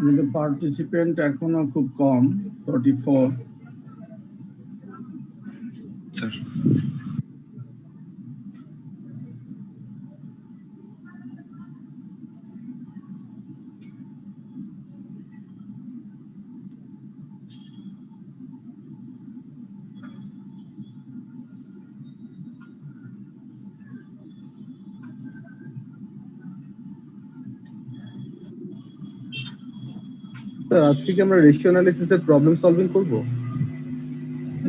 আমাদের পার্টিসিপেন্ট এখনো খুব কম, 44। স্যার আজকে কি আমরা রেশিও অ্যানালিসিসের প্রবলেম সলভিং করব?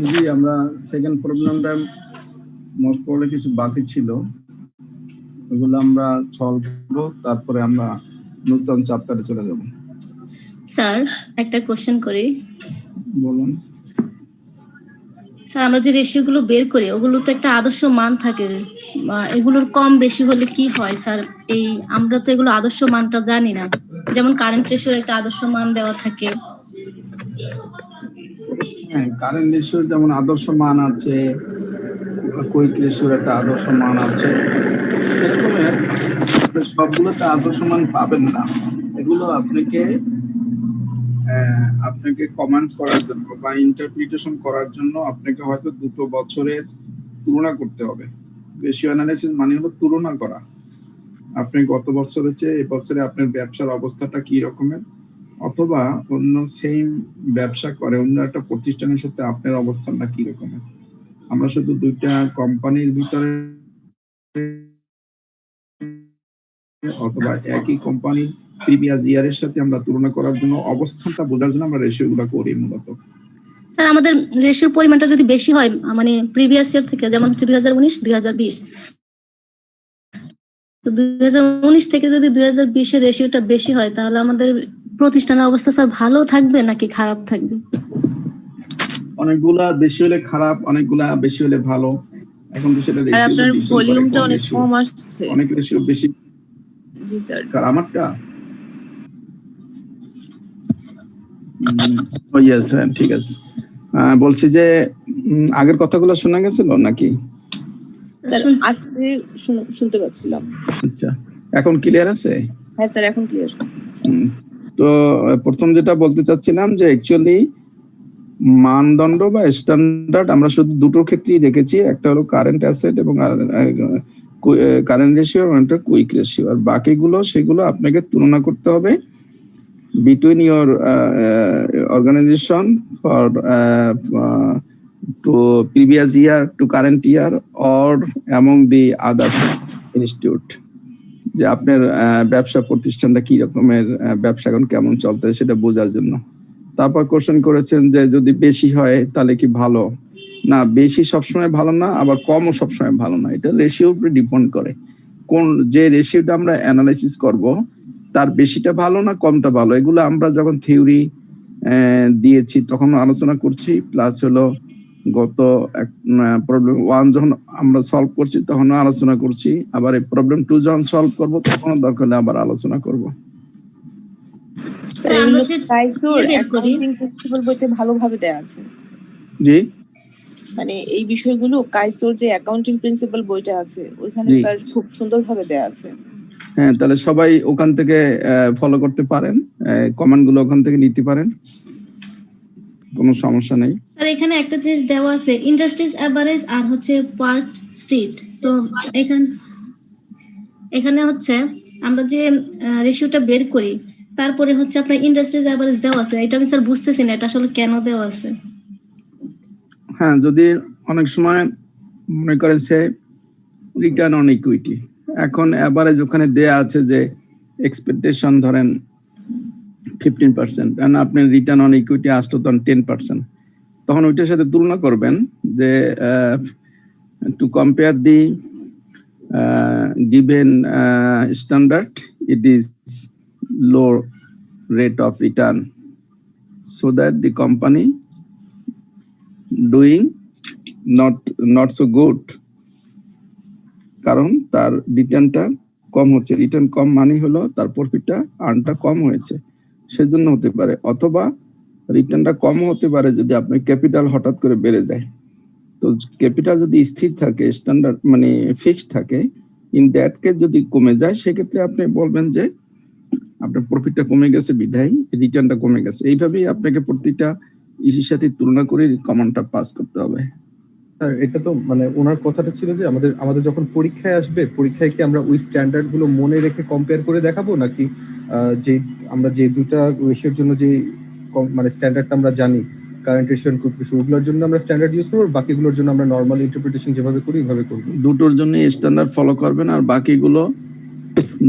জি, আমরা সেকেন্ড প্রবলেমটা মোস্ট প্রবলি কিছু বাকি ছিল, ওগুলো আমরা সলভ করব, তারপরে আমরা নতুন চ্যাপ্টারে চলে যাব। স্যার একটা কোশ্চেন করি। বলুন। স্যার আমরা যে রেশিওগুলো বের করি ওগুলো তো একটা আদর্শ মান থাকে, এগুলোর কম বেশি হলে কি হয় স্যার? এই আমরা তো এগুলো আদর্শ মানটা জানি না, যেমন কারেন্ট রেশিওর একটা আদর্শ মান দেওয়া থাকে। হ্যাঁ, কারেন্ট রেশিওর যেমন আদর্শ মান আছে, কুইক রেশিওর একটা আদর্শ মান আছে, এরকমের সবগুলোতে আদর্শ মান পাবেন না। এগুলো আপনাকে কমেন্টস করার জন্য বা ইন্টারপ্রিটেশন করার জন্য আপনাকে হয়তো দুটো বছরের তুলনা করতে হবে। রেশিও অ্যানালাইসিস মানে হলো তুলনা করা। আপনি গত বছরের চেয়ে এই বছরে আপনার ব্যবসার অবস্থাটা কি রকমের, অথবা অন্য সেম ব্যবসা করে অন্য একটা প্রতিষ্ঠানের সাথে আপনার অবস্থানটা কি রকমের। আমরা শুধু দুইটা কোম্পানির ভিতরে অথবা একই কোম্পানি প্রিভিয়াস ইয়ারের সাথে আমরা তুলনা করার জন্য অবস্থানটা বোঝার জন্য আমরা রেশিওগুলো করি মূলত। স্যার আমাদের রেশিওর পরিমাণটা যদি বেশি হয়, মানে প্রিভিয়াস ইয়ার থেকে, যেমন হচ্ছে 2019 2020, তো 2019 থেকে যদি 2020 এর রেশিওটা বেশি হয় তাহলে আমাদের প্রতিষ্ঠানের অবস্থা স্যার ভালো থাকবে নাকি খারাপ থাকবে? অনেকগুলা বেশি হলে খারাপ, অনেকগুলা বেশি হলে ভালো। এখন বিষয়টা রেশিও, আপনার ভলিউমটা অনেক কম আসছে। অনেক রেশিও বেশি। জি স্যার। আমারটা ইয়েস, হ্যাঁ ঠিক আছে। বলছি যে আগের কথাগুলো শোনা গেছিল নাকি? আস্তে শুনতে পাচ্ছিলাম। আচ্ছা, এখন ক্লিয়ার আছে? হ্যাঁ স্যার, এখন ক্লিয়ার। তো প্রথম যেটা বলতে চাচ্ছিলাম যে অ্যাকচুয়ালি মানদণ্ড বা স্ট্যান্ডার্ড আমরা শুধু দুটো ক্ষেত্রেই দেখেছি, একটা হলো কারেন্ট অ্যাসেট এবং কারেন্ট রেশিও এবং একটা কুইক রেশিও। আর বাকিগুলো সেগুলো আপনাকে তুলনা করতে হবে between your organization for to previous year to current year or among the other institute, যে আপনার ব্যবসা প্রতিষ্ঠানটা কি রকমের, ব্যবসা এখন কেমন চলতে সেটা বোঝার জন্য। তারপর কোশ্চেন করেছেন যে যদি বেশি হয় তাহলে কি ভালো না? বেশি সবসময় ভালো না, আবার কমও সবসময় ভালো না। এটা রেশিওর উপরে ডিপেন্ড করে, কোন যে রেশিওটা আমরা অ্যানালাইসিস করব তার বেশিটা ভালো না কমটা ভালো। এগুলো আমরা যখন থিওরি দিয়েছি তখন আলোচনা করছি, প্লাস হলো গত প্রবলেম 1 যখন আমরা সলভ করছি তখনও আলোচনা করছি, আবার এই প্রবলেম 2 যখন সলভ করব তখন দরকার হলে আবার আলোচনা করব। স্যার আমরা যে কাইসোর অ্যাকাউন্টিং প্রিন্সিপাল বইতে ভালোভাবে দেয়া আছে। জি, মানে এই বিষয়গুলো কাইসোর যে অ্যাকাউন্টিং প্রিন্সিপাল বইটা আছে ওইখানে স্যার খুব সুন্দরভাবে দেয়া আছে। হ্যাঁ, তাহলে সবাই ওখান থেকে ফলো করতে পারেন, কমেন্ট গুলো ওখান থেকে নিতে পারেন, কোনো সমস্যা নেই। স্যার এখানে একটা জিনিস দেওয়া আছে, ইন্ডাস্ট্রিজ এভারেজ আর হচ্ছে পার্ক স্ট্রিট। তো এখানে হচ্ছে আমরা যে রেশিওটা বের করি তারপরে হচ্ছে আপনার ইন্ডাস্ট্রিজ এভারেজ দেওয়া আছে, এটা আমি স্যার বুঝতেছি না এটা আসলে কেন দেওয়া আছে। হ্যাঁ, যদি অনেক সময় মনে করেন সে রিটার্ন অন ইকুইটি, এখন এভারেজ ওখানে দেয়া আছে যে এক্সপেকটেশন ধরেন 15%, and আপনার রিটার্ন অন ইকুইটি আসতো তখন 10%, তখন ওইটার সাথে তুলনা করবেন যে to compare thee given standard it is low rate of return, so that the company doing not so good, কারণ তার রিটার্নটা কম হচ্ছে। রিটার্ন কম মানে হলো তার প্রফিটটা আর্নটা কম হয়েছে, সেজন্য হতে পারে। অথবা রিটার্নটা কম হতে পারে যদি আপনার ক্যাপিটাল হঠাৎ করে বেড়ে যায়। তো ক্যাপিটাল যদি স্থির থাকে, স্ট্যান্ডার্ড মানে ফিক্সড থাকে, ইন দ্যাট কেস যদি কমে যায় সেক্ষেত্রে আপনি বলবেন যে আপনার প্রফিটটা কমে গেছে বিধায় রিটার্নটা কমে গেছে। এইভাবেই আপনাকে প্রতিটা ইসির সাথে তুলনা করে কমান্ডটা পাস করতে হবে। স্যার এটা তো মানে ওনার কথাটা ছিল যে আমাদের যখন পরীক্ষায় আসবে, পরীক্ষায় কি আমরা ওই স্ট্যান্ডার্ড গুলো মনে রেখে কম্পেয়ার করে দেখাবো, নাকি যে আমরা যে দুটা রেশিওর জন্য যে মানে স্ট্যান্ডার্ডটা আমরা জানি, current ratio and quick ratio, ওগুলোর জন্য আমরা স্ট্যান্ডার্ড ইউজ করবো, বাকিগুলোর জন্য আমরা নরমাল ইন্টারপ্রিটেশন যেভাবে করি ওইভাবে করবো? দুটোর জন্য স্ট্যান্ডার্ড ফলো করবেন, আর বাকিগুলো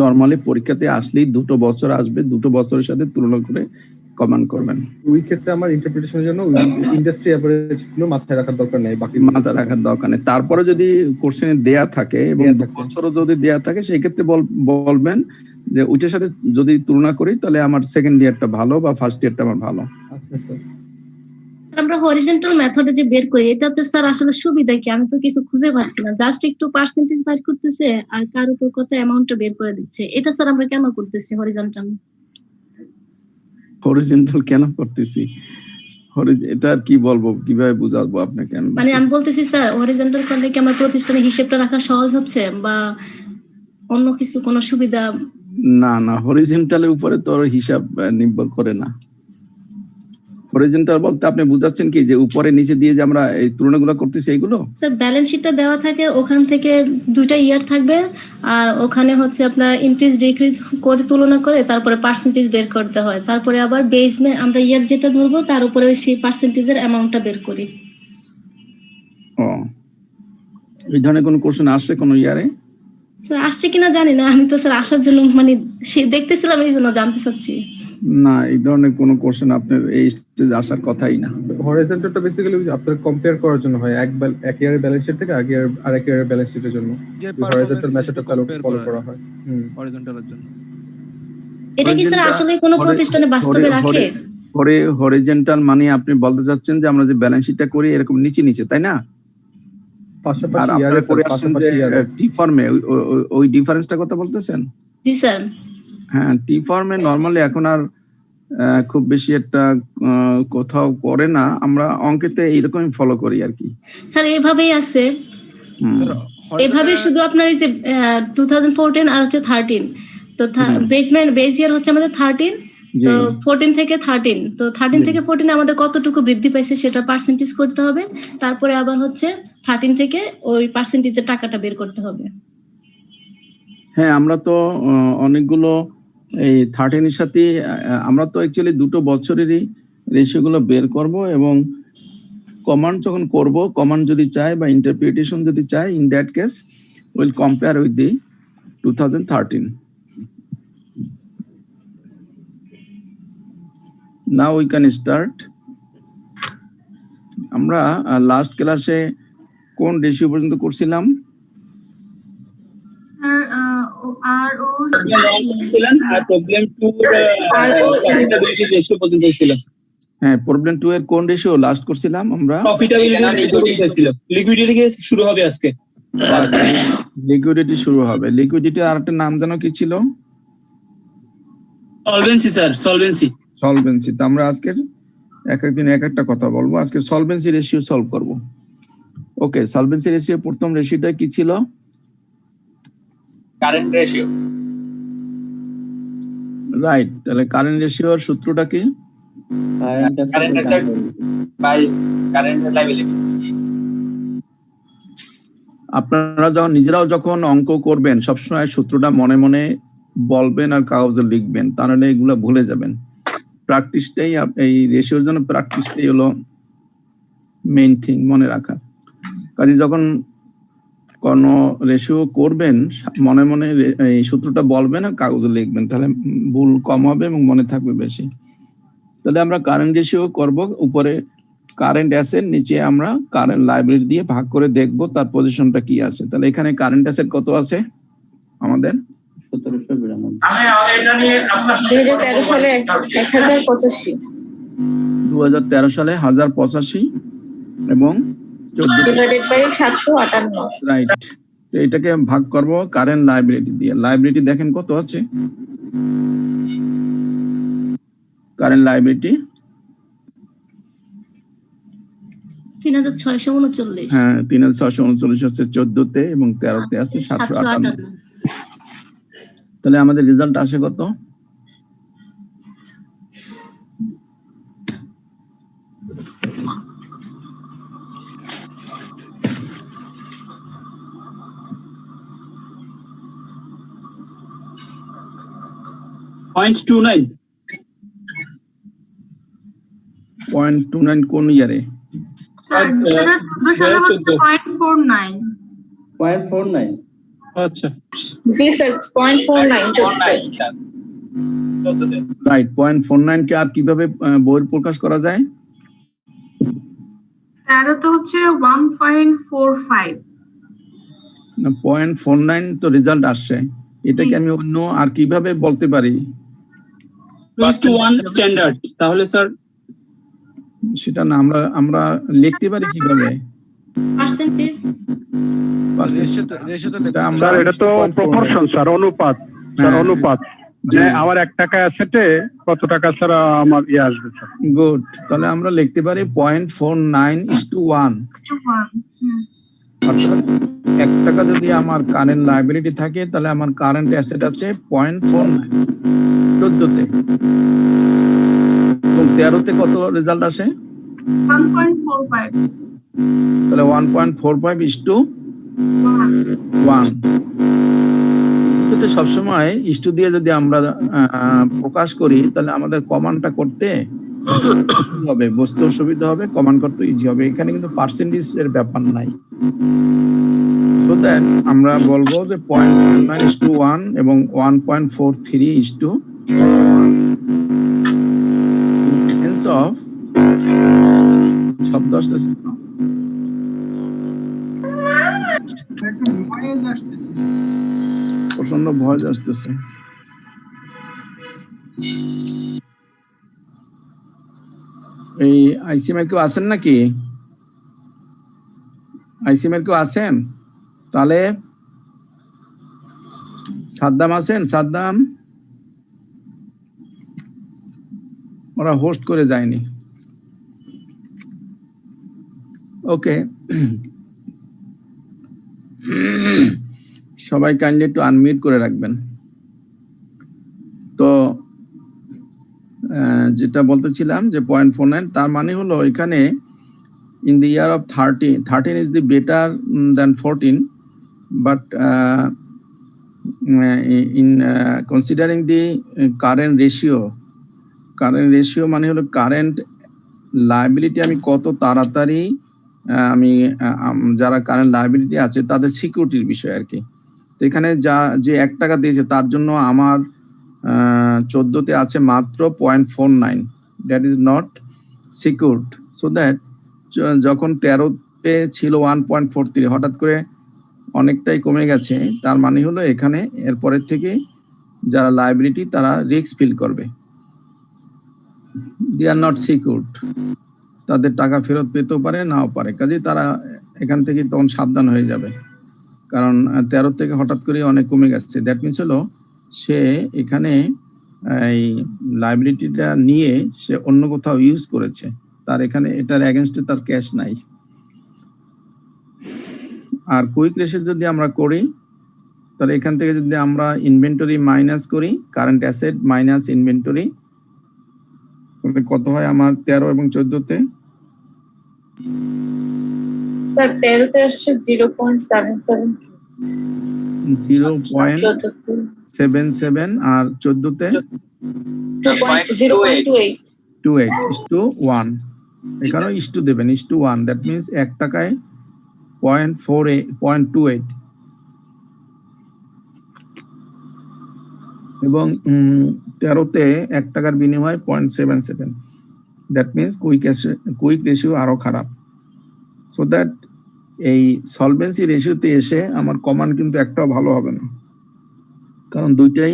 নরমালি পরীক্ষাতে আসলেই 2 বছর আসবে, 2 বছরের সাথে তুলনা করে কমেন্ট করবেন। ওই ক্ষেত্রে আমার ইন্টারপ্রিটেশনের জন্য ইন্ডাস্ট্রি অ্যাভারেজ গুলো মাথায় রাখার দরকার নেই, বাকি মাথায় রাখার দরকার নেই। তারপরে যদি কোশ্চেনে দেয়া থাকে এবং দেয়া 2 থাকে। বছরও যদি দেয়া থাকে, সেই ক্ষেত্রে বলবেন যে ওইটার সাথে যদি তুলনা করি তাহলে আমার সেকেন্ড ইয়ারটা ভালো বা ফার্স্ট ইয়ারটা আমার ভালো। আচ্ছা স্যার। আমরা হরিজন্টাল মেথডে যে বের করি, এটাতে স্যার আসলে সুবিধা কি? আমি তো কিছু খুঁজে পাচ্ছি না, জাস্ট একটু পার্সেন্টেজ বের করতেছে আর কার উপর কত অ্যামাউন্টটা বের করে দিচ্ছে। এটা স্যার আমরা কেন করতেছি হরিজন্টাল? হরিজন্টাল কেন করতেছি? এটা আর কি বলবো, কিভাবে বুঝাবো আপনাকে? মানে আমি বলতেছি স্যার, হরিজন্টাল করলে কি আমার প্রতিষ্ঠানে হিসেবটা রাখা সহজ হচ্ছে বা অন্য কিছু কোনো সুবিধা? না না, হরিজন্টালের উপরে তো হিসাব নির্ভর করে না। হরিজন্টাল বলতে আপনি বুঝাচ্ছেন কি যে উপরে নিচে দিয়ে যে আমরা এই তুলনাগুলো করতেছি এইগুলো? স্যার ব্যালেন্স শিটটা দেওয়া থাকে, ওখান থেকে 2টা ইয়ার থাকবে আর ওখানে হচ্ছে আপনার ইনক্রিজ ডিক্রিজ করে তুলনা করে তারপরে পার্সেন্টেজ বের করতে হয়, তারপরে আবার বেসমে আমরা ইয়ার যেটা ধরবো তার উপরে সেই পার্সেন্টেজের অ্যামাউন্টটা বের করি। ও, এই ধরনের কোন কোশ্চেন আসছে কোন ইয়ারে? স্যার আসছে কিনা জানি না, আমি তো স্যার আসার জন্য মানে দেখতেছিলাম, এই জন্য জানতে চাচ্ছি। না, এই ধরনের কোন কোশ্চেন আপনার এই স্টেজে আসার কথাই না। হরিজন্টালটা বেসিক্যালি আপনার কম্পেয়ার করার জন্য হয়, এক ইয়ারের ব্যালেন্স শিট থেকে আরেক ইয়ারের ব্যালেন্স শিটের জন্য যে হরিজন্টাল পারফরম্যান্স মেথডটা ফলো করা হয় হরিজন্টালের জন্য। এটা কি স্যার আসলে কোনো প্রতিষ্ঠানে বাস্তবে রাখে? হরিজন্টাল মানে আপনি বলতে চাচ্ছেন যে আমরা যে ব্যালেন্স শিটটা করি এরকম নিচে নিচে, তাই না? আর পাশাপাশি আপনারা ইয়ারে পড়ে আসছেন যে টি ফর্মে, ওই ডিফারেন্সটা কথা বলতেছেন? জি স্যার। হ্যাঁ, টি ফর্মে নরমালি এখন আর খুব বেশি একটা কোথাও করে না, আমরা অঙ্কেতে এইরকমই ফলো করি আর কি। স্যার এভাবেই আছে, এভাবে শুধু আপনার এই যে 2014 আর হচ্ছে 13, তো বেস ইয়ার হচ্ছে আমাদের 13, তো 14 থেকে 13, তো 13 থেকে 14 আমাদের কতটুকু বৃদ্ধি পাইছে সেটা পার্সেন্টেজ করতে হবে, তারপরে আবার হচ্ছে 13 থেকে ওই পার্সেন্টেজের টাকাটা বের করতে হবে। হ্যাঁ, আমরা তো অনেকগুলো এই 13 এর সাথে আমরা তো অ্যাকচুয়ালি 2 বছরেরই রেশিওগুলো বের করব এবং কমান্ড যখন করব, কমান্ড যদি চাই বা ইন্টারপ্রিটেশন যদি চাই, in that case will compare with the 2013. Now we can start. আমরা লাস্ট ক্লাসে কোন রেশিও পর্যন্ত করছিলাম? হ্যাঁ, প্রবলেম 2 এর কোন রেশিও লাস্ট করছিলাম আমরা? লিকুইডিটি থেকে শুরু হবে আজকে। লিকুইডিটি শুরু হবে। লিকুইডিটি আর একটা নাম জানো কি ছিল? Solvency sir, solvency. সলভেন্সি। তো আমরা আজকে একদিন এক একটা কথা বলবো। আজকে সলভেন্সি রেশিও সলভ করব। ওকে, সলভেন্সি রেশিও প্রথম রেশিওটা কি ছিল? Current ratio. রাইট। তাহলে কারেন্ট রেশিওর সূত্রটা কি? Current asset by current liability. আপনারা যখন অঙ্ক করবেন সবসময় সূত্রটা মনে মনে বলবেন আর কাগজে লিখবেন, তাহলে এগুলো ভুলে যাবেন। প্র্যাকটিসটাই এই রেশিওর জন্য প্র্যাকটিসটাই হলো মেইন থিং, মনে রাখা। কাজে যখন কোনো রেশিও করবেন মনে মনে এই সূত্রটা বলবেন আর কাগজে লিখবেন, তাহলে ভুল কম হবে এবং মনে থাকবে বেশি। তাহলে আমরা কারেন্ট রেশিও করব, উপরে কারেন্ট অ্যাসেট, নিচে আমরা কারেন্ট লায়াবিলিটি দিয়ে ভাগ করে দেখব তার পজিশনটা কি আছে। তাহলে এখানে কারেন্ট অ্যাসেট কত আছে আমাদের? 2013 সালে 1085, 2013 সালে 1085 এবং 758। রাইট। তো এটাকে ভাগ করব কারেন্ট লায়াবিলিটি দিয়ে। লায়াবিলিটি দেখেন কত আছে? Current liability 3639। হ্যাঁ, 3639 হচ্ছে 14 তে এবং 13 তে আছে 758। তাহলে আমাদের রেজাল্ট আসে কত? 0.29 0.29 কোন ইয়ারে? স্যার 0.49 0.49 আচ্ছা জি স্যার 0.49 রাইট। 0.49 কে আর কিভাবে বইয়ের প্রকাশ করা যায়? 13 তো হচ্ছে 1.45 না, 0.49 তো রেজাল্ট আসছে, এটাকে আমি অন্য আর কিভাবে বলতে পারি? 2:1 স্ট্যান্ডার্ড, তাহলে স্যার সেটা না, আমরা লিখতে পারি কিভাবে? পার্সেন্টেজ আমরা এটা তো প্রপোর্শন স্যার, অনুপাত স্যার, অনুপাত। মানে আমার 1 টাকা অ্যাসেটে কত টাকা স্যার আমার আসবে স্যার? গুড, তাহলে আমরা লিখতে পারি 0.49:1। অর্থাৎ 1 টাকা যদি আমার কারেন্ট লায়াবিলিটি থাকে, তাহলে আমার কারেন্ট অ্যাসেট আছে 0.49 14তে, এবং 13তে কত রেজাল্ট আসে? 1.45 তাহলে 1.45:1। সবসময় ইস্টু দিয়ে যদি আমরা প্রকাশ করি, তাহলে আমাদের কমান্ডটা করতে হবে, বুঝতেও সুবিধা হবে, কমান্ড করতে ইজি হবে। এখানে কিন্তু পার্সেন্টেজ এর ব্যাপার নাই। সো দেন আমরা বলবো যে 0.49:1 এবং 1.43:1 সেন্স অফ শব্দ আসতেছে, প্রচন্ড ভয় আসতেছে। এই আইসিএম কেউ আছেন নাকি? আইসিএম কেউ আছেন? তাহলে সাদ্দাম আছেন? সাদ্দাম, ওরা হোস্ট করে যায়নি। ওকে, সবাই কাইন্ডলি একটু আনমিউট করে রাখবেন। তো যেটা বলতেছিলাম যে 0.49, তার মানে হলো এখানে in the year of 13 is the better than 14, but in considering the current ratio মানে হলো কারেন্ট লায়াবিলিটি আমি কত তাড়াতাড়ি আমি যারা কারেন্ট লায়াবিলিটি আছে তাদের সিকিউরিটির বিষয় আর কি। তো এখানে যে 1 টাকা দিয়েছে তার জন্য আমার 14তে আছে মাত্র 0.49, that is not secured. So that যখন 13তে ছিল 1.43, হঠাৎ করে অনেকটাই কমে গেছে, তার মানে হলো এখানে এরপরের থেকে যারা লায়াবিলিটি তারা রিস্ক ফিল করবে, দে আর নট সিকিউরড, তাদের টাকা ফেরত পেতেও পারে নাও পারে, কাজে তারা এখান থেকে তখন সাবধান হয়ে যাবে, কারণ 13 থেকে হঠাৎ করে অনেক কমে গেছে। দ্যাট মিনস হলো সে এখানে এই লায়াবিলিটিটা নিয়ে সে অন্য কোথাও ইউজ করেছে, তার এখানে এটার এগেনস্টে তার ক্যাশ নাই। আর কুইক রেশিও যদি আমরা করি, তাহলে এখান থেকে যদি আমরা ইনভেন্টরি মাইনাস করি, কারেন্ট অ্যাসেট মাইনাস ইনভেন্টরি, তাহলে কত হয় আমার 13 এবং 14তে? স্যার 13 তে আসছে 0.77 0.77 আর 14তে 0.28:1। এখানেও ইস্টু দেবেন, ইস্টু 1, দ্যাট মিনস 1 টাকায় 0.28, এবং 13তে 1 টাকার বিনিময়ে 0.77, দ্যাট মিনস কুইক রেশিও আরো খারাপ। সো দ্যাট এই সলভেন্সি রেশিওতে এসে আমার কমান্ড কিন্তু একটাও ভালো হবে না, কারণ দুইটাই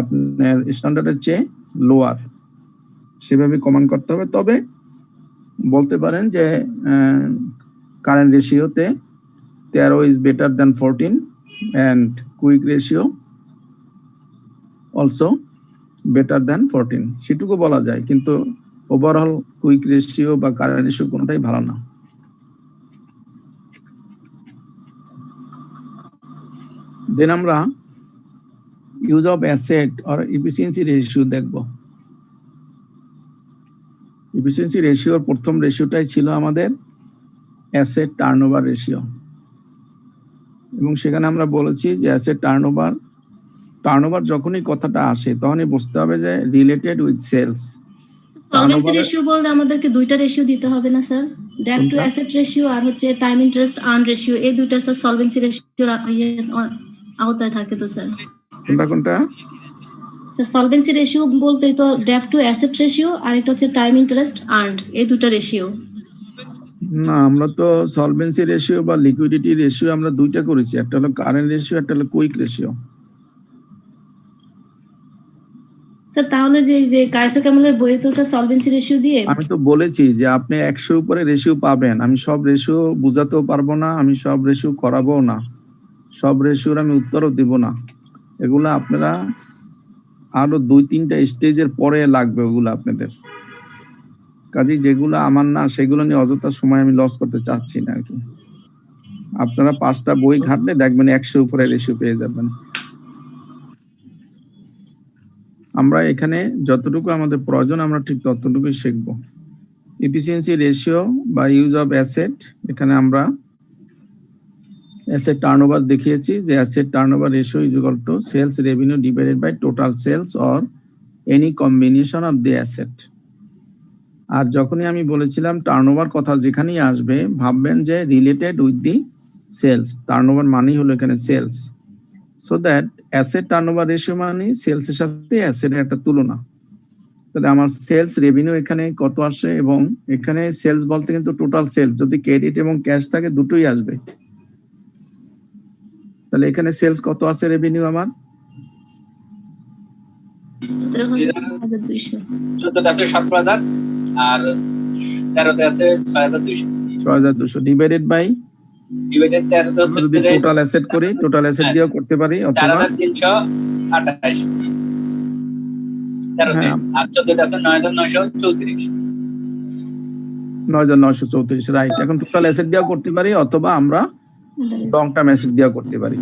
আপনার স্ট্যান্ডার্ডের চেয়ে লোয়ার, সেভাবে কমান্ড করতে হবে। তবে বলতে পারেন যে কারেন্ট রেশিওতে 13 is better than 14 and quick ratio also better than 14, সেটুকু বলা যায়, কিন্তু ওভারঅল কুইক রেশিও বা কারেন্ট রেশিও কোনোটাই ভালো না। দেন আমরা use of asset or efficiency ratio দেখব। এফিসিয়েন্সি রেশিওর প্রথম রেশিওটাই ছিল আমাদের অ্যাসেট টার্নওভার রেশিও, এবং সেখানে আমরা বলেছি যে অ্যাসেট টার্নওভার টার্নওভার যখনই কথাটা আসে তখনই বুঝতে হবে যে related with sales. Solvency ratio বলতে আমাদেরকে দুইটা রেশিও দিতে হবে না স্যার? ডেট টু কোনটা? অ্যাসেট রেশিও আর হচ্ছে টাইম ইন্টারেস্ট আর্ন রেশিও, এই দুইটা স্যার সলভেন্সি রেশিওর আওতায় থাকে তো স্যার। কোনটা কোনটা? স্যার সলভেন্সি রেশিও বলতে তো ডেট টু অ্যাসেট রেশিও আর একটা হচ্ছে টাইম ইন্টারেস্ট আর্নড, এই দুটো রেশিও। না, আমরা তো সলভেন্সি রেশিও বা লিকুইডিটি রেশিও আমরা দুইটা করেছি, একটা হলো কারেন্ট রেশিও, একটা হলো কুইক রেশিও। স্যার তাহলে যে কায়সা কামালের বইয়ে তো স্যার সলভেন্সি রেশিও দিয়ে, আমি তো বলেছি যে আপনি 100 উপরে রেশিও পাবেন। আমি সব রেশিও বুঝাতেও পারবো না, আমি সব রেশিও করাবো না, সব রেশিওর আমি উত্তরও দিব না। এগুলো আপনারা আরো 2-3টা স্টেজের পরে লাগবে ওগুলো আপনাদের। কাজে যেগুলো আমার না সেগুলো নিয়ে অযথা সময় আমি লস করতে চাচ্ছি না আর কি। আপনারা 5টা বই ঘাটলে দেখবেন 100 উপরে রেশিও পেয়ে যাবেন। আমরা এখানে যতটুকু আমাদের প্রয়োজন আমরা ঠিক ততটুকুই শিখব। এফিসিয়েন্সি রেশিও বা ইউজ অফ অ্যাসেট, এখানে আমরা অ্যাসেট টার্নওভার দেখিয়েছি যে asset turnover ratio is equal to sales revenue divided by total sales or any combination of the asset. আর যখনই আমি বলেছিলাম টার্নওভার কথা যেখানেই আসবে ভাববেন যে related with the sales. Turnover মানেই হলো এখানে sales. So that asset turnover ratio মানে সেলসের সাথে অ্যাসেটের একটা তুলনা। তাহলে আমার সেলস রেভিনিউ এখানে কত আসে, এবং এখানে সেলস বলতে কিন্তু টোটাল সেলস, যদি ক্রেডিট এবং ক্যাশ থাকে দুটোই আসবে। তাহলে এখানে সেলস কত আছে রেভিনিউ আমার? 17,200। 14তে আছে 17,000 আর 13তে আছে 6,200 6,200 ডিভাইডেড বাই, ডিভাইডেড 13তে হচ্ছে যদি টোটাল অ্যাসেট করি, টোটাল অ্যাসেট দিয়েও করতে পারি, অথবা 4,328 13তে, হ্যাঁ আর 14তে আছে 9,934। 9,934, রাইট। এখন টোটাল অ্যাসেট দিয়েও করতে পারি, অথবা আমরা লং টার্ম অ্যাসেট দিয়েও করতে পারি।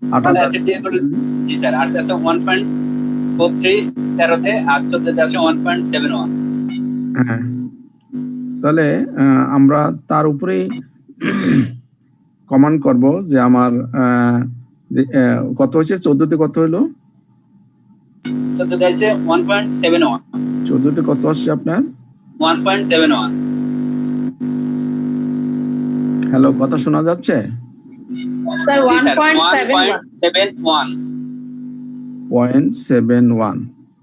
টোটাল অ্যাসেট দিয়ে করলে জি স্যার, আর আছে 1.43 13তে, আর 14তে আছে 1.71। হ্যাঁ, তাহলে আমরা তার উপরেই কমান্ড করব যে আমার কত হয়েছে, 14তে কত হলো? 14তে আছে 1.71। 14তে কত আসছে আপনার? 1.71। হ্যালো, কথা শোনা যাচ্ছে? স্যার 1.71। 0.71,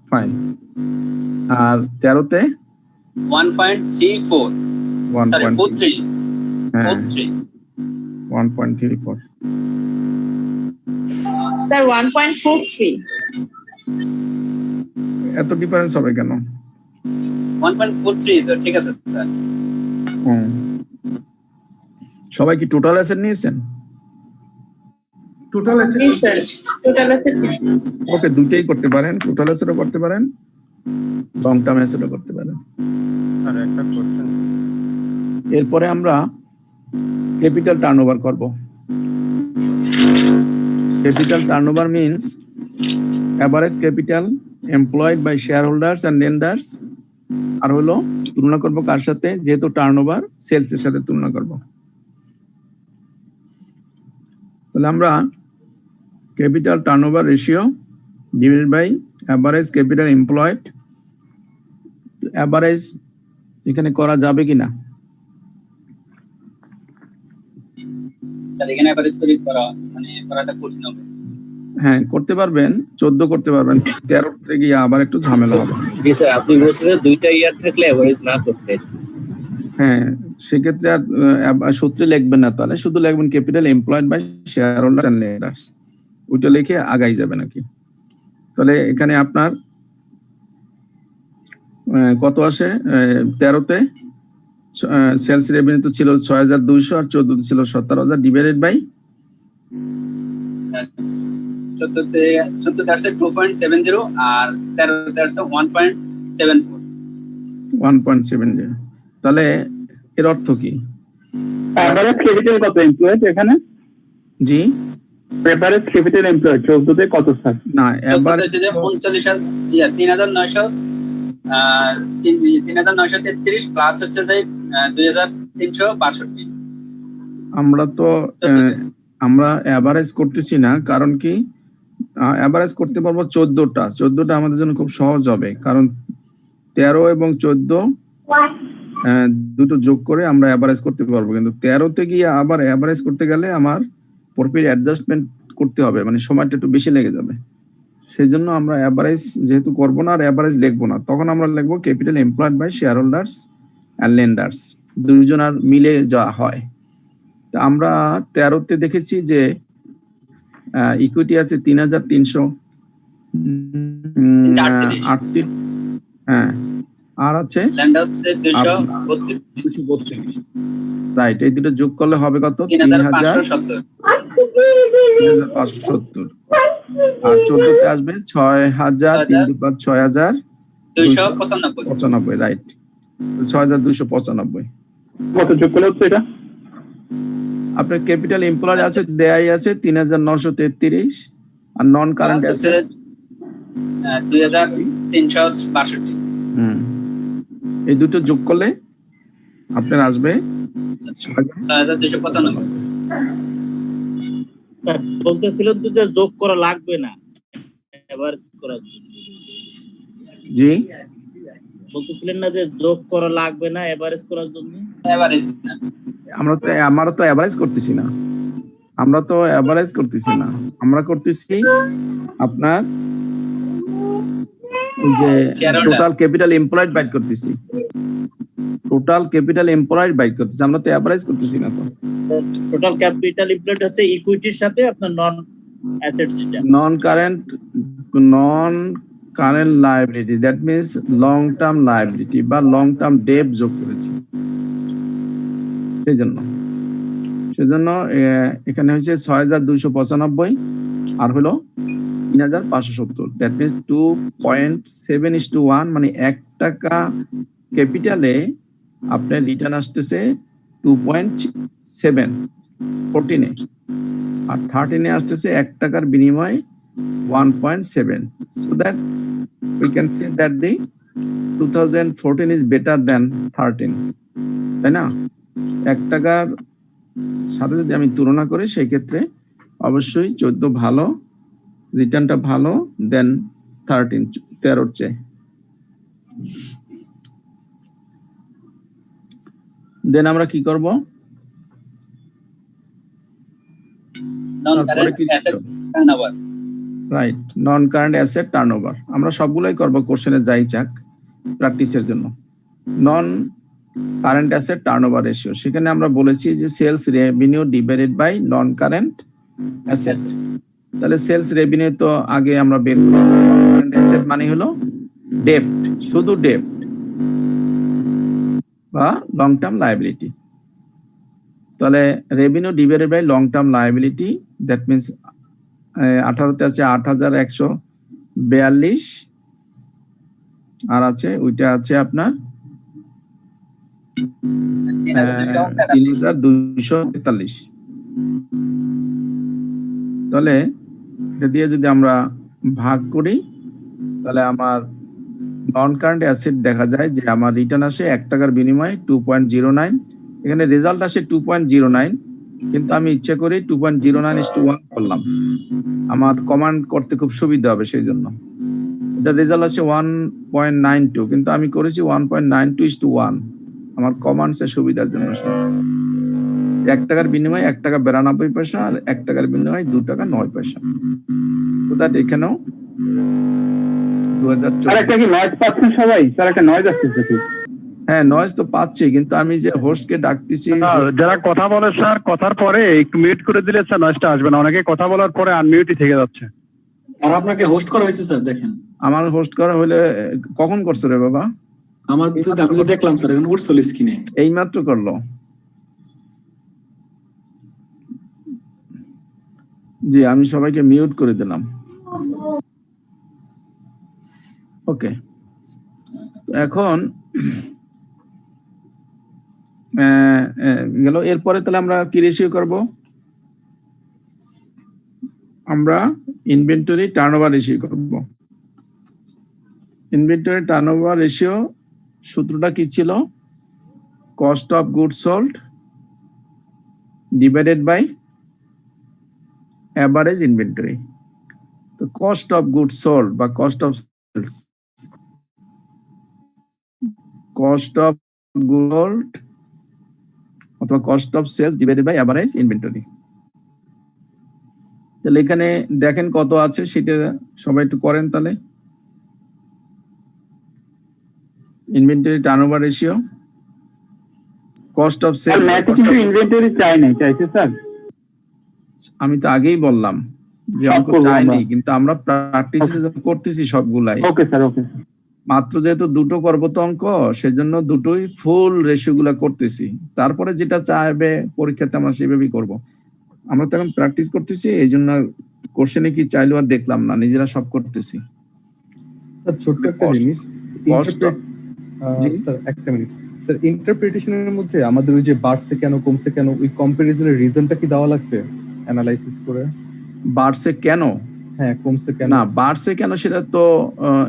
ফাইন। আর 13তে 1.34, সরি 43। হ্যাঁ 43 1.34। স্যার 1.43। এত ডিফারেন্স হবে কেন? 1.43 তো ঠিক আছে স্যার। সবাই কি টোটাল অ্যাসেট নিয়েছেন? টোটাল জি স্যার, টোটাল অ্যাসেট। ওকে, দুইটাই করতে পারেন, টোটাল অ্যাসেটও করতে পারেন, লং টার্ম অ্যাসেটও করতে পারেন। আর একটা কোশ্চেন, এরপরে আমরা ক্যাপিটাল টার্নওভার করব। Capital turnover means average capital employed by shareholders and lenders. আর হলো তুলনা করব কার সাথে? যেহেতু টার্নওভার সেলস এর সাথে তুলনা করব। তাহলে আমরা capital turnover ratio divided by average capital employed. Average এখানে করা যাবে কিনা? স্যার এখানে এভারেজ করে করা মানে করাটা কঠিন হবে। হ্যাঁ, করতে পারবেন, 14 করতে পারবেন, 13 থেকে আবার একটু ঝামেলা হবে। জি স্যার, আপনি বলছেন যে দুইটা ইয়ার থাকলে এভারেজ না করতে। হ্যাঁ, সেক্ষেত্রে আর সূত্রে লিখবেন না, তাহলে শুধু লিখবেন capital employed by shareholder and lenders, ওইটা লিখে আগাই যাবে নাকি। তাহলে এখানে আপনার কত আসে? 13তে সেলস রেভিনিউ তো ছিল 6,200, আর 14তে ছিল 17,000 ডিভাইডেড বাই 14তে আছে 2.70 আর 13তে আছে 1.74। 1.70। তাহলে এর অর্থ কি? এভারেজ ক্যাপিটাল কত এমপ্লয়েড এখানে? জি, এভারেজ ক্যাপিটাল এমপ্লয়েড 14তে কত স্যার? না 14তে এভারেজ হচ্ছে যে 3,933 প্লাস হচ্ছে যে 2,362। আমরা তো আমরা এভারেজ করতেছি না, কারণ কি অ্যাভারেজ করতে পারবো 14টা আমাদের জন্য খুব সহজ হবে, কারণ 13 এবং 14 দুটো যোগ করে আমরা অ্যাভারেজ করতে পারবো, কিন্তু 13তে গিয়ে আবার অ্যাভারেজ করতে গেলে আমার প্রফিট অ্যাডজাস্টমেন্ট করতে হবে, মানে সময়টা একটু বেশি লেগে যাবে। সেই জন্য আমরা অ্যাভারেজ যেহেতু করবো না আর অ্যাভারেজ লিখবো না, তখন আমরা লিখবো capital employed by shareholders and lenders, দুইজনের মিলে যা হয়। তা আমরা 13তে দেখেছি যে ইকুইটি আছে 3,338, হ্যাঁ, আর আছে ল্যান্ড হচ্ছে 232, রাইট। এই দুটো যোগ করলে হবে কত? 3,570, 3,570। আর 14তে আসবে 6,000, 6,295, রাইট, 6,295। কত যোগ করলে হচ্ছে এটা? আপনার ক্যাপিটাল এমপ্লয়েড আছে দেয়াই আছে 3,933, আর নন কারেন্ট আছে 2,362। এই দুটো যোগ করলে আপনার আসবে 6,295। স্যার বলতেছিলেন তো যে যোগ করা লাগবে না এভারেজ করার জন্য, জি বলতেছিলেন না যে যোগ করা লাগবে না এভারেজ করার জন্য? এভারেজ না, আমরা তো অ্যাভারেজ করতেছি না, আমরা করতেছি আপনার ওই যে টোটাল ক্যাপিটাল এমপ্লয়েড বাইট করতেছি, আমরা তো অ্যাভারেজ করতেছি না। তো টোটাল ক্যাপিটাল এমপ্লয়েড হচ্ছে ইকুইটির সাথে আপনার non assets, non current liability, that means long term liability বা লং টার্ম ডেট যোগ করেছি। সেজন্য এখানে হয়েছে 6,295 আর হলো 3,570, দ্যাট মিন্স 2.7:1, মানে 1 টাকা ক্যাপিটালে আপনার রিটার্ন আসতেছে 2.7 14-এ, আর 13-এ আসতেছে 1 টাকার বিনিময়ে 1.7। So that we can say that the 2014 is better than 13, তাই না? 1 টাকার সাথে যদি আমি তুলনা করি সেই ক্ষেত্রে অবশ্যই 14 ভালো, রিটার্নটা ভালো দেন 13-র চেয়ে। দেন আমরা কি করব? Right, non current asset turnover আমরা সবগুলোই করব কোশ্চেনে যাই চাক প্র্যাকটিসের জন্য। Non current asset turnover ratio, সেখানে আমরা বলেছি যে sales revenue divided by non current asset. তাহলে সেলস রেভিনিউ তো আগে আমরা বের করছি, নন কারেন্ট অ্যাসেট মানে হলো ডেপ্ট, শুধু ডেপ্ট বা লং টার্ম লায়াবিলিটি। তাহলে revenue divided by long term liability, that means 18তে আছে 8,142, আর আছে ওইটা আছে আপনার 3,243। তাহলে এটা দিয়ে যদি আমরা ভাগ করি তাহলে আমার নন কারেন্ট অ্যাসেট দেখা যায় যে আমার রিটার্ন আসে 1 টাকার বিনিময়ে 2.09, এখানে রেজাল্ট আসে 2.09, কিন্তু আমি ইচ্ছা করি 2.09:1 করলাম, আমার কমান্ড করতে খুব সুবিধা হবে, সেই জন্য এটা রেজাল্ট আছে 1.92, কিন্তু আমি করেছি 1.92:1 আমার কমান্ডসের সুবিধার জন্য। 1 টাকার বিনিময়ে 1 টাকা 92 পয়সা আর 1 টাকার বিনিময়ে 2 টাকা 9 পয়সা। তো দ্যাট এখানেও 2014 হ্যাঁ নয়েজ তো পাচ্ছি, কিন্তু আমি যে হোস্টকে ডাকতেছি, যারা কথা বলে স্যার কথার পরে একটু মিউট করে দিলে স্যার নয়েজটা আসবে না, অনেকে কথা বলার পরে আনমিউটই থেকে যাচ্ছে। আর আপনাকে হোস্ট করা হয়েছে স্যার, দেখেন আমার হোস্ট করা হলে কখন করছো রে বাবা? আমার আমি তো দেখলাম স্যার, এখন উঠছিল স্ক্রিনে, এইমাত্র করলো। জি আমি সবাইকে মিউট করে দিলাম। ওকে, এখন গেল। এরপরে তাহলে আমরা কি রেশিও করব? আমরা ইনভেন্টরি টার্নওভার রেশিও করব। ইনভেন্টরি টার্নওভার রেশিও সূত্রটা কি ছিল? Cost of goods sold divided by average inventory. তো কস্ট অফ গুড সোল্ড বা cost of sales, cost of good অথবা cost of sales divided by average inventory. তাহলে এখানে দেখেন কত আছে সেটা সবাই একটু করেন তাহলে। Inventory turnover ratio, cost of sale. Inventory চাই নাই, চাইছে স্যার। আমি তো আগেই বললাম যে অঙ্ক চাইনি, কিন্তু আমরা প্র্যাকটিস করতেছি সবগুলাই। ওকে স্যার, ওকে। মাত্র যেহেতু দুটো করবো তো অঙ্ক, সেজন্য দুটোই ফুল রেশিও গুলা করতেছি। তারপরে যেটা চাইবে পরীক্ষাতে আমরা সেভাবেই করব। আমরা তো এখন প্র্যাকটিস করতেছি, এই জন্য কোশ্চেনে কি চাইলো আর দেখলাম না, নিজেরা সব করতেছি। স্যার ছোট্ট একটা জিনিস, স্যার একটা মিনিট স্যার, ইন্টারপ্রিটেশনের মধ্যে আমাদের ওই যে বাড়ছে কেন কমছে কেন, ওই কম্পারিজনের রিজনটা কি দেওয়া লাগবে অ্যানালাইসিস করে? বাড়ছে কেন, হ্যাঁ কমছে কেন, না বাড়ছে কেন সেটা তো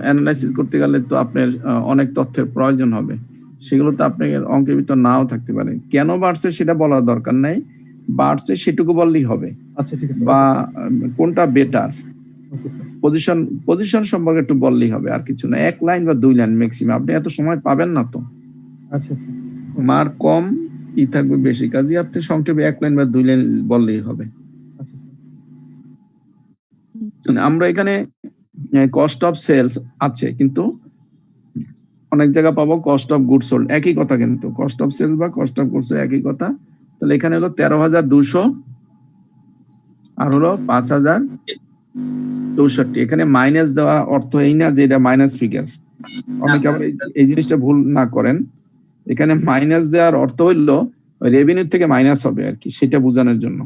অ্যানালাইসিস করতে গেলে তো আপনার অনেক তথ্যের প্রয়োজন হবে, সেগুলো তো আপনার অঙ্কের ভিতর নাও থাকতে পারে। কেন বাড়ছে সেটা বলার দরকার নাই, বাড়ছে সেটুকু বললেই হবে। আচ্ছা ঠিক আছে। বা কোনটা বেটার, ওকে স্যার। পজিশন সম্পর্কে একটু বললেই হবে, আর কিছু না। 1 লাইন বা 2 লাইন ম্যাক্সিমাম, আপনি এত সময় পাবেন না তো। আচ্ছা স্যার। মার্ক কম ই থাকবে বেশি, কাজে আপনি সংক্ষেপে 1 লাইন বা 2 লাইন বললেই হবে। আচ্ছা স্যার। আমরা এখানে কস্ট অফ সেলস আছে, কিন্তু অনেক জায়গা পাবো কস্ট অফ গুডস সোল্ড, একই কথা, কিন্তু কস্ট অফ সেলস বা কস্ট অফ গুডস একই কথা। তাহলে এখানে হলো 13,200 আর হলো 5,064। এখানে মাইনাস দেওয়া অর্থ এই না যে এটা মাইনাস ফিগার, অনেকে আবার এই জিনিসটা ভুল না করেন। এখানে মাইনাস দেওয়ার অর্থ হইলো রেভিনিউ থেকে মাইনাস হবে আর কি, সেটা বোঝানোর জন্য।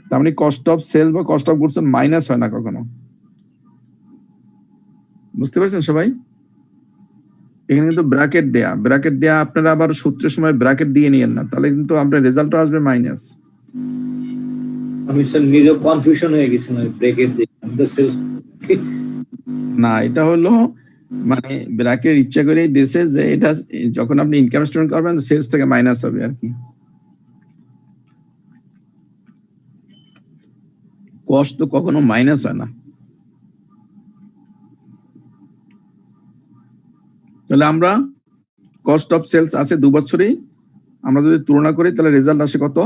তার মানে কস্ট অফ সেল বা কস্ট অফ গুডস মাইনাস হয় না কখনো, বুঝতে পারছেন সবাই? এখানে কিন্তু ব্র্যাকেট দেয়া, আপনারা আবার সূত্রের সময় ব্র্যাকেট দিয়ে নিয়েন না, তাহলে কিন্তু আপনার রেজাল্ট আসবে মাইনাস। আমি স্যার নিজে কনফিউশন হয়ে গেছিলাম ব্র্যাকেট দিয়ে সেলস না, এটা হলো মানে ব্র্যাকেট ইচ্ছা করেই দিয়েছে যে এটা যখন আপনি ইনকাম স্টেটমেন্ট করবেন সেলস থেকে মাইনাস হবে আর কি। কস্ট তো কখনো মাইনাস হয় না। তাহলে আমরা কস্ট অফ সেলস আছে 2 বছরই, আমরা যদি তুলনা করি তাহলে রেজাল্ট আসে কত?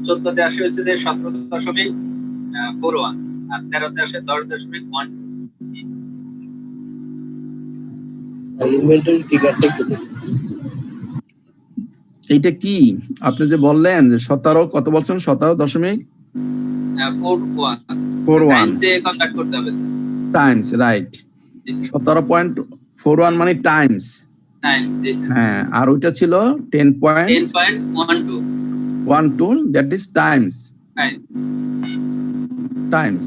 14তে আসে হচ্ছে যে 17.41 আর 13তে আসে 10.1। ইনভেন্টরি ফিগারটা একটু এইটা কি আপনি যে বললেন যে 17 কত বলছেন? 17.41 টাইমসে কনভার্ট করতে হবে স্যার। Times, right. 17.41 মানে টাইমস। হ্যাঁ, আর ওইটা ছিল 10.12 that is Times. Times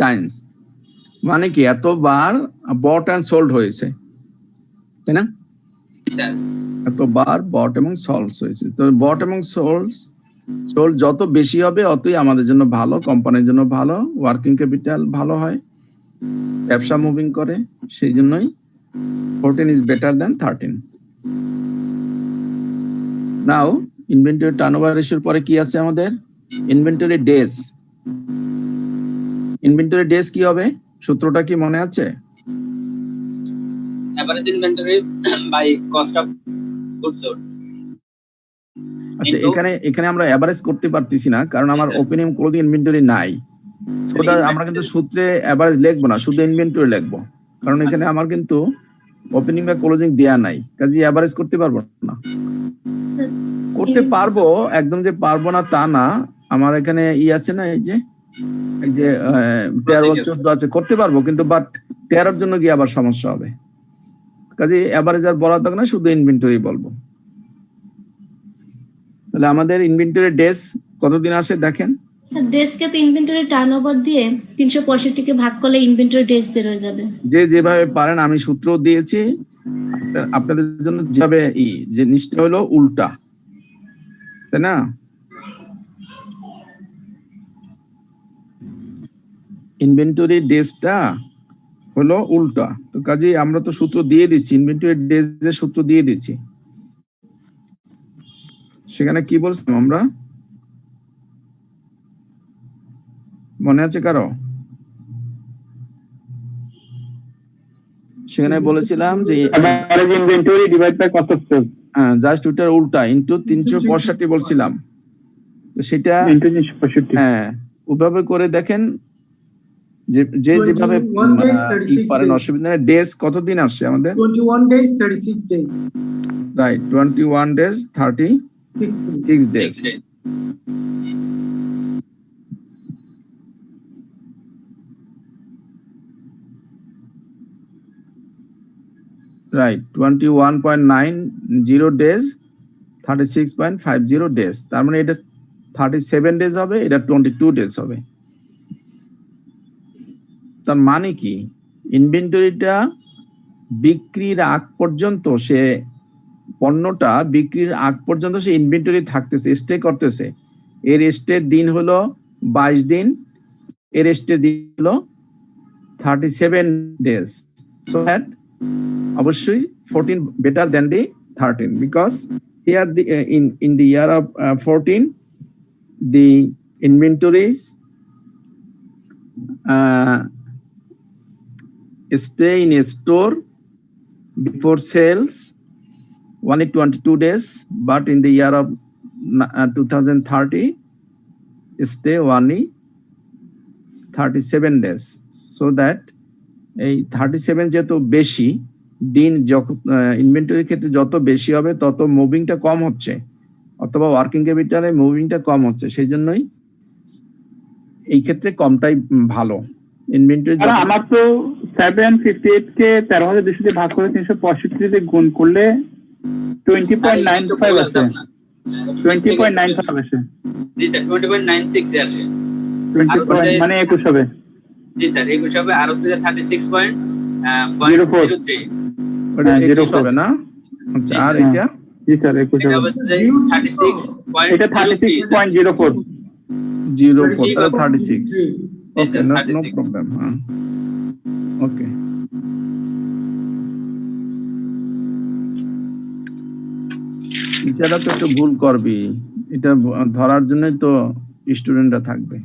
Times মানে কি এতবার বট এন্ড সোল্ড হয়েছে, তাই না? এতবার বট এবং সোল্ড হয়েছে। তো বট এবং সোল্ড যত বেশি হবে অতই আমাদের জন্য ভালো, কোম্পানির জন্য ভালো, ওয়ার্কিং ক্যাপিটাল ভালো হয়, ব্যবসা মুভিং করে। সেই জন্যই 14 is better than 13. Now inventory turnover রেশিওর পরে কি আছে আমাদের? Inventory days. ইনভেন্টরি ডেজ কি হবে? সূত্রটা কি মনে আছে? Average inventory by cost of goods sold. আচ্ছা, এখানে আমরা এভারেজ করতে পারতেছি না, কারণ আমার ওপেনিং ক্লোজিং ইনভেন্টরি নাই। সোটা আমরা কিন্তু সূত্রে এভারেজ লিখবো না, শুধু ইনভেন্টরি লিখবো, কারণ এখানে আমার কিন্তু ওপেনিং বা ক্লোজিং দেয়া নাই, কাজেই এভারেজ করতে পারবো না। করতে পারবো, একদম যে পারবো না তা না। আমার এখানে আছে না, এই যে 13-14 আছে, করতে পারবো, কিন্তু বাট 13 জন্য গিয়ে আবার সমস্যা হবে, কাজেই এভারেজ আর বলা দরকার না, শুধু ইনভেন্টরি বলবো। তাহলে আমাদের ইনভেন্টরি ডেজ কতদিন আসে দেখেন। স্যার ডেজকে তো ইনভেন্টরি টার্নওভার দিয়ে 365 কে ভাগ করলে ইনভেন্টরি ডেজ বের হয়ে যাবে। যেভাবে পারেন, আমি সূত্র দিয়েছি আপনাদের জন্য, যেভাবে জিনিসটা হলো উল্টা, তাই না? ইনভেন্টরি ডেজটা হলো উল্টা, তো কাজেই আমরা তো সূত্র দিয়ে দিচ্ছি, ইনভেন্টরি ডেজের সূত্র দিয়ে দিচ্ছি। সেখানে কি বলছিলাম আমরা, মনে আছে কারো? সেখানে বলেছিলাম যে inventory divide by cost of sales, just ওটার উল্টা ইনটু 365 বলছিলাম। তো সেটা 365। হ্যাঁ ওভাবে করে দেখেন, যে যেভাবে পারেন, অসুবিধা নেই। ডেজ কতদিন আসছে আমাদের? 21 days 36 days, right, 21 days 36 days। Right, 21.90 days 36.50 days, তার মানে এটা 37 days হবে, এটা 22 days হবে। তার মানে কি, ইনভেন্টরিটা বিক্রির আগ পর্যন্ত, সে পণ্যটা বিক্রির আগ পর্যন্ত সে ইনভেন্টরি থাকতেছে, স্টে করতেছে। এর স্টের দিন হলো 22 দিন, এর স্টের দিন হলো 37 days। So that obviously 14 better than the 13, because here the in the year of 14 the inventories stay in a store before sales only 22 days, but in the year of 2030 stay only 37 days, so that এই 37 যেহেতু বেশি দিন, ইনভেন্টরির ক্ষেত্রে যত বেশি হবে তত মুভিংটা কম হচ্ছে, অথবা ওয়ার্কিং ক্যাপিটালে মুভিংটা কম হচ্ছে, সেই জন্যই এই ক্ষেত্রে কমটাই ভালো। ইনভেন্টরি আমার তো 758 কে 13,200 দিয়ে ভাগ করে 365 দিয়ে গুণ করলে 20.95 আসে, 20.95 আসে, জি স্যার 20.96 এ আসে, 20 মানে 21 হবে। জি স্যার 21 হবে, আর হচ্ছে 36.04 হবে না? আচ্ছা, আর এটা জি স্যার 21 হবে, এটা 36.04 তাহলে 36। ওকে, নো প্রবলেম। হ্যাঁ, ওকে। টিচাররা তো একটু ভুল করবি, এটা ধরার জন্যই তো স্টুডেন্টরা থাকবে।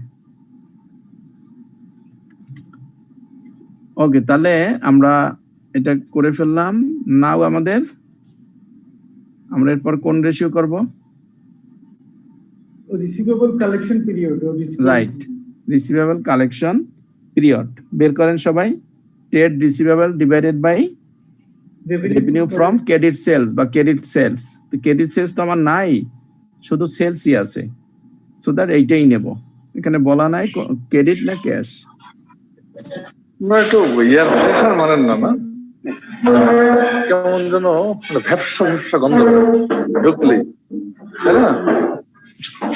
ওকে, তাহলে আমরা এটা করে ফেললাম। নাও আমরা এরপর কোন রেশিও করব? Receivable collection period. Right, receivable collection period বের করেন সবাই। Trade receivable divided by revenue from credit sales বা ক্রেডিট সেলস। তো ক্রেডিট সেলস তো আমার নাই, শুধু সেলসই আছে, সো দ্যাট এইটাই নেব। এখানে বলা নাই ক্রেডিট না ক্যাশ। না একটু ইয়ার প্রেশার মানেন না, না কেমন যেন ভ্যাপসা ভ্যাপসা গন্ধ ঢুকলেই, তাই না?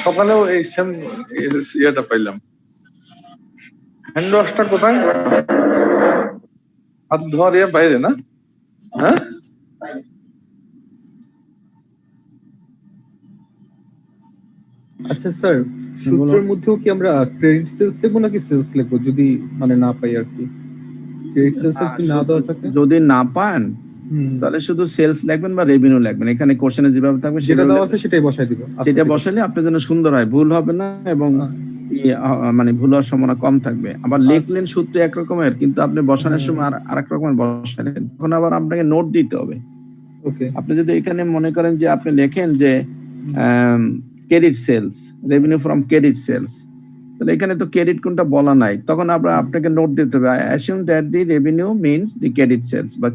সকালেও এই সেম ইয়েটা পাইলাম। হ্যান্ড ওয়াশটা কোথায়? হাত ধোয়ার ইয়ে বাইরে না? হ্যাঁ, আচ্ছা স্যার, সূত্রের মধ্যেও কি আমরা ক্রেডিট সেলস লিখবো নাকি সেলস লিখবো, যদি মানে না পাই আর কি? ক্রেডিট সেলস যদি না দেওয়া থাকে, যদি না পান তাহলে শুধু সেলস লিখবেন বা রেভিনিউ লিখবেন। এখানে কোশ্চেনে যেভাবে থাকবে যেটা দেওয়া আছে সেটাই বসাই দিব। সেটা বসালে আপনার জন্য সুন্দর হয়, ভুল হবে না, এবং মানে ভুল হওয়ার সম্ভাবনা কম থাকবে। আবার লিখলেন সূত্র একরকমের, কিন্তু আপনি বসানোর সময় আরেক রকমের বসালেন, তখন আবার আপনাকে নোট দিতে হবে। ওকে, আপনি যদি এখানে মনে করেন যে আপনি লেখেন যে credit sales, revenue from credit sales, তাহলে এখানে তো ক্রেডিট কোনটা বলা নাই, তখন আপনাকে নোট দিতে হবে assume that the revenue means the credit sales বা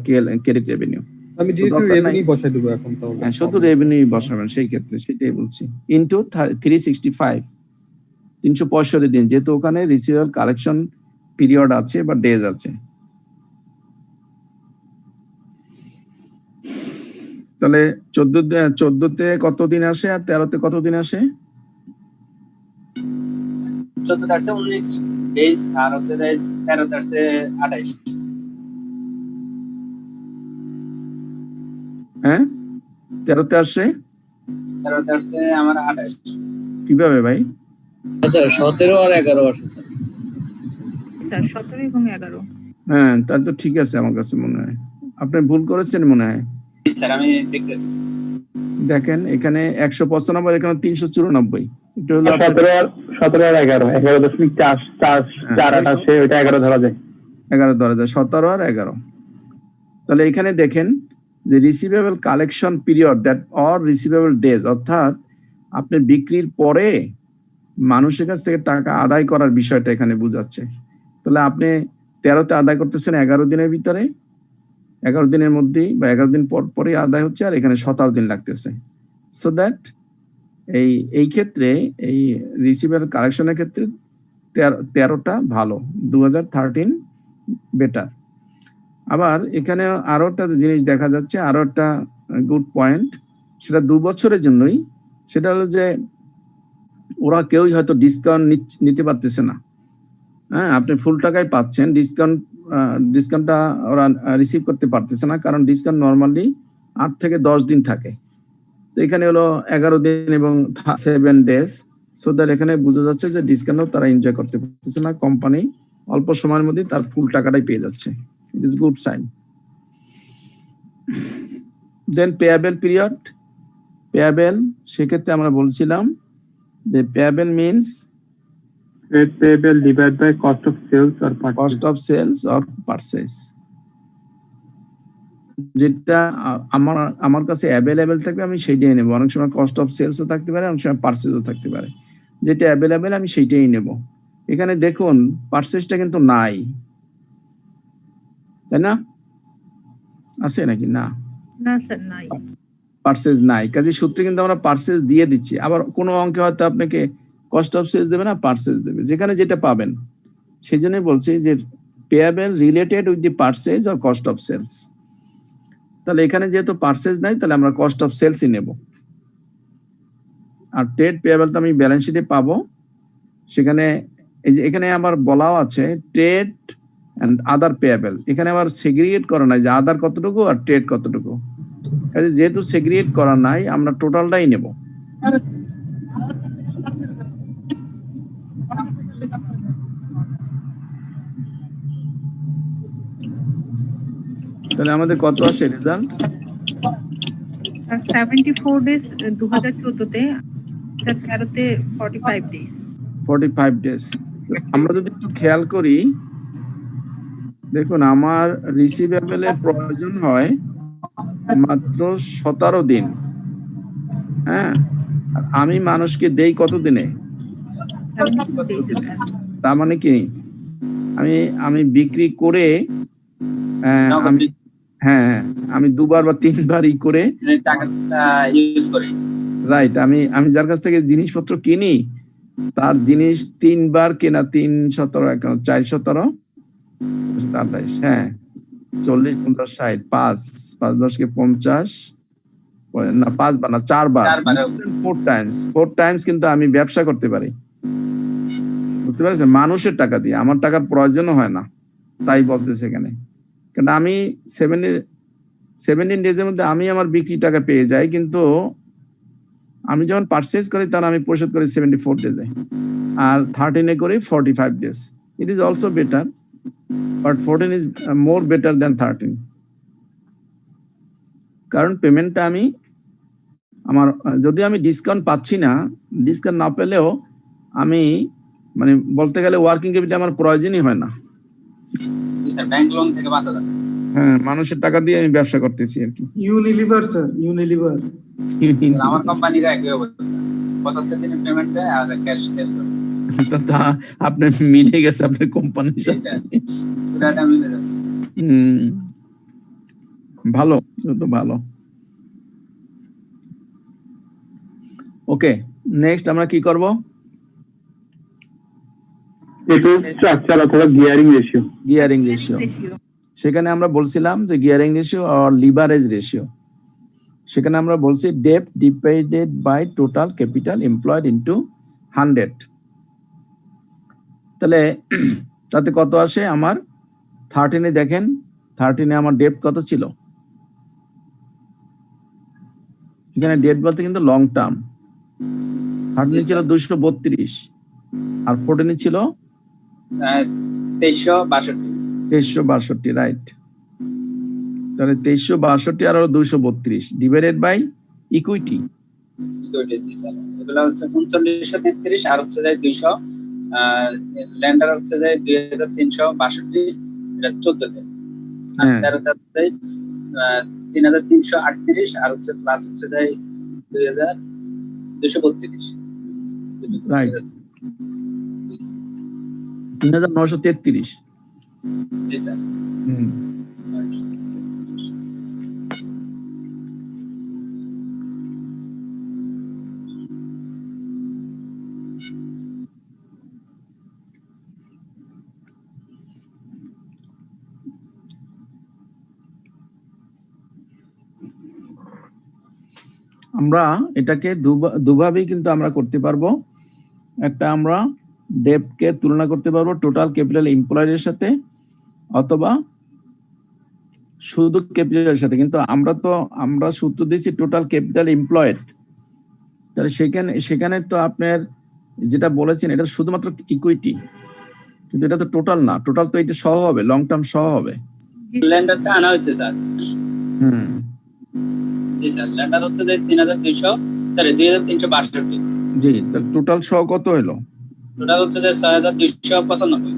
ক্রেডিট রেভিনিউ। আমি ডিরেক্টলি রেভিনিউ বসাই দেব এখন। তাহলে শুধু রেভিনিউ বসাবেন, সেই ক্ষেত্রে সেটাই বলছি, ইনটু 365, 365 দিন, যেহেতু ওখানে রিসিভেবল কালেকশন পিরিয়ড আছে বা ডেজ আছে। তাহলে 14তে কত দিন আসে আর 13তে কত দিন আসে? 14 আসছে 19 ডেজ, আর হচ্ছে 13 আসছে 28। হ্যাঁ, 13তে আসে, 13 আসছে আমার 28। কিভাবে ভাই? স্যার 17 আর 11 আসে স্যার। স্যার 17 এবং 11। হ্যাঁ, তাহলে তো ঠিক আছে আমার কাছে মনে হয়। আপনি ভুল করেছেন মনে হয়। স্যার আমি দেখতেছি। দেখেন এখানে 195, এখানে 394। এটা হলো 17 আছে, ওইটা 11 ধরা যায়। 11 ধরা যায়, 17 আর 11। তাহলে এখানে দেখেন যে receivable collection period that or receivable days, অর্থাৎ আপনি বিক্রির পরে মানুষের কাছ থেকে টাকা আদায় করার বিষয়টা এখানে বোঝাচ্ছে। তাহলে আপনি 13তে আদায় করতেছেন 11 দিনের ভিতরে, 11 দিনের মধ্যেই বা 11 দিন পর পরে আদায় হচ্ছে, আর এখানে 17 দিন লাগতেছে। সো দ্যাট এই ক্ষেত্রে এই রিসিভেবল কালেকশনের ক্ষেত্রে 13টা ভালো, 2013 বেটার। আবার এখানে আরো একটা জিনিস দেখা যাচ্ছে, আরো একটা গুড পয়েন্ট, সেটা 2 বছরের জন্যই। সেটা হলো যে ওরা কেউই হয়তো ডিসকাউন্ট নিতে পারতেছে না। হ্যাঁ, আপনি ফুল টাকায় পাচ্ছেন, ডিসকাউন্টটা ওরা রিসিভ করতে পারতেছে না, কারণ ডিসকাউন্ট নর্মালি 8 থেকে 10 দিন থাকে। তো এখানে হলো 11 দিন এবং 7 ডেজ। সো দ্যাট এখানে বোঝা যাচ্ছে যে ডিসকাউন্টও তারা এনজয় করতে পারতেছে না, কোম্পানি অল্প সময়ের মধ্যে তার ফুল টাকাটাই পেয়ে যাচ্ছে। It is good sign. Then payable period, payable সেক্ষেত্রে আমরা বলছিলাম যে payable means Trade payable divided by cost of sales or purchase. cost of sales or purchase, যেটা আমার কাছে অ্যাভেলেবেল থাকবে আমি সেইটাই নেব। অনেক সময় কস্ট অফ সেলসও থাকতে পারে, অনেক সময় পারচেজও থাকতে পারে। যেটা অ্যাভেলেবেল আমি সেইটাই নেব। এখানে দেখুন পারচেজটা কিন্তু নাই, তাই না? আছে নাকি? না, না স্যার নাই, পারচেজ নাই। কাজে সূত্রে কিন্তু আমরা পারচেজ দিয়ে দিচ্ছি। আবার কোনো অঙ্কে হয়তো আপনাকে কস্ট অফ সেলস দেবে না, পারচেজ দেবে, যেখানে যেটা পাবেন। সেই জন্যই বলছি যে payable related with the purchase আর কস্ট অফ সেলস। তাহলে এখানে যেহেতু পারচেজ নাই, তাহলে আমরা কস্ট অফ সেলসই নেব। আর ট্রেড পেয়াবেল তো আমি ব্যালেন্স শিটে পাবো। সেখানে এই যে এখানে আমার বলাও আছে ট্রেড এন্ড আদার পেয়াবেল। এখানে আবার সেগ্রিগেট করা নাই যে আদার কতটুকু আর ট্রেড কতটুকু। কাজে যেহেতু সেগ্রিগেট করা নাই, আমরা টোটালটাই নেব। তাহলে আমাদের কত আসে রেজাল্ট? 74 ডেজ 2014-তে, 2013-তে 45 ডেজ। 45 ডেজ। আমরা যদি একটু খেয়াল করি, দেখুন আমার রিসিভেবলের প্রয়োজন হয় মাত্র 17 দিন। হ্যাঁ, আমি মানুষকে দেই কত দিনে? তার মানে কি আমি বিক্রি করে আমি 2বার বা 3বার করে টাকাটা ইউজ করি। রাইট। আমি যার কাছ থেকে জিনিসপত্র কিনি, তার জিনিস 3বার কেনা, 3 17 4 17 28, হ্যাঁ 40 50 60 5 5 10 কে 50 না 5 বার না 4 বার, 4 টাইমস কিন্তু আমি ব্যবসা করতে পারি। বুঝতে পারছেন? মানুষের টাকা দিয়ে, আমার টাকার প্রয়োজনও হয় না, তাই বলতেছে এখানে। কারণ আমি 17 ডেজের মধ্যে আমি আমার বিক্রি টাকা পেয়ে যাই, কিন্তু আমি যখন পারচেজ করি তখন আমি পরিশোধ করি 74 ডেজে, আর 13-এ করি 45 days. It is also better, but 14 is more better than 13। কারণ পেমেন্টটা যদি আমি ডিসকাউন্ট পাচ্ছি না, ডিসকাউন্ট না পেলেও আমি মানে বলতে গেলে ওয়ার্কিং ক্যাপিটাল আমার প্রয়োজনই হয় না। ব্যাংক লোন থেকে বাঁচা যায়। হ্যাঁ, মানুষের টাকা দিয়ে আমি ব্যবসা করতেছি আর কি। ইউনিলিভার স্যার, ইউনিলিভার আমার কোম্পানির একই অবস্থা, 75 দিনের পেমেন্ট দেয় আর ক্যাশ সেল করে। তা আপনি মিলে গেছে আপনার কোম্পানির সাথে, পুরাটা মিলে যাচ্ছে। ভালো, তো ভালো। ওকে, নেক্সট আমরা কি করব? স্ট্রাকচার অথবা গিয়ারিং রেশিও। গিয়ারিং রেশিও, সেখানে আমরা বলছিলাম যে গিয়ারিং রেশিও আর লিভারেজ রেশিও। সেখানে আমরা বলছি debt divided by total capital employed into 100। তাহলে তাতে কত আসে আমার? 13-এ দেখেন, 13-এ আমার ডেট কত ছিল? এখানে ডেট বলতে কিন্তু লং টার্ম। 13-এ ছিল 232 আর 14-এ ছিল 2362, রাইট। তাহলে 2362 আর 232 ডিভাইডেড বাই ইকুইটি জি স্যার, এগুলো হচ্ছে 3933 আর হচ্ছে যায় 200, ল্যান্ডার হচ্ছে যায় 2362, এটা 14 আর 13 যায় 3338 আর হচ্ছে প্লাস হচ্ছে যায় 2232। রাইট, 3933। জি স্যার। আমরা এটাকে দুভাবেই কিন্তু আমরা করতে পারবো। একটা আমরা ডেপ্টকে তুলনা করতে পারবো টোটাল ক্যাপিটাল এমপ্লয়ের সাথে, অথবা শুধু ক্যাপিটালের সাথে। কিন্তু আমরা সূত্র দিয়েছি টোটাল ক্যাপিটাল এমপ্লয়েড, তাহলে সেখানে তো আপনার যেটা বলেছেন এটা শুধুমাত্র ইকুইটি, কিন্তু এটা তো টোটাল না। টোটাল তো এটা সহ হবে, লং টার্ম সহ হবে। ল্যান্ডারটা আনা হচ্ছে স্যার। জি স্যার, ল্যান্ডার হচ্ছে যে 2362। জি, তাহলে টোটাল সহ কত হলো? টোটাল হচ্ছে যে 6295।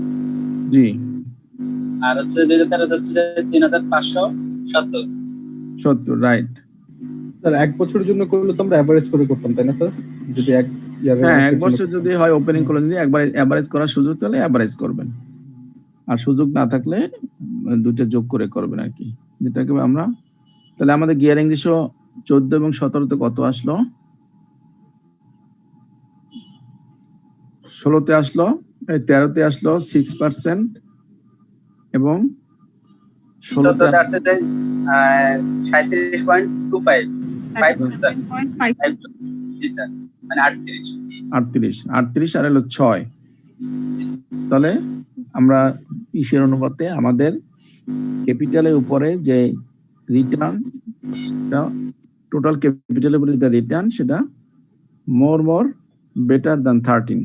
জি, আর হচ্ছে 2013 হচ্ছে যে 3570। Right sir. এক বছরের জন্য করলে তো আমরা এভারেজ করে করতাম, তাই না স্যার? যদি এক এক বছর যদি হয় ওপেনিং করলে, যদি একবার এভারেজ করার সুযোগ তাহলে এভারেজ করবেন, আর সুযোগ না থাকলে দুটো যোগ করে করবেন আর কি, যেটাকে আমরা। তাহলে আমাদের গিয়ারিং রেশিও 14 এবং 17 কত আসলো? 16 আসলো, 13 আসলো 6% এবং 16 আসছে 37.25। জি স্যার, মানে 38 আর হলো 6। তাহলে আমরা ইসের অনুপাতে আমাদের ক্যাপিটালের উপরে যে রিটার্ন, টোটাল ক্যাপিটালের উপরে যে রিটার্ন, সেটা মোর বেটার দ্যান 13।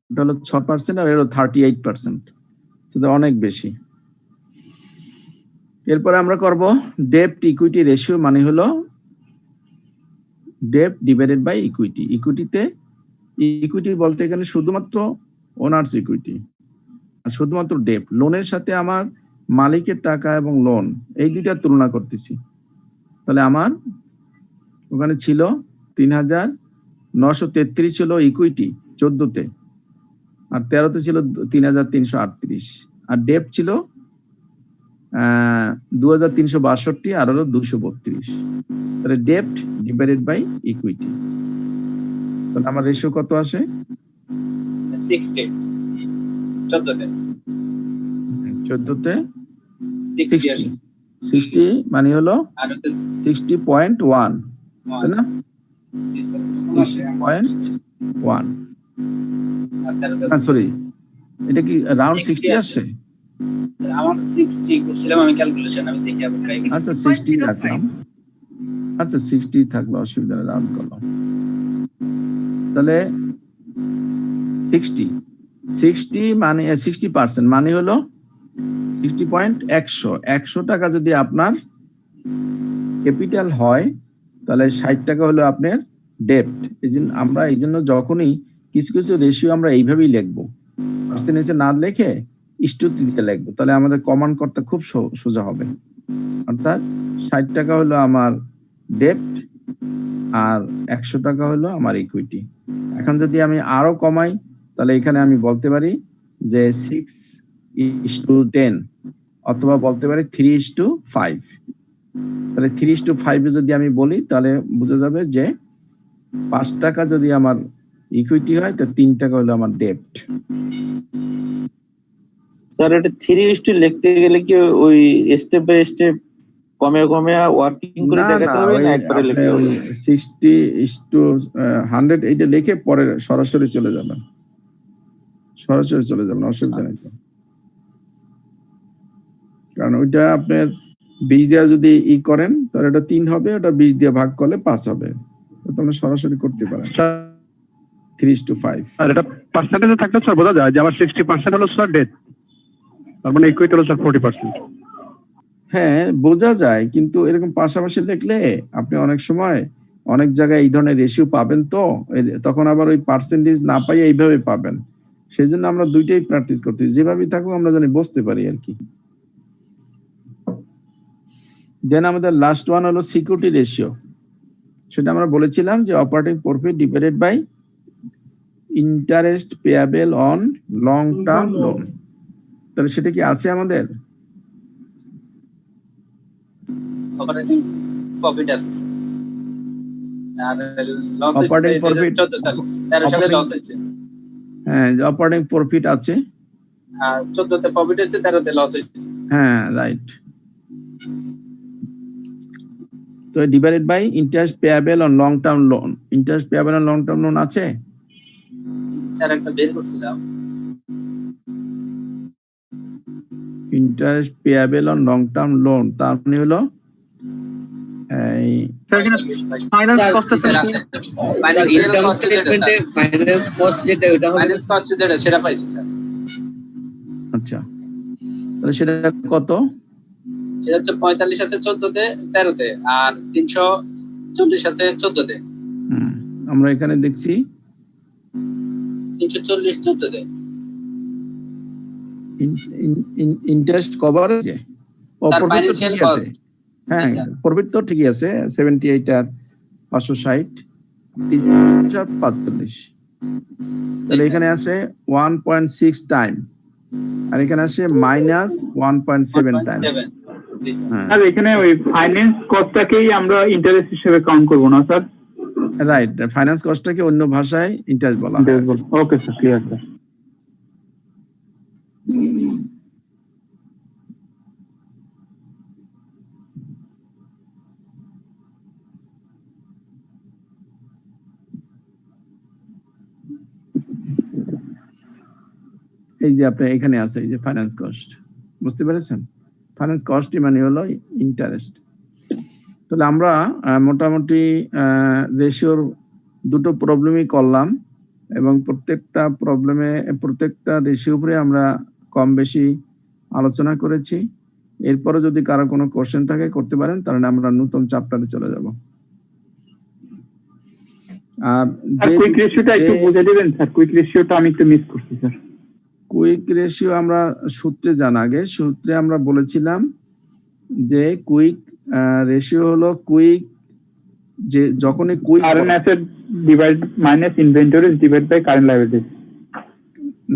এটা হলো 6% আর এর 38%, সেটা অনেক বেশি। এরপরে আমরা করব ডেপ্ট ইকুইটি রেশিও, মানে হলো ডেপ্ট ডিভাইডেড বাই ইকুইটি। ইকুইটি বলতে এখানে শুধুমাত্র ওনার্স ইকুইটি আর শুধুমাত্র ডেপ্ট। লোনের সাথে আমার মালিকের টাকা এবং লোন এই দুইটা তুলনা করতেছি। তাহলে আমার ওখানে ছিল 3933 ছিল ইকুইটি 14-তে, আর 13-তে ছিল 3338, আর ডেপ্ট ছিল 2362 আর হলো 232। তাহলে ডেপ্ট ডিভাইডেড বাই ইকুইটি, তাহলে আমার রেশিও কত আসে? 60। 14-তে 60 মানে হলো 60.1, তাই না? 60.1। সরি, এটা কি রাউন্ড 60 আসছে? আমার 60 করছিলাম আমি, ক্যালকুলেশন আমি দেখি আবার ট্রাই করি। আচ্ছা 60 রাখলাম, আচ্ছা 60 থাকলো, অসুবিধা নেই, রাউন্ড করলাম। তাহলে 60 মানে 60% মানে হলো 60.100 টাকা যদি আপনার ক্যাপিটাল হয়, তাহলে 60 টাকা হলো আপনার ডেপ্ট। আমরা এই জন্য যখনই কিছু কিছু রেশিও আমরা এইভাবেই লিখবো, পার্সেন্টেজে না লিখে ইস্টুতি দিয়ে লিখবো, তাহলে আমাদের কমান্ড করতে খুব সোজা হবে। অর্থাৎ 60 টাকা হলো আমার ডেপ্ট আর 100 টাকা হলো আমার ইকুইটি। এখন যদি আমি আরো কমাই, তাহলে এখানে আমি বলতে পারি যে 6:10 অথবা বলতে পারি 3:5। তাহলে 3:5 যদি আমি বলি, তাহলে বোঝা যাবে যে 5 টাকা যদি আমার ইকুইটি হয়, তো 3 টাকা হলো আমার ডেপ্ট। স্যার এটা 3:2 লিখতে গেলে কি ওই স্টেপ বাই স্টেপ কমে ওয়ার্কিং করে দেখাতে হবে না একবারে লিখতে হবে? 60:100 এইটা লিখে পরে সরাসরি চলে যাবেন, অসুবিধা নেই। কারণ ওইটা আপনার 20 দিয়ে যদি করেন, তাহলে এটা 3 হবে, ওটা 20 দিয়ে ভাগ করলে 5 হবে, তাহলে সরাসরি করতে পারেন 3:5। আর এটা পার্সেন্টেজে থাকলে স্যার বোঝা যায় যে আমার 60% হলো স্যার ডেট, তার মানে ইকুইটি হলো স্যার 40%। হ্যাঁ বোঝা যায়, কিন্তু এরকম পাশাপাশি দেখলে আপনি অনেক সময় অনেক জায়গায় এই ধরনের রেশিও পাবেন, তো তখন আবার ওই পার্সেন্টেজ না পাই এইভাবে পাবেন। সেই জন্য আমরা দুইটাই প্র্যাকটিস করতে, যেভাবেই থাকুক আমরা জানি বুঝতে পারি আর কি। দেন আমাদের লাস্ট ওয়ান হলো সিকিউরিটি রেশিও। সেটা আমরা বলেছিলাম যে operating profit divided by interest payable on long term loan. তাহলে সেটা কি আছে আমাদের? অপারেটিং প্রফিট আছে আর লস অপারেটিং প্রফিট 14 সালে 13 সালে লস হয়েছে। হ্যাঁ অপারেটিং প্রফিট আছে, আর 14 তে প্রফিট হচ্ছে, 13 তে লস হয়েছে। হ্যাঁ রাইট। তো divided by interest payable on long term loan. Interest payable on long term loan আছে স্যার, একটা বের করছিলাম। Interest payable on long term loan তার মানে হলো এই ফাইনান্স কস্ট ইনকাম স্টেটমেন্টে ফাইনান্স কস্ট যেটা ওটা হবে, ফাইনান্স কস্ট যেটা সেটা পাইছি স্যার। আচ্ছা তাহলে সেটা কত? সেটা হচ্ছে 45 আছে 14 তে 13 তে, আর 340 আছে 14 তে। আমরা এখানে দেখছি 340 14 তে ইন্টারেস্ট কভারেজ ও প্রফিট তো ঠিকই আছে। হ্যাঁ প্রফিট তো ঠিকই আছে 78 আর 560 345। তাহলে এখানে আসে 1.6 টাইম আর এখানে আসে মাইনাস 1.7 টাইম। আর এখানে ওই ফাইন্যান্স কস্টটাকেই আমরা ইন্টারেস্ট হিসেবে কাউন্ট করব না স্যার? রাইট, ফাইন্যান্স কস্টটাকে অন্য ভাষায় ইন্টারেস্ট বলা হয়। Okay sir, clear sir. এই যে আপনি এখানে আছে এই যে ফাইন্যান্স কস্ট, বুঝতে পেরেছেন? ফাইন্যান্স কস্টই মানে হলো ইন্টারেস্ট। তাহলে আমরা মোটামুটি রেশিওর দুটো প্রবলেমই করলাম এবং প্রত্যেকটা প্রবলেমে প্রত্যেকটা রেশিও উপরে আমরা কম বেশি আলোচনা করেছি। এরপরে যদি কারো কোনো কোশ্চেন থাকে করতে পারেন, তাহলে আমরা নতুন চ্যাপ্টারে চলে যাব। আর কুইক রেশিওটা একটু বুঝিয়ে দিবেন স্যার? কুইক রেশিওটা আমি একটু মিস করছি স্যার। কুইক রেশিও আমরা সূত্রে জানা আগে, সূত্রে আমরা বলেছিলাম যে কুইক রেশিও হলো কুইক যে যখনই quick current asset divide minus inventories divide by current liability.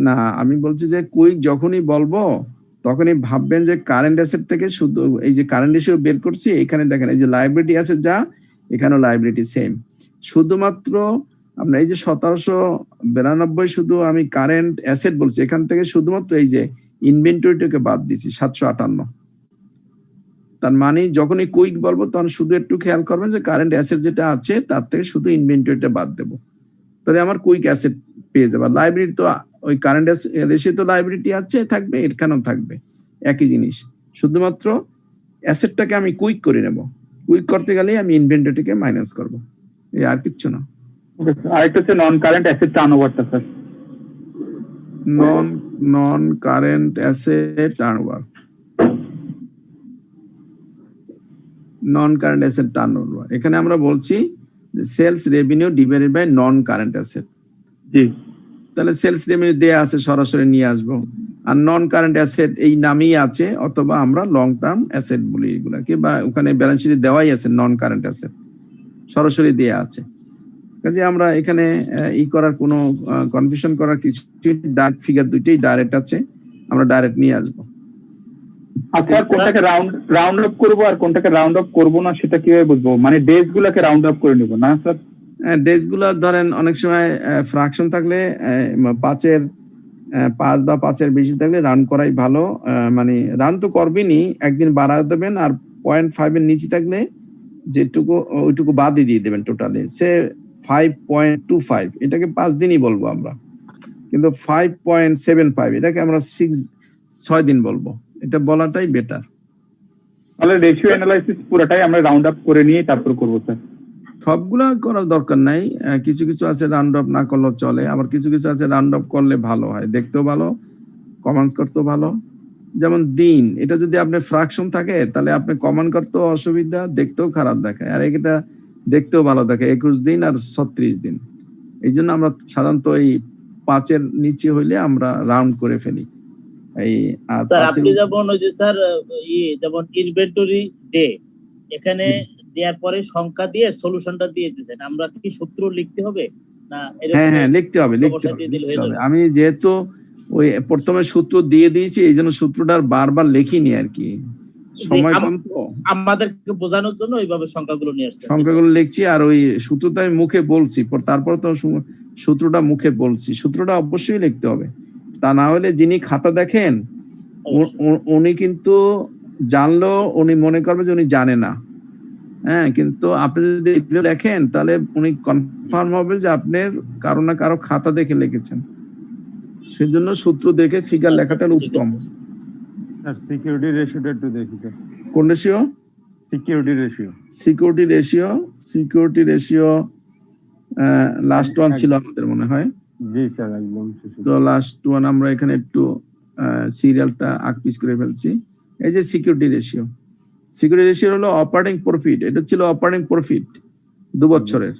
না, আমি বলছি যে কুইক যখনই বলবো তখনই ভাববেন যে কারেন্ট অ্যাসেট থেকে শুধু এই যে কারেন্ট রেশিও বের করছি, এখানে দেখেন এই যে লায়াবিলিটি অ্যাসেট যা, এখানেও লায়াবিলিটি সেম। শুধুমাত্র আমরা এই যে 1792 শুধু আমি কারেন্ট অ্যাসেট বলছি, এখান থেকে শুধুমাত্র এই যে ইনভেন্টরিটাকে বাদ দিছি 758। তার মানে যখনই কুইক বলবো তখন শুধু একটু খেয়াল করবেন যে কারেন্ট অ্যাসেট যেটা আছে তার থেকে শুধু ইনভেন্টরিটা বাদ দেবো, তাহলে আমার কুইক অ্যাসেট পেয়ে যাবে। লাইব্রেরি তো ওই কারেন্ট রেশিও তো লাইব্রেরিটি আছে থাকবে, এখানেও থাকবে একই জিনিস, শুধুমাত্র অ্যাসেটটাকে আমি কুইক করে নেব। কুইক করতে গেলে আমি ইনভেন্টরিটাকে মাইনাস করব, এই আর কিচ্ছু না। আরেকটা হচ্ছে নন কারেন্ট অ্যাসেট টার্নওভারটা sir. Non current asset turnover, non current asset turnover এখানে আমরা বলছি sales revenue divided by non current asset. জি, তাহলে সেলস রেভিনিউ দেয়া আছে, সরাসরি নিয়ে আসবো। আর নন কারেন্ট অ্যাসেট এই নামেই আছে, অথবা আমরা লং টার্ম অ্যাসেট বলি এগুলাকে, বা ওখানে ব্যালেন্স শিটে দেওয়াই আছে নন কারেন্ট অ্যাসেট, সরাসরি দেয়া আছে। কাজে আমরা এখানে ই করার কোনো কনফিউশন করার কিছু, ডাইরেক্ট ফিগার দুইটাই ডাইরেক্ট আছে, আমরা ডাইরেক্ট নিয়ে আসবো। আচ্ছা, কোনটাকে রাউন্ড আপ করবো আর কোনটাকে রাউন্ড আপ করবো না সেটা কিভাবে বুঝবো? মানে ডেজ গুলাকে রাউন্ড আপ করে নেবো না স্যার? ডেজ গুলো ধরেন অনেক সময় ফ্রাকশন থাকলে 5 বা 5-এর বেশি থাকলে রান করাই ভালো। মানে রান তো করবেনই, একদিন বাড়া দেবেন, আর 0.5 এর নিচে থাকলে যেটুকু ওইটুকু বাদই দিয়ে দেবেন টোটালি। সে 5.25 এটাকে 5 দিনই বলবো আমরা, কিন্তু 5.75 এটাকে আমরা 6 দিন বলবো, এটা বলাটাই বেটার। তাহলে রেশিও অ্যানালাইসিস পুরোটাই আমরা রাউন্ড আপ করে নিয়ে তারপর করবো স্যার? সবগুলা করার দরকার নাই, কিছু কিছু আছে রাউন্ড আপ না করলেও চলে, আবার কিছু কিছু আছে রাউন্ড আপ করলে ভালো হয়, দেখতেও ভালো, কমেন্টস করতেও ভালো, যেমন দিন, এটা যদি আপনার ফ্রাকশন থাকে তাহলে আপনি কমান করতেও অসুবিধা, দেখতেও খারাপ দেখায়। আর এটা দেখতেও ভালো দেখে 21 দিন আর 36 দিন। এই জন্য আমরা সাধারণত এই 5-এর নিচে হইলে আমরা রাউন্ড করে ফেলি। এই আর স্যার আপনি যেমন ওই যে স্যার যেমন ইনভেন্টরি ডে এখানে দেওয়ার পরে সংখ্যা দিয়ে সলিউশনটা দিয়ে দিয়েছেন, আমরা কি সূত্র লিখতে হবে না? হ্যাঁ লিখতে হবে। আমি যেহেতু ওই প্রথমে সূত্র দিয়ে দিয়েছি, এই জন্য সূত্রটা বারবার লিখিনি আর কি, সময় কম তো আমাদেরকে বোঝানোর জন্য ওইভাবে সংখ্যাগুলো নিয়ে আসছে, সংখ্যাগুলো লিখছি। আর ওই সূত্রটা আমি মুখে বলছি, তারপর তো সূত্রটা মুখে বলছি, সূত্রটা অবশ্যই লিখতে হবে। তা না হলে যিনি খাতা দেখেন উনি কিন্তু জানলো উনি মনে করবে যে উনি জানে না। হ্যাঁ, কিন্তু আপনি যদি লেখেন তাহলে উনি কনফার্ম হবে যে আপনার কারো না কারো খাতা দেখে লিখেছেন। সেজন্য সূত্র দেখে ফিগার লেখাটা উত্তম। স্যার সিকিউরিটি রেশিওটা একটু দেখি স্যার। কোন ratio? Security ratio last one ছিল আমাদের মনে হয়। জি স্যার একদম। তো লাস্ট ওয়ান আমরা এখানে একটু সিরিয়ালটা আকপিস করে ফেলছি। এই যে সিকিউরিটি রেশিও হলো অপারেটিং প্রফিট, এটা ছিল অপারেটিং প্রফিট 2 বছরের।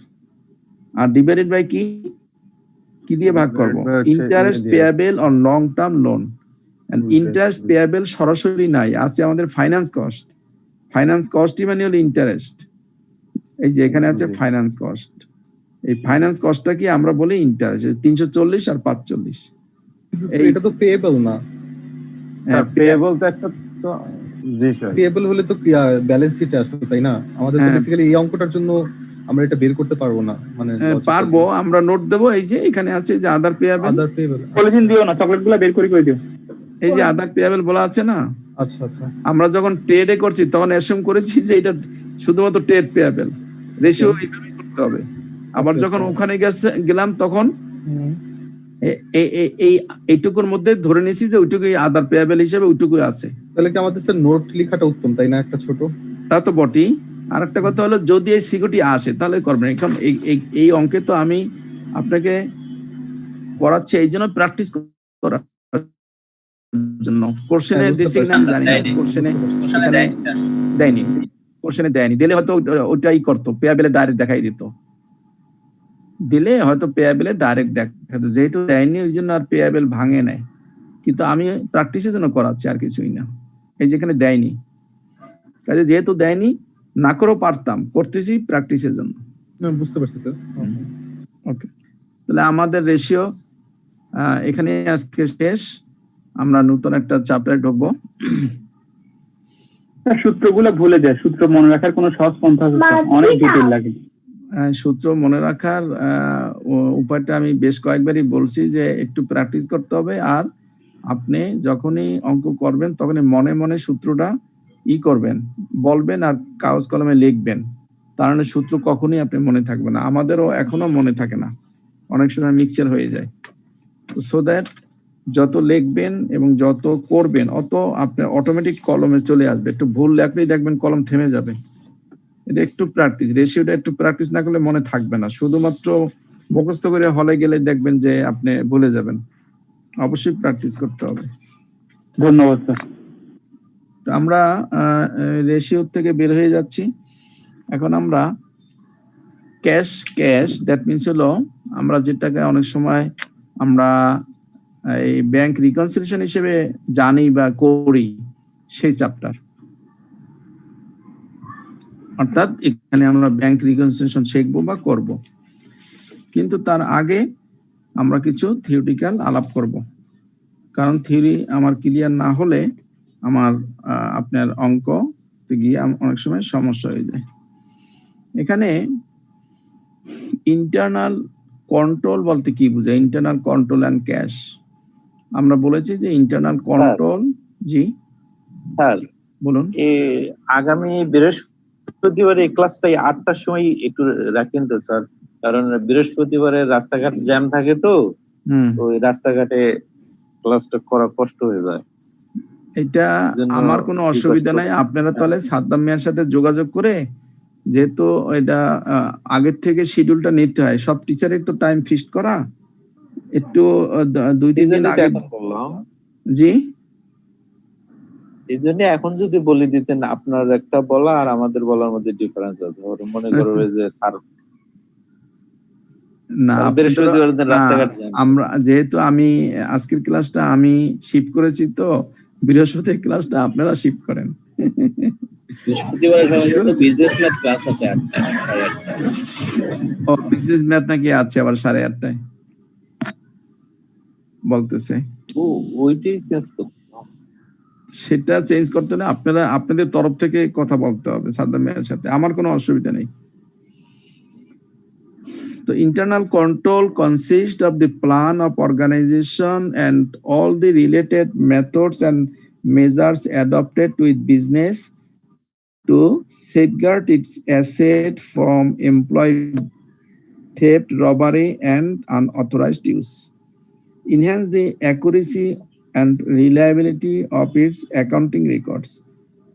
আর ডিভাইডেড বাই কি দিয়ে ভাগ করব? Interest payable on long term loan. And interest payable সরাসরি নাই, আছে আমাদের ফাইন্যান্স কস্ট। ফাইন্যান্স কস্টই মানে হলো ইন্টারেস্ট। এই যে এখানে আছে ফাইন্যান্স কস্ট। এই ফাইন্যান্স কস্টটা কি আমরা বলি ইন্টারেস্ট। 340 আর 45। এটা তো পেয়েবল না। হ্যাঁ পেয়েবল তো একটা তো। জি স্যার, পেয়েবল হলে তো ব্যালেন্স শিটে আসে, তাই না? আমাদের তো বেসিক্যালি এই অঙ্কটার জন্য আমরা এটা বের করতে পারবো না, মানে পারবো, আমরা নোট দেবো। এই যে এখানে আছে যে আদার পেয়েবল। পলিথিন দিও না, চকলেটগুলো বের করে দিও। এই যে আদার পেয়েবল বলা আছে না। আচ্ছা। আমরা যখন ট্রেডে করছি তখন অ্যাসিউম করেছি যে এটা শুধুমাত্র ট্রেড পেয়েবল, রেশিও এইভাবে করতে হবে। আবার যখন ওখানে গেলাম তখন এইটুকুর মধ্যে ধরে নিয়েছি যে ওইটুকুই আদার পেয়েবল হিসেবে ওইটুকুই আছে। তাহলে কি আমাদের স্যার নোট লেখাটা উত্তম, তাই না? একটা ছোট। তা তো বটেই। আর একটা কথা হলো যদি এই সিকিউরিটি আসে তাহলে করবেন। এখন এই অঙ্কে তো আমি আপনাকে করাচ্ছি এই জন্য প্র্যাকটিস করার জন্য। কোশ্চেনে দিছি না জানি না, কোশ্চেনে দেয়নি, কোশ্চেনে দেয়নি। দিলে হয়তো ওটাই করতো, পেয়াবেলে ডাইরেক্ট দেখাই দিত। দিলে হয়তো পেয়াবেলে ডাইরেক্ট দেখাতো, যেহেতু দেয়নি ওই জন্য আর পেয়াবেল ভাঙে নাই। কিন্তু আমি প্র্যাকটিসের জন্য করাচ্ছি, আর কিছুই না। এই যেখানে দেয়নি, কাজে যেহেতু দেয়নি না করেও পারতাম, করতেছি প্র্যাকটিসের জন্য। বুঝতে পারছি স্যার। ওকে, তাহলে আমাদের রেশিও এখানে আজকে শেষ। আমরা নতুন একটা চ্যাপ্টারে ঢুকবো। সূত্রগুলো ভুলে যায়, সূত্র মনে রাখার কোনো সহজ পন্থা আছে? অনেক ডিটেইল লাগে। সূত্র মনে রাখার উপায়টা আমি বেশ কয়েকবারই বলছি যে একটু প্র্যাকটিস করতে হবে। আর আপনি যখনই অঙ্ক করবেন তখনই মনে মনে সূত্রটা করবেন, বলবেন আর কাগজ কলমে লিখবেন। তার মানে সূত্র কখনোই আপনি মনে থাকবে না। আমাদেরও এখনো মনে থাকে না, অনেক সময় মিক্সচার হয়ে যায়। সো দ্যাট যত লিখবেন এবং যত করবেন অত আপনার অটোমেটিক কলমে চলে আসবে। একটু ভুল লেখলেই দেখবেন কলম থেমে যাবে। এটা একটু প্র্যাকটিস, রেশিওটা একটু প্র্যাকটিস না করলে মনে থাকবে না। শুধুমাত্র মুখস্থ করে হলে গেলে দেখবেন যে আপনি ভুলে যাবেন। অবশ্যই প্র্যাকটিস করতে হবে। ধন্যবাদ স্যার। তো আমরা রেশিও থেকে বের হয়ে যাচ্ছি। এখন আমরা ক্যাশ দ্যাট মিনস হলো আমরা যেটাকে অনেক সময় আমরা এই ব্যাংক রিকনসিলিয়েশন হিসেবে জানি বা করি, সেই চ্যাপ্টার। অর্থাৎ এখানে আমরা ব্যাংক রিকনসিলিয়েশন শিখবো বা করব, কিন্তু তার আগে আমরা কিছু থিওরিটিক্যাল আলাপ করব। কারণ থিওরি আমার ক্লিয়ার না হলে আমার আপনার অঙ্ক গিয়ে অনেক সময় সমস্যা হয়ে যায়। এখানে ইন্টারনাল কন্ট্রোল বলতে কি বোঝায়? ইন্টারনাল কন্ট্রোল অ্যান্ড ক্যাশ আমরা বলেছি যে ইন্টারনাল কন্ট্রোল। জি স্যার বলুন। আগামী বৃহস্পতিবারে ক্লাসটাই 8টার সময় একটু রাখেন তো স্যার, কারণ বৃহস্পতিবারে রাস্তাঘাট জ্যাম থাকে তো, ওই রাস্তাঘাটে ক্লাসটা করা কষ্ট হয়ে যায়। এটা আমার কোনো অসুবিধা নাই। আপনারা তাহলে সাদ্দাম মিয়ার সাথে যোগাযোগ করে, যেহেতু এটা আগের থেকে শিডিউলটা নিতে হয়, সব টিচারের তো টাইম ফিক্সড করা, একটু 2-3 দিন আগে। বললাম জি এই জন্য এখন যদি বলে দিতেন আপনার একটা বলা আর আমাদের বলার মধ্যে ডিফারেন্স আছে, ওরা মনে করবে যে স্যার না বৃহস্পতিবার দিন রাস্তাঘাট জ্যাম। আমরা যেহেতু আমি আজকের ক্লাসটা আমি শিফট করেছি, তো বৃহস্পতির ক্লাসটা আপনারা শিফট করেন। বৃহস্পতিবার বিজনেস ম্যাথ ক্লাস আছে 8টা। ও বিজনেস ম্যাথ নাকি আছে আবার 8:30টায় বলতেছে। ও ওইটাই চেঞ্জ করতে, সেটা চেঞ্জ করতে হলে আপনারা আপনাদের তরফ থেকে কথা বলতে হবে সাদ্দাম ভাইয়ের সাথে, আমার কোনো অসুবিধা নেই। The internal control consists of the plan of organization and all the related methods and measures adopted with business to safeguard its asset from employee theft, robbery, and unauthorized use. Enhance the accuracy and reliability of its accounting records.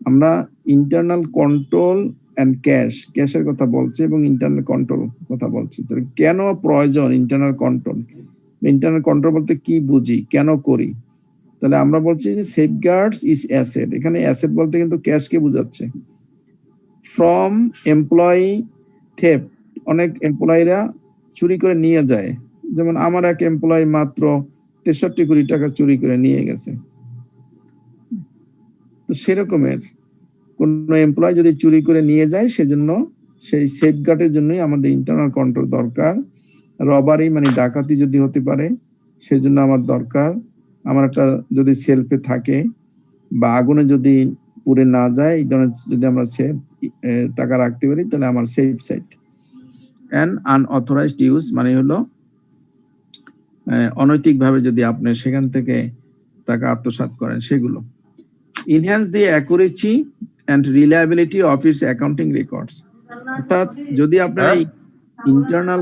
আমরা internal control and ক্যাশের কথা বলছি এবং internal control কথা বলছি। তাহলে কেন প্রয়োজন ইন্টারনাল কন্ট্রোল? ইন্টারনাল কন্ট্রোল বলতে কি বুঝি, কেন করি? তাহলে আমরা বলছি যে সেফগার্ডস ইজ অ্যাসেট। এখানে অ্যাসেট বলতে কিন্তু ক্যাশকে বোঝাচ্ছে। ফ্রম এমপ্লয়ি থেফট, অনেক এমপ্লয়িরা চুরি করে নিয়ে যায়। যেমন আমার এক এমপ্লয়ি মাত্র 63 কোটি টাকা চুরি করে নিয়ে গেছে। তো সেরকমের কোন এমপ্লয় যদি চুরি করে নিয়ে যায়, সেজন্য সেই সেফগার্ডের জন্যই আমাদের ইন্টারনাল কন্ট্রোল দরকার। রবারি মানে ডাকাতি যদি হতে পারে, সেজন্য আমার দরকার। আমার একটা যদি সেলফে থাকে বা আগুনে যদি পুড়ে না যায়, এই ধরনের যদি আমরা সেফ টাকা রাখতে পারি, তাহলে আমার safe side. And unauthorized use মানে হলো অনৈতিকভাবে যদি আপনি সেখান থেকে টাকা আত্মসাৎ করেন, সেগুলো। Enhance the accuracy and reliability of its accounting records. অর্থাৎ যদি আপনার এই ইন্টারনাল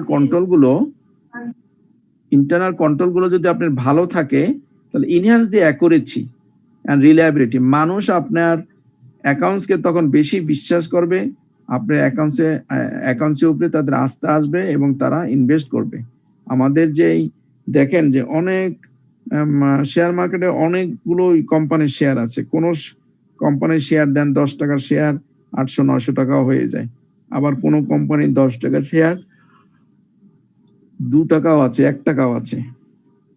কন্ট্রোলগুলো যদি আপনার ভালো থাকে, তাহলে enhance the accuracy and reliability, মানুষ আপনার অ্যাকাউন্টসকে তখন বেশি বিশ্বাস করবে, আপনার অ্যাকাউন্টসের উপরে তাদের আস্থা আসবে এবং তারা ইনভেস্ট করবে। আমাদের যেই দেখেন যে অনেক শেয়ার মার্কেটে অনেকগুলো কোম্পানির শেয়ার আছে, কোন কোম্পানির শেয়ার দেন 10 টাকার শেয়ার 800-900 টাকাও হয়ে যায়, আবার কোন কোম্পানির 10 টাকার শেয়ার 2 টাকাও আছে, 1 টাকাও আছে।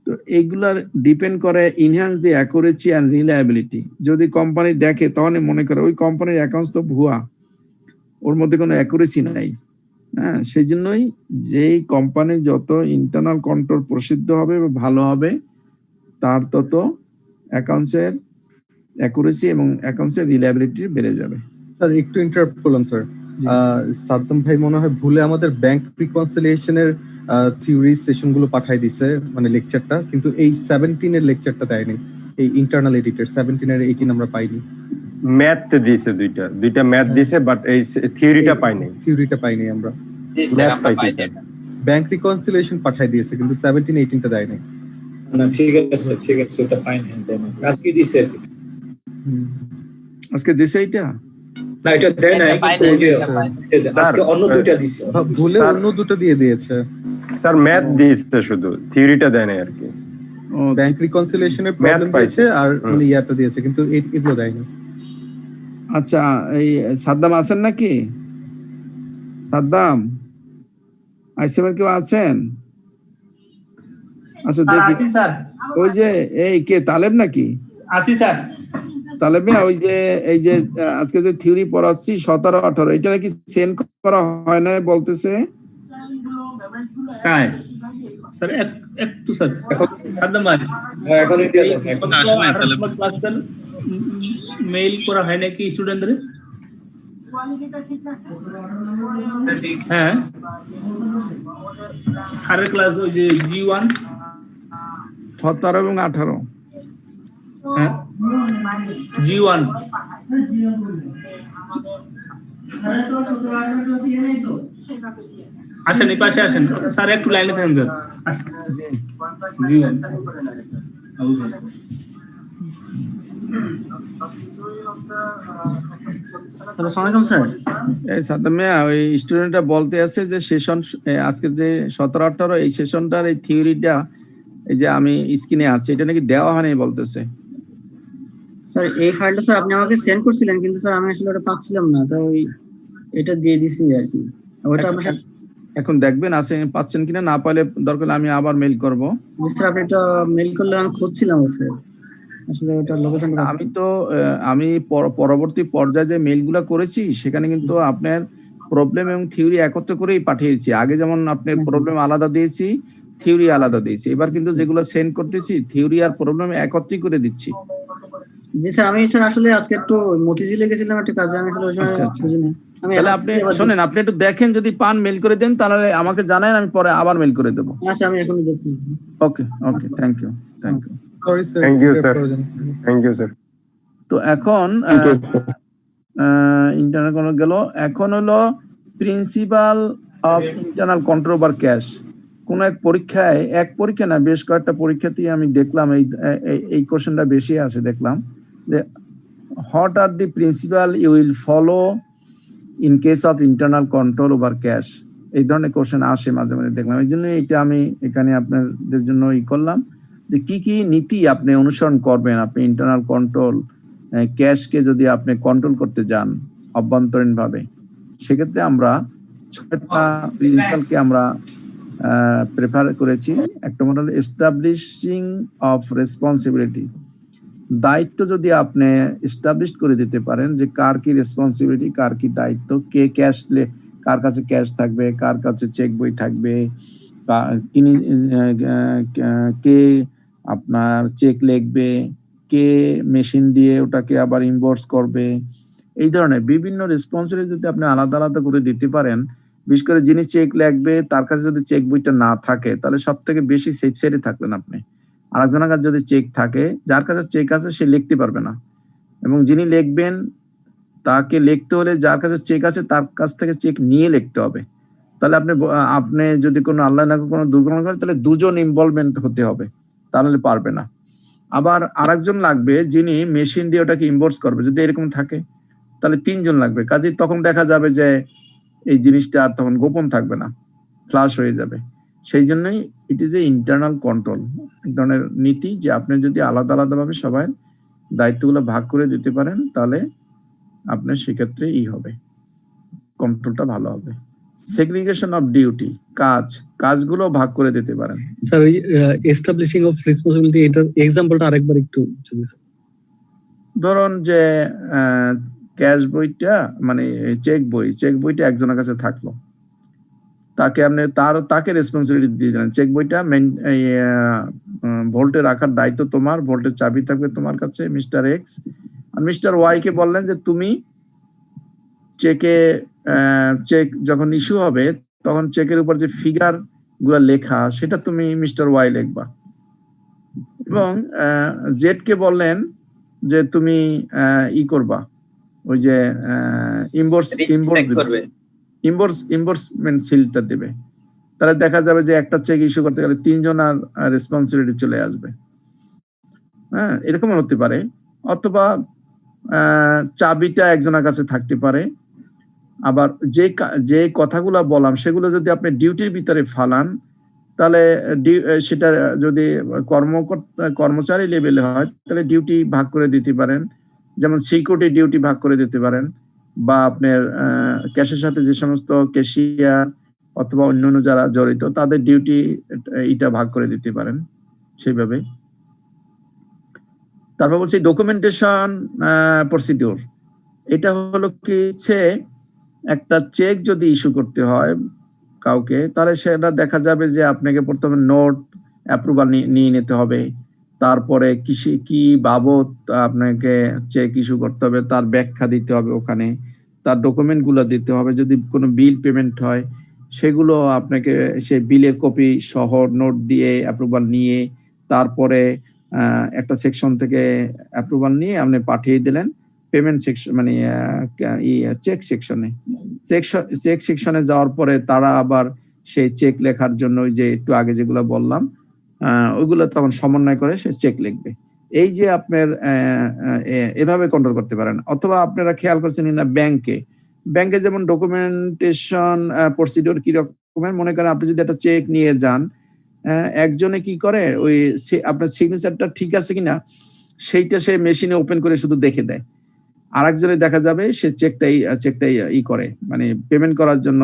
তো এইগুলার ডিপেন্ড করে enhance the accuracy and reliability. যদি কোম্পানি দেখে তখনই মনে করে ওই কোম্পানির অ্যাকাউন্টস তো ভুয়া, ওর মধ্যে কোনো অ্যাকুরেসি নাই। হ্যাঁ, সেই জন্যই যেই কোম্পানি যত ইন্টারনাল কন্ট্রোল প্রসিদ্ধ হবে বা ভালো হবে, তার তত অ্যাকাউন্টসের অ্যাকুরেসি এবং অ্যাকাউন্টসের রিলায়েবিলিটি বেড়ে যাবে। স্যার একটু ইন্টারাপ্ট করলাম স্যার। সাদ্দাম ভাই মনে হয় ভুলে আমাদের ব্যাংক রিকনসিলিয়েশনের থিওরি সেশনগুলো পাঠাই দিছে, মানে লেকচারটা, কিন্তু এই 17 এর লেকচারটা দেয়নি। এই ইন্টারনাল এডিটেড 17 আর 18 আমরা পাইনি। ম্যাথ দিয়েছে দুইটা ম্যাথ দিয়েছে, বাট এই থিওরিটা পাইনি আমরা। ম্যাথ পাইছি স্যার। ব্যাংক রিকনসিলিয়েশন পাঠাই দিয়েছে, কিন্তু 17-18টা দেয়নি। না ঠিক আছে ওটা পাইনি। আজকে দিছে, আজকে দিছে এটা না, এটা দেয় না, আজকে অন্য দুইটা দিছে, ভুলে অন্য দুটো দিয়ে দিয়েছে স্যার। ম্যাথ দিয়েছে, শুধু থিওরিটা দেয় না আর কি। ব্যাংক রিকনসিলিয়েশনের প্রবলেম দিয়েছে আর মানে ইয়াটা দিয়েছে, কিন্তু এগুলো দেয়নি। আচ্ছা, এই সাদ্দাম আছেন নাকি? সাদ্দাম আইসিএম কেউ আছেন? আচ্ছা দেখি স্যার। ওই যে এই কে তালেব নাকি? আসি স্যার। তালেব ভাই, ওই যে এই যে আজকে যে থিওরি পড়াচ্ছি 17-18, এটা নাকি সেন্ড করা হয় না বলতেছে। হ্যাঁ স্যার, একটু স্যার সাদ্দাম ভাই, এখন ক্লাস মেইল করা হয় নাকি স্টুডেন্টদের? হ্যাঁ স্যারের ক্লাস ওই যে G1 17 এবং 18। হ্যাঁ G1 আসেন, এই পাশে আসেন স্যার, একটু লাইনে থাকেন স্যার। G1 ওই স্টুডেন্টরা বলতে আছে যে সেশন আজকে যে 17-18 এই সেশনটার এই থিওরিটা এই যে আমি স্ক্রিনে আছে, এটা নাকি দেওয়া হয়নি বলতেছে। স্যার এই ফাইলটা স্যার আপনি আমাকে সেন্ড করছিলেন, কিন্তু স্যার আমি আসলে ওটা পাচ্ছিলাম না, তো ওই এটা দিয়ে দিছি আর কি। ওটা আপনার এখন দেখবেন পাচ্ছেন কিনা, না পাইলে দরকার আমি আবার মেইল করব। স্যার আপনি এটা মেইল করলে আমি খুঁজছিলাম স্যার, আসলে ওটা লোকেশনটা আমি তো আমি পরবর্তী পর্যায়ে যে মেইলগুলো করেছি সেখানে কিন্তু আপনার প্রবলেম এবং থিওরি একত্র করেই পাঠিয়েছি। আগে যেমন আপনার প্রবলেম আলাদা দিয়েছি, থিওরি আলাদা দিয়েছি। এবার কিন্তু যেগুলো সেন্ড করতেছি থিওরি আর প্রবলেম একত্রই করে দিচ্ছি। জি স্যার, আমি স্যার আসলে আজকে একটু মতিঝিলে গেছিলাম একটা কাজে, আমি আসলে ওই সময় বুঝিনি। তাহলে আপনি শোনেন, আপনি একটু দেখেন, যদি পান মেইল করে দেন, তাহলে আমাকে জানান, আমি পরে আবার মেইল করে দেবো। আচ্ছা, আমি এখনই দেখতেছি। Okay okay, thank you thank you thank you sir, thank you sir. তো এখন ইন্টারনাল কন্ট্রোল গেল, এখন হলো principle of internal control over cash. কোন এক পরীক্ষায়, এক পরীক্ষা না বেশ কয়েকটা পরীক্ষাতেই আমি দেখলাম এই কোশ্চেনটা বেশি আসে। দেখলাম যে what are the principle you will follow in case of internal control over cash, এই ধরনের কোশ্চেন আসে মাঝে মাঝে দেখলাম। এই জন্য এটা আমি এখানে আপনাদের জন্য করলাম যে কি কি নীতি আপনি অনুসরণ করবেন আপনি ইন্টারনাল কন্ট্রোল ক্যাশকে যদি আপনি কন্ট্রোল করতে যান অভ্যন্তরীণ ভাবে। সেক্ষেত্রে আমরা 6টা প্রিন্সিপালকে আমরা প্রেফার করেছি। একটা মডেল এস্টাবলিশিং অফ রেসপন্সিবিলিটি, দায়িত্ব যদি আপনি এস্টাবলিশ করে দিতে পারেন যে কার কি রেসপন্সিবিলিটি, কার কি দায়িত্ব, কে ক্যাশ, কার কাছে ক্যাশ থাকবে, কার কাছে চেক বই থাকবে, কে আপনার চেক লিখবে, কে মেশিন দিয়ে ওটাকে আবার ইনভয়েস করবে, এই ধরনের বিভিন্ন রেসপন্সিবিলিটি যদি আপনি আলাদা আলাদা করে দিতে পারেন। বিশেষ করে যিনি চেক লিখবে তার কাছে যদি চেক বইটা না থাকে, তাহলে সব থেকে বেশি সেফ সাইডে থাকলেন আপনি। আরেকজনের কাছে যদি চেক থাকে, যার কাছে চেক আছে সে লিখতে পারবে না, এবং যিনি লিখবেন তাকে লিখতে হলে যার কাছে চেক আছে তার কাছ থেকে চেক নিয়ে লিখতে হবে। তাহলে আপনি যদি কোনো আল্লাহ না কোনো দুর্ঘটনা করে, তাহলে দুজন ইনভলভমেন্ট হতে হবে, তাহলে পারবে না। আবার আরেকজন লাগবে যিনি মেশিন দিয়ে ওটাকে ইনভয়েস করবে, যদি এরকম থাকে তাহলে 3 জন লাগবে। কাজে তখন দেখা যাবে যে এই জিনিসটা আর তখন গোপন থাকবে না, ফ্লাশ হয়ে যাবে। সেই জন্যই it is a internal control, এক ধরনের নীতি যে আপনি যদি আলাদা আলাদা ভাবে সবাই দায়িত্বগুলো ভাগ করে দিতে পারেন, তাহলে আপনার সেক্ষেত্রে হবে, কন্ট্রোলটা ভালো হবে। সেগ্রিগেশন অফ ডিউটি, কাজগুলো ভাগ করে দিতে পারেন। স্যার ওই এস্টাবলিশিং অফ রেসপন্সিবিলিটি, এটার এক্সাম্পলটা আরেকবার একটু যদি স্যার। ধরুন যে ক্যাশ বইটা মানে চেক বইটা একজনের কাছে থাকলো, তাকে আপনি তাকে রেসপন্সিবিলিটি দিয়ে দিলেন, চেক বইটা ভোল্টে রাখার দায়িত্ব তোমার, ভোল্টের চাবি থাকবে তোমার কাছে মিস্টার এক্স। আর মিস্টার ওয়াই কে বললেন যে তুমি চেক যখন ইস্যু হবে তখন চেকের উপর যে ফিগার গুলা লেখা সেটা তুমি মিস্টার ওয়াই লিখবা। এবং জেড কে বললেন যে তুমি করবা, ওই যে ইম্বোর্সমেন্ট সিলটা দেবে। তাহলে দেখা যাবে যে একটা চেক ইস্যু করতে গেলে 3 জন আর রেসপন্সিবিলিটি চলে আসবে। হ্যাঁ, এরকম হতে পারে। অথবা চাবিটা একজনের কাছে থাকতে পারে। আবার যে কথাগুলো বললাম সেগুলো যদি আপনি ডিউটির ভিতরে ফালান, তাহলে সেটা যদি কর্মচারী লেভেলে হয় তাহলে ডিউটি ভাগ করে দিতে পারেন। যেমন সিকিউরিটি ডিউটি ভাগ করে দিতে পারেন, বা আপনার ক্যাশের সাথে যে সমস্ত ক্যাশিয়ার অথবা অন্যান্য যারা জড়িত তাদের ডিউটি এটা ভাগ করে দিতে পারেন সেইভাবে। তারপর বলছি ডকুমেন্টেশন প্রসিডিওর। এটা হলো কি, একটা চেক যদি ইস্যু করতে হয় কাউকে, তাহলে সেটা দেখা যাবে যে আপনাকে প্রথমে নোট অ্যাপ্রুভাল নিয়ে নিতে হবে, তারপরে কি বাবদ আপনাকে চেক ইস্যু করতে হবে তার ব্যাখ্যা দিতে হবে, ওখানে তার ডকুমেন্ট গুলো দিতে হবে। যদি কোনো বিল পেমেন্ট হয় সেগুলো আপনাকে সেই বিলের কপি সহ নোট দিয়ে অ্যাপ্রুভাল নিয়ে, তারপরে একটা সেকশন থেকে অ্যাপ্রুভাল নিয়ে আপনি পাঠিয়ে দিলেন পেমেন্ট সেকশন, মানে চেক সেকশনে যাওয়ার পরে তারা আবার সেই চেক লেখার জন্য ওই যে একটু আগে যেগুলো বললাম ওইগুলো তখন সমন্বয় করে সে চেক লিখবে। এই যে আপনার এভাবে কন্ট্রোল করতে পারেন। অথবা আপনারা খেয়াল করছেন না, ব্যাংকে যেমন ডকুমেন্টেশন প্রসিডিওর কি রকমের, মনে করেন আপনি যদি একটা চেক নিয়ে যান, একজনে কি করে ওই আপনার সিগনেচারটা ঠিক আছে কিনা সেইটা সে মেশিনে ওপেন করে শুধু দেখে দেয়। আরেকজনে দেখা যাবে সে চেকটাই ই করে, মানে পেমেন্ট করার জন্য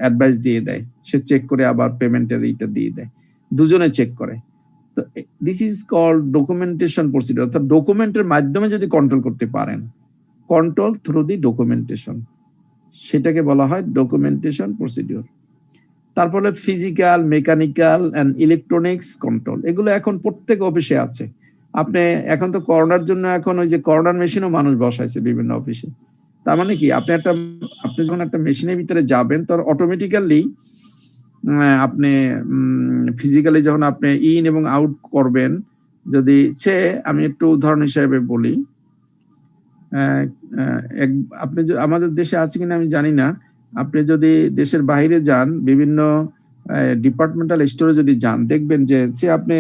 অ্যাডভাইস দিয়ে দেয়, সে চেক করে আবার পেমেন্টের ইটা দিয়ে দেয়, দুজনে চেক করে। তো this is called documentation procedure, অর্থাৎ ডকুমেন্টের মাধ্যমে যদি কন্ট্রোল করতে পারেন, কন্ট্রোল থ্রু দি ডকুমেন্টেশন, সেটাকে বলা হয় ডকুমেন্টেশন প্রসিডিউর। তারপরে physical, mechanical and electronics control, এগুলো এখন প্রত্যেক অফিসে আছে। আপনি এখন তো করোনার জন্য এখন ওই যে করোনার মেশিনও মানুষ বসাইছে বিভিন্ন অফিসে। তার মানে কি, আপনি যখন একটা মেশিনের ভিতরে যাবেন, তো অটোমেটিক্যালি আপনি ফিজিক্যালি যখন আপনি ইন এবং আউট করবেন, যদি আমি একটু উদাহরণ হিসেবে বলি, আপনি আমাদের দেশে আছে কিনা আমি জানি না, আপনি যদি দেশের বাইরে যান, বিভিন্ন ডিপার্টমেন্টাল স্টোরে যদি যান, দেখবেন যে আপনি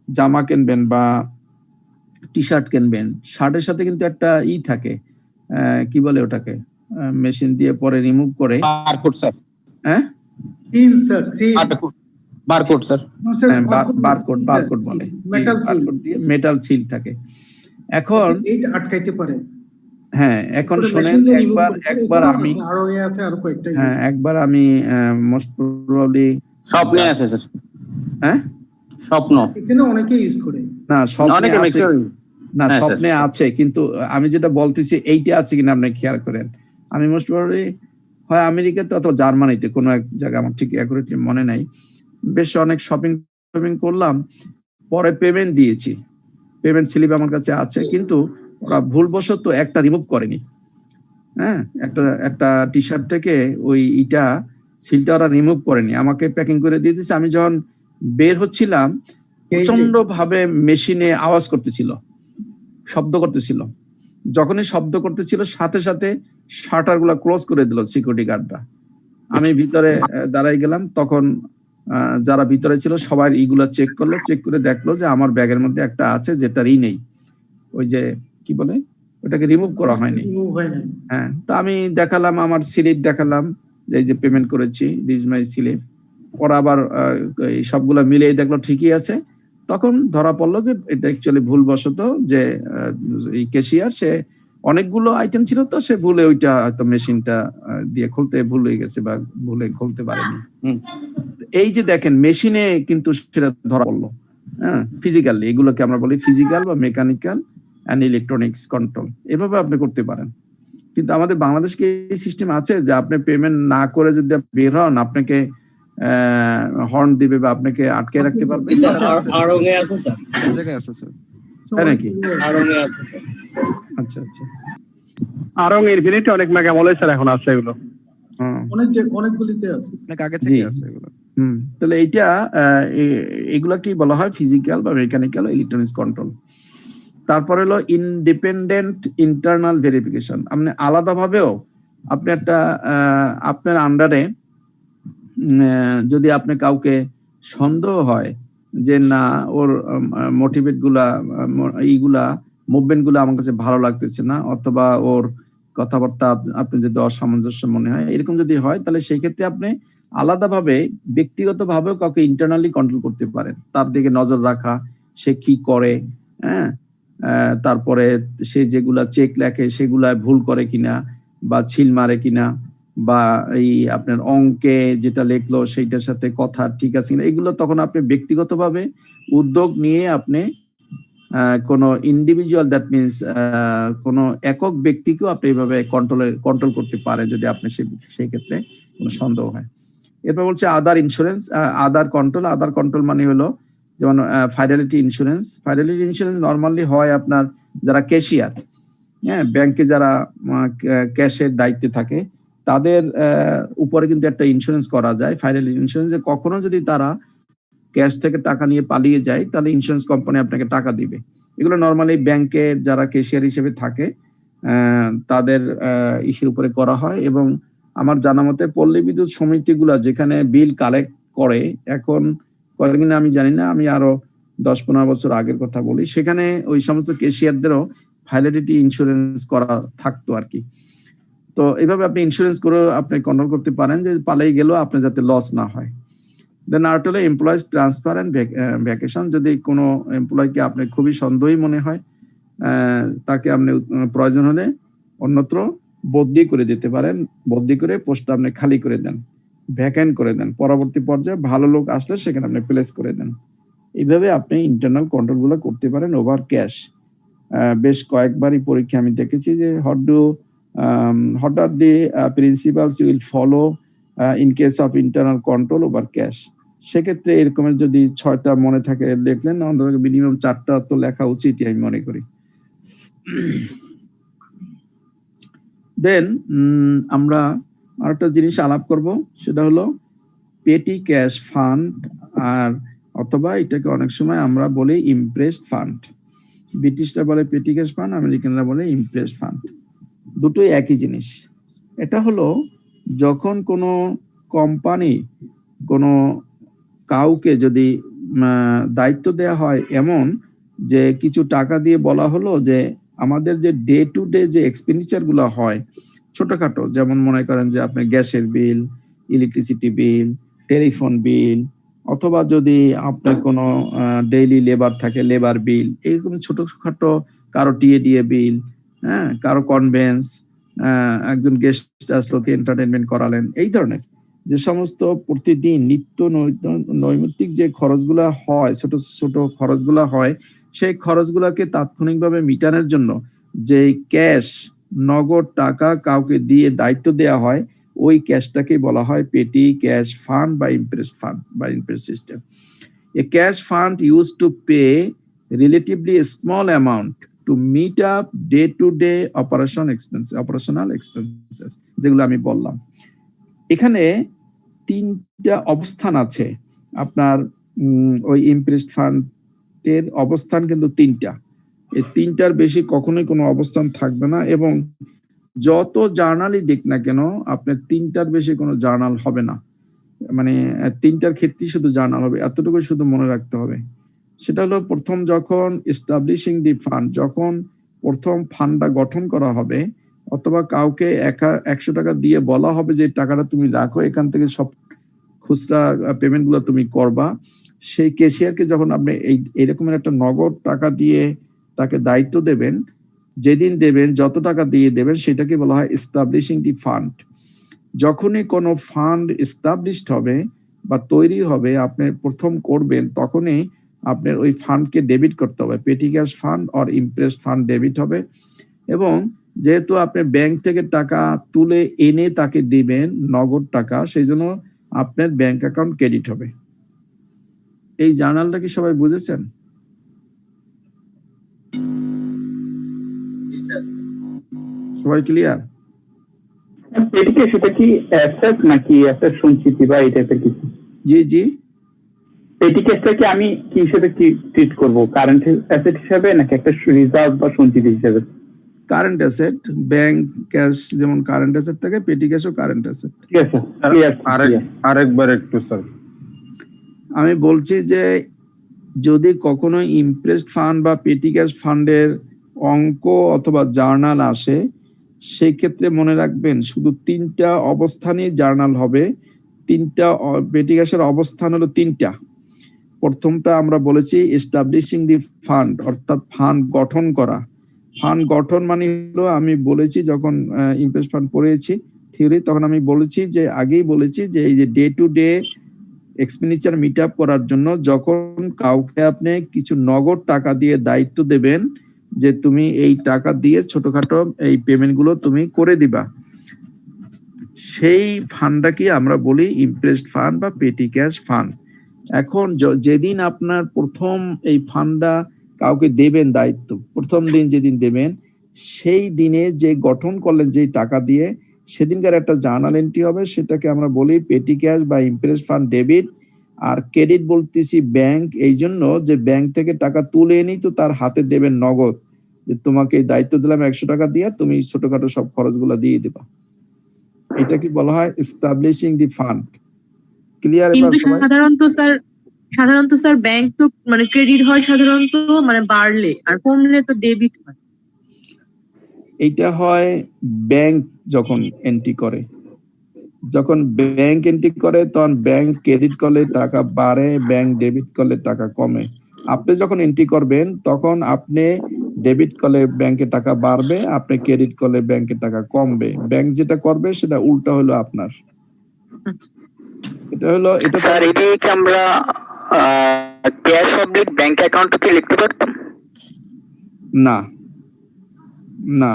জামা কিনবেন বা টি শার্ট কিনবেন, শার্টের সাথে কিন্তু একটা থাকে, কি বলে ওটাকে, মেশিন দিয়ে পরে রিমুভ করে বারকোড স্যার। হ্যাঁ seal sir, seal barcode sir, barcode বলে, বারকোড দিয়ে মেটাল সিল থাকে। এখন এইটা আটকাইতে পারে। হ্যাঁ, এখন শুনেন, একবার আমি একবার আমি মোস্ট প্রবাবলি স্বপ্নে আছে স্যার। হ্যাঁ, স্বপ্ন এখানে অনেকে ইউজ করে না, স্বপ্নে আছে, কিন্তু আমি যেটা বলতেছি এইটা আছে কিনা আপনি খেয়াল করেন। আমি মোস্ট প্রবাবলি হয় আমেরিকাতে অথবা জার্মানিতে কোনো এক জায়গায়, আমার ঠিক অ্যাকুরেটলি মনে নাই, বেশ অনেক শপিং করলাম, পরে পেমেন্ট দিয়েছি, পেমেন্ট স্লিপ আমার কাছে আছে, কিন্তু ওরা ভুলবশত একটা রিমুভ করেনি। হ্যাঁ, একটা টি শার্ট থেকে ওই সিলটা ওরা রিমুভ করেনি, আমাকে প্যাকিং করে দিয়ে দিয়েছে। আমি যখন বের হচ্ছিলাম, প্রচন্ড ভাবে মেশিনে আওয়াজ করতেছিল, শব্দ করতেছিল। যখনই শব্দ করতেছিল, সাথে সাথে শাটার গুলা ক্লোজ করে দিল সিকিউরিটি গার্ডরা। আমি ভিতরে দাঁড়াই গেলাম, তখন যারা ভিতরে ছিল সবাই ইগুলা চেক করলো, চেক করে দেখলো যে আমার ব্যাগের মধ্যে একটা আছে যেটার নেই, ওই যে কি বলে ওটাকে রিমুভ করা হয়নি। হ্যাঁ, তো আমি দেখালাম, আমার স্লিপ দেখালাম, এই যে পেমেন্ট করেছি, দিস মাই স্লিপ। ওরা আবার সবগুলা মিলিয়ে দেখলো ঠিকই আছে। তখন ধরা পড়লো যে এটা অ্যাকচুয়ালি ভুলবশত, যে এই ক্যাশিয়ার সে অনেকগুলো আইটেম ছিল, তো সে ভুলে ওইটা হয়তো মেশিনটা দিয়ে খুলতে ভুল হয়ে গেছে বা ভুলে খুলতে পারেনি। এই যে দেখেন, মেশিনে কিন্তু সেটা ধরা পড়লো। হ্যাঁ, ফিজিক্যালি, এগুলোকে আমরা বলি ফিজিক্যাল বা মেকানিক্যাল অ্যান্ড ইলেকট্রনিক্স কন্ট্রোল, এভাবে আপনি করতে পারেন। কিন্তু আমাদের বাংলাদেশকে এই সিস্টেম আছে যে আপনি পেমেন্ট না করে যদি বের হন, আপনাকে হর্ন দিবে বা আপনাকে আটকে রাখতে পারবে। নাকি? আচ্ছা আচ্ছা, আরং ইনফিনিটি অনেক মেগামলে স্যার এখন আছে এগুলো, অনেকগুলিতে আছে, অনেক আগে থেকে আছে এগুলো। তাহলে এগুলা কি বলা হয়, ফিজিক্যাল বা মেকানিক্যাল ইলেকট্রনিক্স কন্ট্রোল। তারপরে হলো ইন্ডিপেন্ডেন্ট ইন্টারনাল ভেরিফিকেশন। আপনি আলাদাভাবেও আপনি আপনার আন্ডারে যদি আপনি কাউকে সন্দেহ হয় যে না, ওর মোটিভেট গুলা, মুভমেন্ট গুলা আমার কাছে ভালো লাগতেছে না, অথবা ওর কথাবার্তা আপনি যদি অসামঞ্জস্য মনে হয়, এরকম যদি হয়, তাহলে সেই ক্ষেত্রে আপনি আলাদাভাবে ব্যক্তিগতভাবেও কাউকে ইন্টারনালি কন্ট্রোল করতে পারেন। তার দিকে নজর রাখা, সে কি করে, হ্যাঁ, তারপরে সে যেগুলা চেক লেখে সেগুলা ভুল করে কিনা বা ছিল মারে কিনা, বা এই আপনার অঙ্কে যেটা লেখলো সেইটার সাথে কথা ঠিক আছে কিনা, এগুলো তখন আপনি ব্যক্তিগতভাবে উদ্যোগ নিয়ে আপনি কোনো ইন্ডিভিজুয়াল, দ্যাট মিনস কোনো একক ব্যক্তিকেও আপনি এইভাবে কন্ট্রোল করতে পারেন যদি আপনি সেই ক্ষেত্রে কোনো সন্দেহ হয়। এরপর বলছে আদার ইন্স্যুরেন্স, আদার কন্ট্রোল মানে হলো যেমন Fidelity insurance. Fidelity insurance normally হয় আপনার যারা ক্যাশিয়ার, হ্যাঁ, ব্যাংকে যারা ক্যাশের দায়িত্বে থাকে, তাদের উপরে কিন্তু একটা ইন্স্যুরেন্স করা যায়, ফাইডেলিটি ইন্স্যুরেন্স। কখনো যদি তারা ক্যাশ থেকে টাকা নিয়ে পালিয়ে যায়, তাহলে ইন্স্যুরেন্স কোম্পানি আপনাকে টাকা দিবে। এগুলো নর্মালি ব্যাংকের যারা ক্যাশিয়ার হিসেবে থাকে তাদের ইস্যুর উপরে করা হয়। এবং আমার জানা মতে পল্লী বিদ্যুৎ সমিতিগুলা যেখানে বিল কালেক্ট করে, এখন কয়েকদিন আমি জানি না, আমি আরো 10-15 বছর আগের কথা বলি, সেখানে ওই সমস্ত ক্যাশিয়ারদেরও ভ্যালিডিটি ইন্স্যুরেন্স করা থাকতো আর কি। তো এইভাবে আপনি ইন্স্যুরেন্স করে আপনি কন্ট্রোল করতে পারেন যে পালিয়ে গেলেও আপনার যাতে লস না হয়। দেন আরেকটা হলো এমপ্লয়িজ ট্রান্সফার অ্যান্ড ভ্যাকেশন। যদি কোনো এমপ্লয়কে আপনার খুবই সন্দেহী মনে হয় তাকে আপনি প্রয়োজন হলে অন্যত্র বদলি করে দিতে পারেন, বদলি করে পোস্টটা আপনি খালি করে দেন, ভ্যাকেন্ট করে দেন, পরবর্তী পর্যায়ে ভালো লোক আসলে সেখানে আপনি প্লেস করে দেন। এইভাবে আপনি ইন্টারনাল কন্ট্রোল গুলো করতে পারেন ওভার ক্যাশ। বেশ কয়েকবারই পরীক্ষা আমি দেখেছি যে what are the principles you will follow in case of internal control over cash। সেক্ষেত্রে এরকমের যদি 6টা মনে থাকে দেখলেন, অন্তত মিনিমাম 4টা তো লেখা উচিত আমি মনে করি। দেন আমরা আরেকটা জিনিস আলাপ করব, সেটা হলো পেটি ক্যাশ ফান্ড, আর অথবা এটাকে অনেক সময় আমরা বলি ইমপ্রেসড ফান্ড। ব্রিটিশরা বলে পেটি ক্যাশ ফান্ড, আমেরিকানরা বলে ইমপ্রেসড ফান্ড। দুটোই একই জিনিস। এটা হলো যখন কোনো কোম্পানি কোনো কাউকে যদি দায়িত্ব দেওয়া হয় এমন যে কিছু টাকা দিয়ে বলা হলো যে আমাদের যে ডে টু ডে যে এক্সপেন্ডিচার গুলো হয় ছোটখাটো, যেমন মনে করেন যে আপনার গ্যাসের বিল, ইলেকট্রিসিটি বিল, টেলিফোন বিল, অথবা যদি আপনার কোনো ডেইলি লেবার থাকে লেবার বিল, এরকম ছোটখাটো, কারো টিএডিএ বিল, হ্যাঁ, কারো কনভেন্স, একজন গেস্ট আসলোকে এন্টারটেনমেন্ট করালেন, এই ধরনের যে সমস্ত প্রতিদিন নিত্য নৈমিত্তিক যে খরচগুলা হয়, ছোট ছোট খরচগুলা হয়, সেই খরচগুলাকে তাৎক্ষণিকভাবে মিটানোর জন্য যে ক্যাশ নগদ টাকা কাউকে দিয়ে দায়িত্ব দেওয়া হয়, ওই ক্যাশটাকে বলা হয় পেটি ক্যাশ ফান্ড বা ইমপ্রেসড ফান্ড বা impressed system. A cash fund use to pay relatively small amount to meet up day-to-day operational expenses, যেগুলো আমি বললাম। এখানে 3টা অবস্থান আছে আপনার ওই ইমপ্রেসড ফান্ডের অবস্থান, কিন্তু 3টা। এই 3টার বেশি কখনোই কোনো অবস্থান থাকবে না, এবং যত জার্নালই দিক না কেন আপনার 3টার বেশি কোনো জার্নাল হবে না, মানে 3টার ক্ষেত্রেই শুধু জার্নাল হবে, এতটুকু শুধু মনে রাখতে হবে। সেটা হলো প্রথম যখন এস্টাবলিশিং দি ফান্ড, যখন প্রথম ফান্ডটা গঠন করা হবে, অথবা কাউকে 100 টাকা দিয়ে বলা হবে যে টাকাটা তুমি রাখো, এখান থেকে সব খুচরা পেমেন্ট গুলো তুমি করবা, সেই ক্যাশিয়ারকে যখন আপনি এইরকমের একটা নগদ টাকা দিয়ে তাকে দায়িত্ব দেবেন, যেদিন দেবেন যত টাকা দিয়ে দেবেন সেটাকে বলা হয় এস্টাবলিশিং দি ফান্ড। যখনই কোনো ফান্ড এস্টাবলিশড হবে বা তৈরি হবে, আপনি প্রথম করবেন, তখনই আপনার ওই ফান্ডকে ডেবিট করতে হবে, পেটি cash fund or impressed fund debit হবে। এবং যেহেতু আপনি ব্যাংক থেকে টাকা তুলে এনে তাকে দিবেন নগদ টাকা, সেই জন্য আপনার ব্যাংক অ্যাকাউন্ট ক্রেডিট হবে। এই জার্নালটা কি সবাই বুঝেছেন? সবাই ক্লিয়ার? পেটি ক্যাশ এটা কি অ্যাসেট নাকি অ্যাসেট সঞ্চিতি বা এই টাইপের কিছু? জি জি, পেটি ক্যাশটাকে আমি কি হিসেবে কি ট্রিট করব, কারেন্ট অ্যাসেট হিসেবে নাকি একটা রিজার্ভ বা সঞ্চিতি হিসেবে? কারেন্ট অ্যাসেট, ব্যাংক ক্যাশ যেমন কারেন্ট অ্যাসেট থাকে, পেটি ক্যাশও কারেন্ট অ্যাসেট। ঠিক আছে, আরেকবার একটু স্যার। আমি বলছি যে যদি কখনো ইমপ্রেসড ফান্ড বা পেটি ক্যাশ ফান্ডের অঙ্ক অথবা জার্নাল আসে, সেই ক্ষেত্রে মনে রাখবেন শুধু 3টা অবস্থানই জার্নাল হবে। 3টা পেটি ক্যাশের অবস্থান হলো 3টা। প্রথমটা আমরা বলেছি এস্টাবলিশিং দি ফান্ড, অর্থাৎ ফান্ড গঠন করা। ফান্ড গঠন মানে হলো, আমি বলেছি যখন ইমপ্রেসড ফান্ড পড়েছি থিওরি, তখন আমি বলেছি যে আগেই বলেছি যে এই যে day to day expenditure meet up করার জন্য যখন কাউকে আপনি কিছু নগদ টাকা দিয়ে দায়িত্ব দেবেন যে তুমি এই টাকা দিয়ে ছোটখাটো এই পেমেন্ট গুলো তুমি করে দিবা, সেই ফান্ডটাকে আমরা বলি ইমপ্রেসড ফান্ড বা পেটি ক্যাশ ফান্ড। এখন যেদিন আপনার প্রথম এই ফান্ডটা কাউকে দেবেন দায়িত্ব, প্রথম দিন যেদিন দেবেন, সেই দিনে যে গঠন করলেন যে টাকা দিয়ে, সেদিনকার একটা জার্নাল এন্ট্রি হবে, সেটাকে আমরা বলি পেটি ক্যাশ বা ইমপ্রেসড ফান্ড ডেবিট। আর ক্রেডিট বলতেছি ব্যাংক, এই জন্য যে ব্যাংক থেকে টাকা তুলে এনে তো তার হাতে দেবেন নগদ, যে তোমাকে দায়িত্ব দিলাম 100 টাকা দিয়ে তুমি ছোটখাটো সব খরচগুলো দিয়ে দিবা। এটা কি বলা হয় এস্টাবলিশিং দি ফান্ড। ক্লিয়ার? কিন্তু সাধারণত স্যার ব্যাংক তো মানে ক্রেডিট হয় সাধারণত মানে বাড়লে, আর কমলে তো ডেবিট হয়। এইটা হয় ব্যাংক যখন এন্ট্রি করে, যখন ব্যাংক এন্ট্রি করে তখন ব্যাংক ক্রেডিট করলে টাকা বাড়ে, ব্যাংক ডেবিট করলে টাকা কমে। আপনি যখন এন্ট্রি করবেন তখন আপনি ডেবিট করলে ব্যাংকে টাকা বাড়বে, আপনি ক্রেডিট করলে ব্যাংকে টাকা কমবে। ব্যাংক যেটা করবে সেটা উল্টা হলো আপনার। এটা হলো এটা স্যার, এটাই কি আমরা ক্যাশ অবলিক ব্যাংক অ্যাকাউন্ট কি লিখতে পারতাম? না না,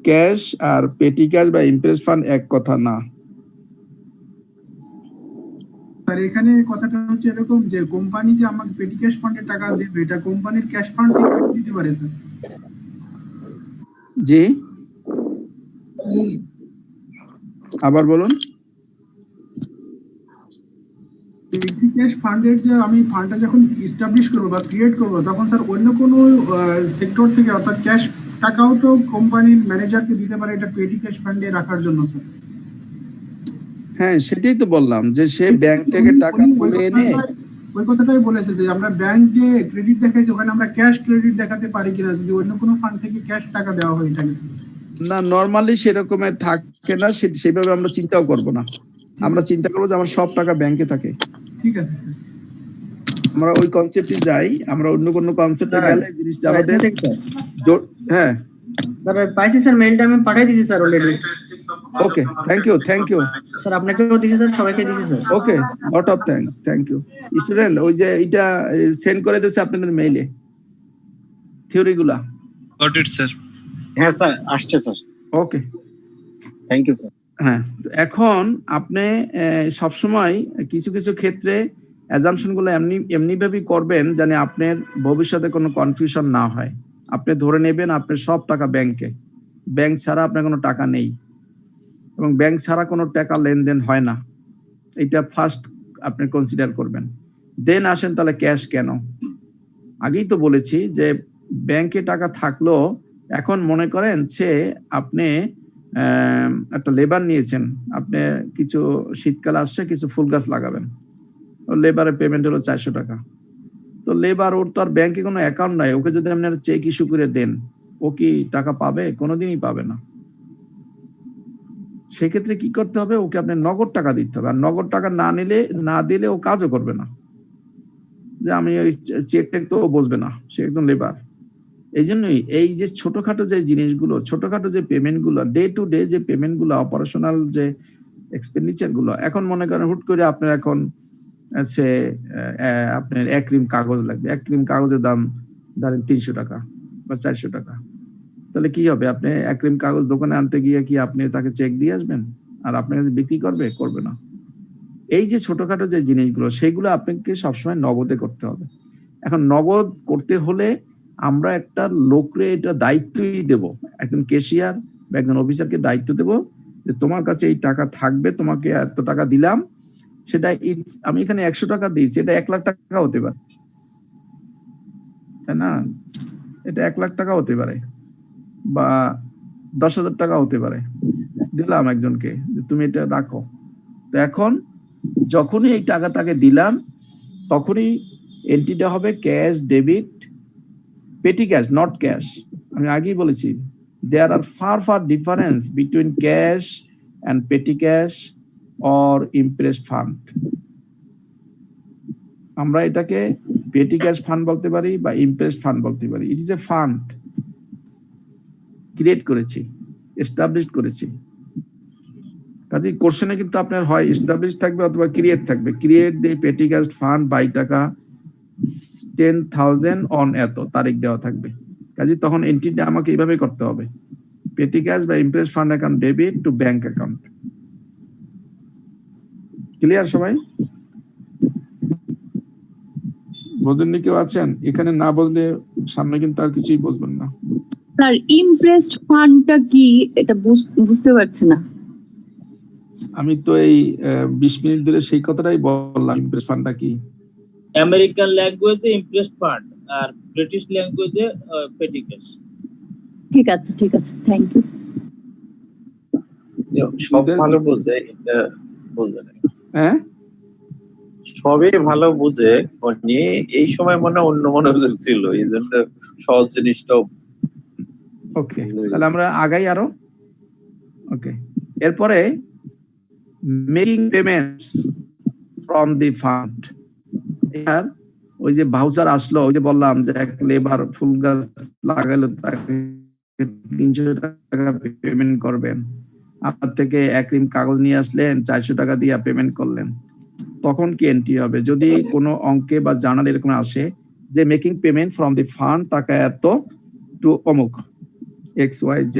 ক্যাশ আর পেটি ক্যাশ বা ইমপ্রেস ফান্ড এক কথা না। স্যার এখানে কথাটা হচ্ছে এরকম যে কোম্পানি যে আমাকে পেটি ক্যাশ ফান্ডে টাকা দেবে, এটা কোম্পানির ক্যাশ ফান্ড থেকে দিতে পারে স্যার? জি, আবার বলুন। পেটি ক্যাশ ফান্ডের যে আমি ফান্ডটা যখন এস্টাবলিশ করবো বা ক্রিয়েট করবো, তখন স্যার অন্য কোনো সেক্টর থেকে অর্থাৎ ক্যাশ টাকাও তো কোম্পানির ম্যানেজারকে দিতে পারে এটা পেটি ক্যাশ ফান্ডে রাখার জন্য স্যার? হ্যাঁ, সেটাই তো বললাম যে সে ব্যাংক থেকে টাকা তুলে এনে ওই কথাটাই বলেছে যে আমরা ব্যাংক যে ক্রেডিট দেখাইছি ওখানে আমরা ক্যাশ ক্রেডিট দেখাতে পারি কিনা, যদি অন্য কোনো ফান্ড থেকে ক্যাশ টাকা দেওয়া হয় এটাকে? না, নরমালি সেরকমের থাকে না, সেভাবে আমরা চিন্তাও করব না। আমরা চিন্তা করবো যে আমার সব টাকা ব্যাংকে থাকে। ঠিক আছে স্যার, আমরা ওই কনসেপ্টে যাই। আমরা অন্য কোনো কনসেপ্টে গেলে জিনিসটা আমাদের হ্যাঁ স্যার পাইছি স্যার, মেইলটা আমি পাঠিয়ে দিয়েছি sir already. Okay, thank you sir, আপনাকেও দিয়েছি স্যার, সবাইকে দিয়েছি sir. Okay, lot of thanks, thank you student. ওই যে এটা সেন্ড করে দিয়েছে আপনাদের মেইলে থিওরিগুলা। Got it sir. হ্যাঁ স্যার, আসছে sir. Okay, thank you sir. হ্যাঁ, এখন আপনি সবসময় কিছু কিছু ক্ষেত্রে অ্যাজাম্পশন গুলো এমনি ভাবেই করবেন যেন আপনার ভবিষ্যতে কোনো কনফিউশন না হয়। আপনি ধরে নেবেন আপনার সব টাকা ব্যাংকে, ব্যাংক ছাড়া আপনার কোনো টাকা নেই এবং ব্যাংক ছাড়া কোনো টাকা লেনদেন হয় না। এটা ফার্স্ট আপনি কনসিডার করবেন। দেন আসেন তাহলে ক্যাশ কেন। আগেই তো বলেছি যে ব্যাংকে টাকা থাকলেও এখন মনে করেন যে আপনি একটা লেবার নিয়েছেন, আপনি কিছু শীতকাল আসছে কিছু ফুল গাছ লাগাবেন, লেবারের পেমেন্ট হলো 400 টাকা। তো লেবার ওর তো আর ব্যাংকে কোনো অ্যাকাউন্ট নাই, ওকে যদি আপনি চেক ইস্যু করে দেন ও কি টাকা পাবে? কোনোদিনই পাবে না। সেক্ষেত্রে কি করতে হবে? ওকে আপনি নগদ টাকা দিতে হবে। আর নগদ টাকা না দিলে ও কাজও করবে না। যে আমি ওই চেক তো বসবে না, সে একজন লেবার। এই জন্যই এই যে ছোটখাটো যে জিনিসগুলো, ছোটখাটো যে পেমেন্ট গুলো, ডে টু ডে যে পেমেন্ট গুলো, অপারেশনাল যে এক্সপেন্ডিচার গুলো, এখন মনে করেন হুট করে আপনার এখন সে আপনার 1 রিম কাগজ লাগবে। 1 রিম কাগজের দাম ধরেন 300 টাকা বা 400 টাকা। তাহলে কি হবে? আপনি 1 রিম কাগজ দোকানে আনতে গিয়ে কি আপনি তাকে চেক দিয়ে আসবেন? আর আপনার কাছে বিক্রি করবে না। এই যে ছোটখাটো যে জিনিসগুলো, সেগুলো আপনাকে সবসময় নগদে করতে হবে। এখন নগদ করতে হলে আমরা একটা লোকরে এটা দায়িত্বই দেব, একজন ক্যাশিয়ার বা একজন অফিসারকে দায়িত্ব দেব যে তোমার কাছে এই টাকা থাকবে, তোমাকে এত টাকা দিলাম। সেটা আমি এখানে 100 টাকা দিয়েছি, এটা 1 লাখ টাকা হতে পারে, তাই না? এটা 1 লাখ টাকা হতে পারে বা 10,000 টাকা হতে পারে। দিলাম একজনকে যে তুমি এটা রাখো। তো এখন যখনই এই টাকা তাকে দিলাম তখনই এন্ট্রিটা হবে ক্যাশ, ডেবিট, পেটি ক্যাশ, নট ক্যাশ। আমি আগেই বলেছি there are far difference between cash and petty cash or impressed fund. আমরা এটাকে পেটি ক্যাশ ফান্ড বলতে পারি বা ইমপ্রেসড ফান্ড বলতে পারি। It is a fund create করেছি, এস্টাবলিশ করেছি। কাজে কোশ্চেনে কিন্তু আপনার হয় এস্টাবলিশ থাকবে অথবা ক্রিয়েট থাকবে। ক্রিয়েট দি পেটি ক্যাশ ফান্ড বাই টাকা 10,000 অন এত তারিখ দেওয়া থাকবে। কাজে তখন এন্ট্রিটা আমাকে এইভাবে করতে হবে, পেটি ক্যাশ বা Impress fund account debit to bank account. Clear সবাই? বুঝেননি কেউ আছেন? এখানে না বুঝলে সামনে কিন্তু আর কিছুই বুঝবেন না। স্যার ইমপ্রেসড ফান্ডটা কি এটা বুঝতে পারছি না। আমি তো এই 20 মিনিট ধরে সেই কথাটাই বললাম, ইমপ্রেস ফান্ডটা কি। আমেরিকান ল্যাঙ্গুয়েজে ইমপ্রেসড ফান্ড আর ব্রিটিশ ল্যাঙ্গুয়েজে পেটি ক্যাশ। ঠিক আছে থ্যাংক ইউ। সব ভালো বুঝে, এটা বুঝে না। হ্যাঁ, সবই ভালো বুঝে, এই সময় মনে অন্য মনোযোগ ছিল, এই জন্য সহজ জিনিসটাও। ওকে, তাহলে আমরা আগাই আরো। ওকে, এরপরে making payments from the fund. ওই যে ভাউচার আসলো, ওই যে বললাম যে এক লেবার ফুল গাছ লাগালো তাকে 300 টাকা পেমেন্ট করবেন, আপনার থেকে 1 রিম কাগজ নিয়ে আসলেন 400 টাকা দিয়ে পেমেন্ট করলেন, তখন কি এন্ট্রি হবে? যদি কোনো অঙ্কে বা জার্নাল এরকম আসে যে making payment from the fund টাকা এত টু অমুক XYZ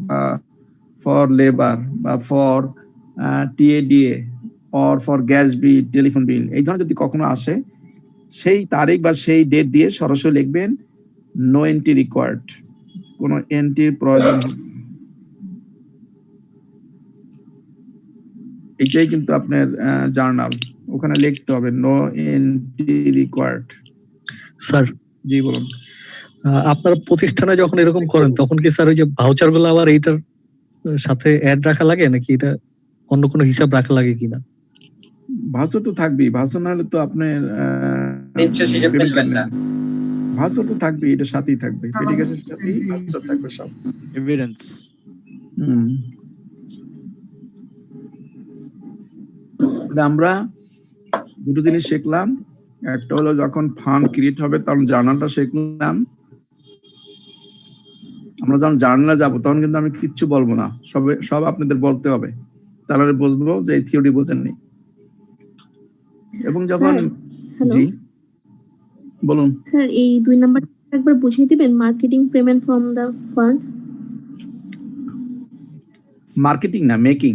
বা ফর লেবার বা for TADA or for gas bill, telephone bill, এই ধরনের যদি কখনো আসে, সেই তারিখ বা সেই ডেট দিয়ে সরাসরি লিখবেন নো এন্ট্রি রিকোয়ার্ড, কোনো এন্ট্রির প্রয়োজন হবে না। এইটাই কিন্তু আপনার জার্নাল, ওখানে লিখতে হবে নো এন্ট্রি রিকোয়ার্ড। স্যার জি বলুন। আপনার প্রতিষ্ঠানে যখন এরকম করেন তখন কি স্যার ওই যে ভাউচার গুলো আবার এইটার সাথে অ্যাড রাখা লাগে, নাকি এটা অন্য কোনো হিসাব রাখা লাগে কিনা? ভাউচার তো থাকবেই, ভাউচার না হলে তো আপনার ভাউচার তো থাকবে, এটা সাথেই থাকবে, পেটি ক্যাশের সাথেই ভাউচার থাকবে সব এভিডেন্স। আমরা দুটো জিনিস শিখলাম, একটা হলো যখন ফান্ড ক্রিয়েট হবে তখন জার্নালটা শিখলাম। আমরা যখন জার্নালে যাব তখন কিন্তু আমি কিচ্ছু বলবো না, সব আপনাদের বলতে হবে, তাহলে বুঝবো যে এই থিওরি বোঝেননি। এবং যখন জি বলুন স্যার, এই 2 নাম্বার একবার বুঝিয়ে দিবেন, marketing payment from the fund. Marketing না, মেকিং।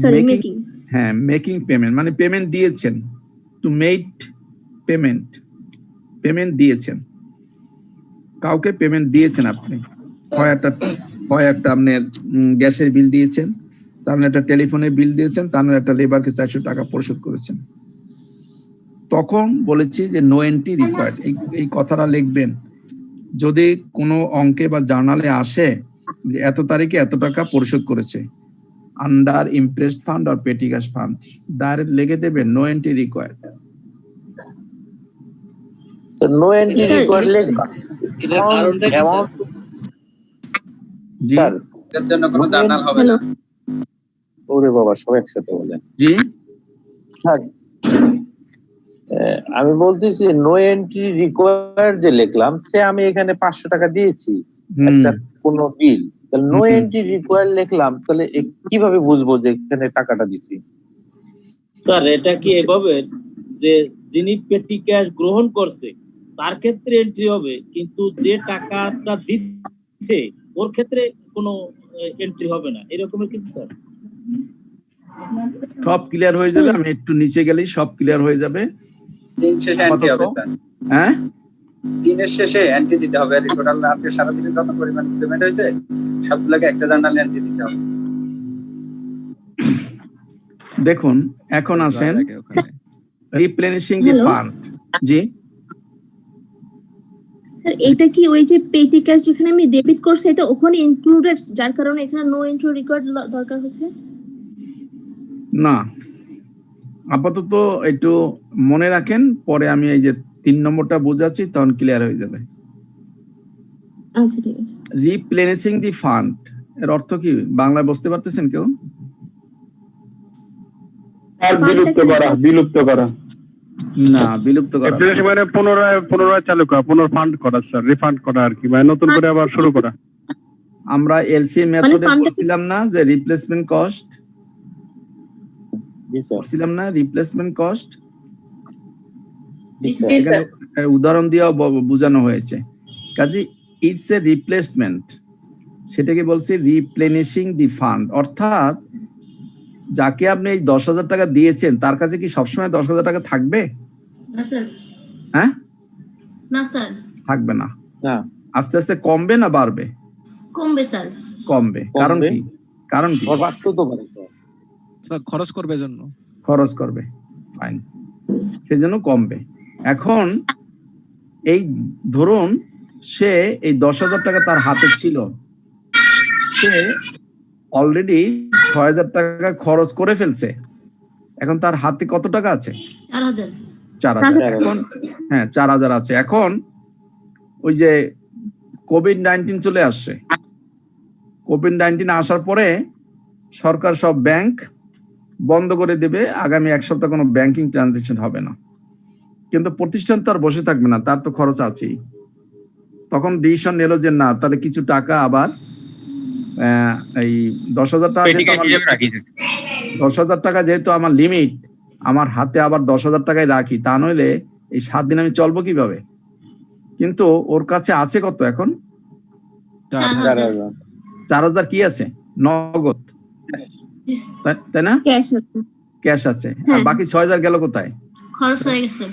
Sorry, making. হ্যাঁ, মেকিং পেমেন্ট মানে পেমেন্ট দিয়েছেন, টু মেড পেমেন্ট, পেমেন্ট দিয়েছেন, কাউকে পেমেন্ট দিয়েছেন আপনি, হয় একটা আপনার গ্যাসের বিল দিয়েছেন, তার একটা টেলিফোনের বিল দিয়েছেন, তার একটা লেবারকে 400 টাকা পরিশোধ করেছেন, তখন বলেছি যে নো এন্ট্রি রিকোয়ার্ড, এই কথাটা লিখবেন। যদি কোনো অঙ্কে বা জার্নালে আসে যে এত তারিখে এত টাকা পরিশোধ করেছে আন্ডার ইমপ্রেসড ফান্ড আর পেটি ক্যাশ ফান্ড, ডাইরেক্ট লিখে দেবেন নো এন্ট্রি রিকোয়ার্ড। তো নো এন্ট্রি রিকোয়ার্ড লিখবা, এটার কারণটা কি স্যার? জি, এর জন্য কোনো জার্নাল হবে না। ওরে বাবা, সব একসাথে বলেন। জি স্যার, আমি বলতেছি নো এন্ট্রি রিকোয়ার্ড যে লিখলাম, সে আমি এখানে 500 টাকা দিয়েছি একটা কোনো বিল, তাহলে নো এন্ট্রি রিকোয়ার্ড লিখলাম, তাহলে কিভাবে বুঝবো যে এখানে টাকাটা দিছি? স্যার, এটা কি এভাবে যে যিনি পেটি ক্যাশ গ্রহণ করছে তার ক্ষেত্রে এন্ট্রি হবে, কিন্তু যে টাকাটা দিচ্ছে ওর ক্ষেত্রে কোনো এন্ট্রি হবে না, এরকমের কিছু স্যার? সব ক্লিয়ার হয়ে যাবে, আমি একটু নিচে গেলেই সব ক্লিয়ার হয়ে যাবে। দিন শেষে এন্ট্রি হবে স্যার। হ্যাঁ, দিনের শেষে এন্ট্রি দিতে হবে, আর টোটাল আজকে সারা দিনে যত পরিমাণ পেমেন্ট হয়েছে সবগুলোকে একটা জার্নালে এন্ট্রি দিতে হবে। দেখুন এখন আসেন রিপ্লেনিশিং দি ফান্ড। জি স্যার, এটা কি ওই যে পেটি ক্যাশ যেখানে আমি ডেবিট করছি এটা ওখানে ইনক্লুডেড, যার কারণে এখানে নো এন্ট্রি রিকোয়ার্ড দরকার হচ্ছে না? আপাতত একটু মনে রাখেন, পরে আমি এই যে 3 নম্বরটা বোঝাচ্ছি তখন ক্লিয়ার হয়ে যাবে। আচ্ছা, ঠিক আছে। রিপ্লেনিশিং দি ফান্ড এর অর্থ কি বাংলায় বুঝতে পারতেছেন কেউ? বিলুপ্ত করা, বিলুপ্ত করা না, বিলুপ্ত করা মানে পুনরায় চালু করা, পুনর্ফান্ড করা স্যার, রিফান্ড করা আর কি, মানে নতুন করে আবার শুরু করা। আমরা এলসি মেথডে বলছিলাম না যে রিপ্লেসমেন্ট কস্ট, জি স্যার, বলছিলাম না রিপ্লেসমেন্ট কস্ট, এখানে উদাহরণ দিয়ে বোঝানো হয়েছে। কাজে ইটস এ রিপ্লেসমেন্ট, সেটাকে বলছি রিপ্লেনিশিং দি ফান্ড, অর্থাৎ যাকে আপনি এই 10,000 টাকা দিয়েছেন তার কাছে কি সবসময় 10,000 টাকা থাকবে? না স্যার। হ্যাঁ, না স্যার, থাকবে না। আস্তে আস্তে কমবে না বাড়বে? কমবে স্যার। কমবে। কারণ কি? কারণ কি? স্যার খরচ করবে জন্য, খরচ করবে, ফাইন, সেজন্য কমবে। এখন এই ধরুন সে এই 10,000 টাকা তার হাতে ছিল, সে অলরেডি 6,000 টাকা খরচ করে ফেলছে, এখন তার হাতে কত টাকা আছে? 4,000। 4,000। এখন হ্যাঁ 4,000 আছে। এখন ওই যে কোভিড-19 চলে আসছে, কোভিড-19 আসার পরে সরকার সব ব্যাংক বন্ধ করে দেবে, আগামী 1 সপ্তাহ কোনো ব্যাংকিং ট্রানজাকশন হবে না। কিন্তু প্রতিষ্ঠান তো আর বসে থাকবে না, তার তো খরচ আছেই। তখন ডিসিশন নিল যে না, তাহলে কিছু টাকা আবার এই 10,000 টাকা, 10,000 টাকা যেহেতু আমার লিমিট, আমার হাতে আবার 10,000 টাকাই রাখি, তা নইলে এই 7 দিন আমি চলবো কিভাবে? কিন্তু ওর কাছে আছে কত এখন? 4,000 কি আছে? নগদ, তাই না? ক্যাশ আছে। আর বাকি 6,000 গেল কোথায়? খরচ হয়ে গেছে।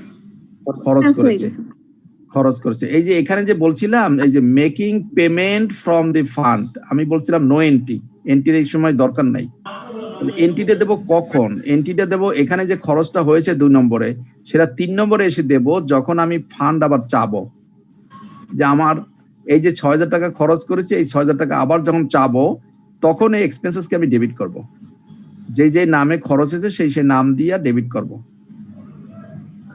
খরচ করেছে। এই যে এখানে যে বলছিলাম, এই যে making payment from the fund, আমি বলছিলাম নো এন্ট্রি, এন্ট্রির এই সময় দরকার নাই। এন্ট্রিটা দেবো কখন? এন্ট্রিটা দেবো এখানে যে খরচটা হয়েছে 2 নম্বরে, সেটা 3 নম্বরে এসে দেবো যখন আমি ফান্ড আবার চাবো, যে আমার এই যে 6,000 টাকা খরচ করেছে, এই 6,000 টাকা আবার যখন চাবো, তখন এই এক্সপেন্সেসকে আমি ডেবিট করব। যে নামে খরচ হয়েছে সেই নাম দিয়ে ডেবিট করব।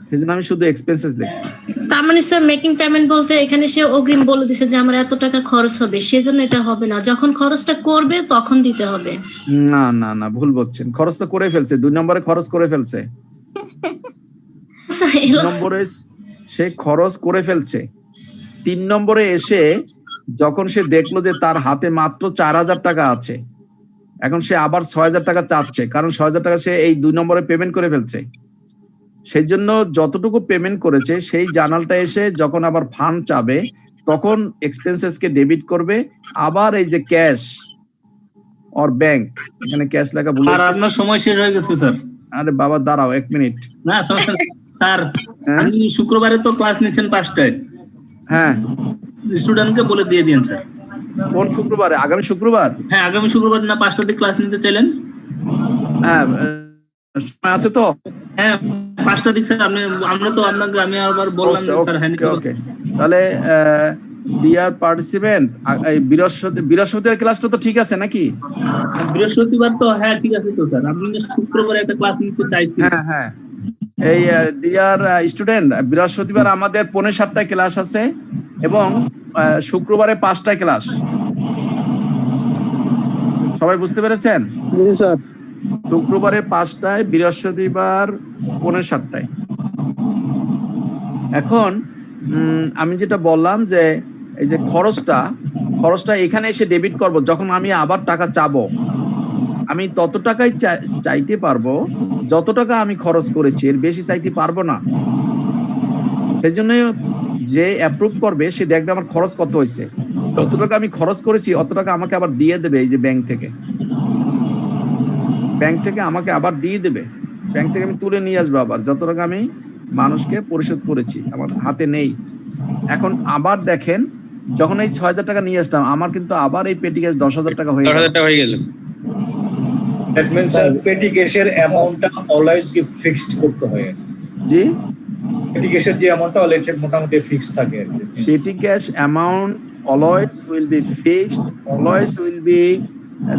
সেজন্য আমি শুধু এক্সপেন্সেস লিখছি। তার মানে স্যার মেকিং পেমেন্ট বলতে এখানে সে অগ্রিম বলে দিছে যে আমার এত টাকা খরচ হবে, সেজন্য এটা হবে না, যখন খরচটা করবে তখন দিতে হবে। না না না, ভুল বলছেন। খরচ তো করে ফেলছে, 2 নম্বরে খরচ করে ফেলছে। 2 নম্বরে সে খরচ করে ফেলছে। 3 নম্বরে এসে যখন সে দেখলো যে তার হাতে মাত্র 4,000 টাকা আছে, এখন সে আবার 6,000 টাকা চাচ্ছে, কারণ 6,000 টাকা সে এই 2 নম্বরে পেমেন্ট করে ফেলছে। সেই জন্য যতটুকু পেমেন্ট করেছে সেই জার্নালটা এসে যখন আবার ফান্ড চাবে, তখন এক্সপেন্সেসকে ডেবিট করবে। আবার এই যে ক্যাশ অর ব্যাংক, এখানে ক্যাশ লেখা ভুল আর আপনার সময় শেষ হয়ে গেছে স্যার। আরে বাবা দাঁড়াও 1 মিনিট। না স্যার, আপনি শুক্রবারে তো ক্লাস নিচ্ছেন 5টায়। হ্যাঁ, স্টুডেন্টকে বলে দিয়ে দিন স্যার। কোন শুক্রবারে? আগামী শুক্রবার? হ্যাঁ, আগামী শুক্রবার না 5টাতে ক্লাস নিতে চাইলেন? হ্যাঁ, সময় আছে তো? হ্যাঁ, 5টার দিক স্যার। আমি আবার বললাম যে স্যার হ্যাঁ ওকে। তাহলে ডিয়ার পার্টিসিপেন্ট, এই বৃহস্পতিবার ক্লাসটা তো ঠিক আছে নাকি? বৃহস্পতিবার তো হ্যাঁ ঠিক আছে তো স্যার। আপনি শুক্রবারে একটা ক্লাস নিতে চাইছি। হ্যাঁ হ্যাঁ, এই ডিয়ার স্টুডেন্ট, বৃহস্পতিবার আমাদের 6:45 ক্লাস আছে এবং শুক্রবারে 5টায় ক্লাস। সবাই বুঝতে পেরেছেন? জি স্যার। শুক্রবারে 5টায়, বৃহস্পতিবার 6:45। এখন আমি যেটা বললাম যে এই যে খরচটা এখানে এসে ডেবিট করব, যখন আমি আবার টাকা চাবো আমি তত টাকাই চাইতে পারবো যত টাকা আমি খরচ করেছি, এর বেশি চাইতে পারবো না। সেই জন্য যে অ্যাপ্রুভ করবে সে দেখবে আমার খরচ কত হয়েছে, যত টাকা আমি খরচ করেছি অত টাকা আমাকে আবার দিয়ে দেবে। এই যে ব্যাংক থেকে আমাকে আবার দিয়ে দেবে, ব্যাংক থেকে আমি তুলে নিয়ে আসবো আবার যত টাকা আমি মানুষকে পরিশোধ করেছি, আমার হাতে নেই। এখন আবার দেখেন, যখন এই 6,000 টাকা নিয়ে আসলাম, আমার কিন্তু আবার এই পেটি ক্যাশ 10,000 টাকা হয়ে গেল। দ্যাট মিন্স স্যার পেটি ক্যাশের অ্যামাউন্টটা অলওয়েজ কি ফিক্সড করতে হয়। জি, পেটি ক্যাশের যে অ্যামাউন্টটা অলওয়েজ মোটামুটি ফিক্সড থাকে আর কি। পেটি cash amount always will be fixed, always will be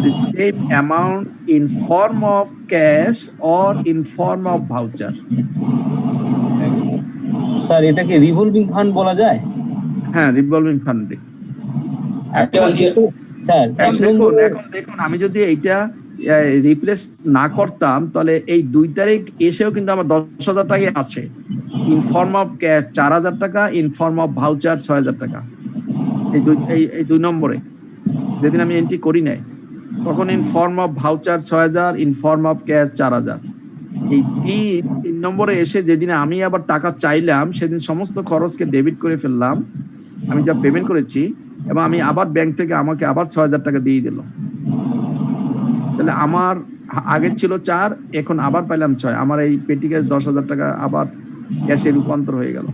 the same amount in form of cash or in form of voucher. Sir এটাকে রিভলভিং ফান্ড বলা যায়? হ্যাঁ, রিভলভিং ফান্ড। স্যার দেখুন আমি যদি এইটা রিপ্লেস না করতাম তাহলে এই 2 তারিখ এসেও কিন্তু আমার 10,000 টাকা আছে, ইন ফর্ম অফ ক্যাশ 4,000 টাকা, ইন ফর্ম অফ ভাউচার 6,000 টাকা। এই 2 নম্বরে যেদিন আমি এন্ট্রি করি নাই, তখন in form of voucher 6,000, in form of cash 4,000। এই 3 নম্বরে এসে যেদিন আমি আবার টাকা চাইলাম, সেদিন সমস্ত খরচকে ডেবিট করে ফেললাম, আমি যা পেমেন্ট করেছি, এবং আমি আবার ব্যাংক থেকে আমাকে আবার 6,000 টাকা দিয়ে দিল। তাহলে আমার আগে ছিল 4, এখন আবার পাইলাম 6, আমার এই পেটি ক্যাশ 10,000 টাকা আবার ক্যাশে রূপান্তর হয়ে গেল।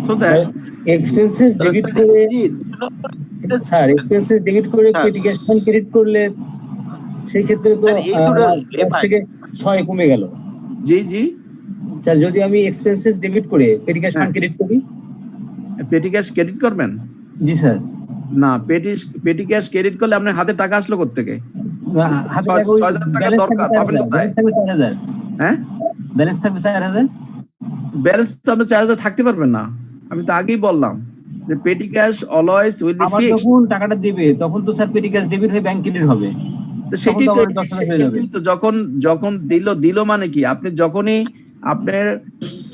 সো দ্যাট এক্সপেন্সেস ডেবিট করে স্যার, এক্সপেন্সেস ডেবিট করে পেটি ক্যাশ ফান্ড ক্রেডিট করলে সেই ক্ষেত্রে তো থেকে 6 কমে গেল। জি জি স্যার, যদি আমি এক্সপেন্সেস ডেবিট করে পেটি ক্যাশ ফান্ড ক্রেডিট করি, পেটি ক্যাশ ক্রেডিট করবেন? জি স্যার। না, পেটি ক্যাশ ক্রেডিট করলে আপনার হাতে টাকা আসলো কোত্থেকে? হাতে টাকা 6,000 টাকা দরকার, পাবেন কোথায়? হ্যাঁ, ব্যালেন্স থাকবে 4,000। ব্যালেন্স তো আপনি 4,000 থাকতে পারবেন না। আমি তো আগেই বললাম যে পেটি cash always will be fixed. যখন টাকাটা দিবে তখন তো স্যার পেটি ক্যাশ ডেবিট হয়ে ব্যাংক ক্রেডিট হবে। তো সেটাই তো যখন যখন দিল মানে কি, আপনি যখনই আপনার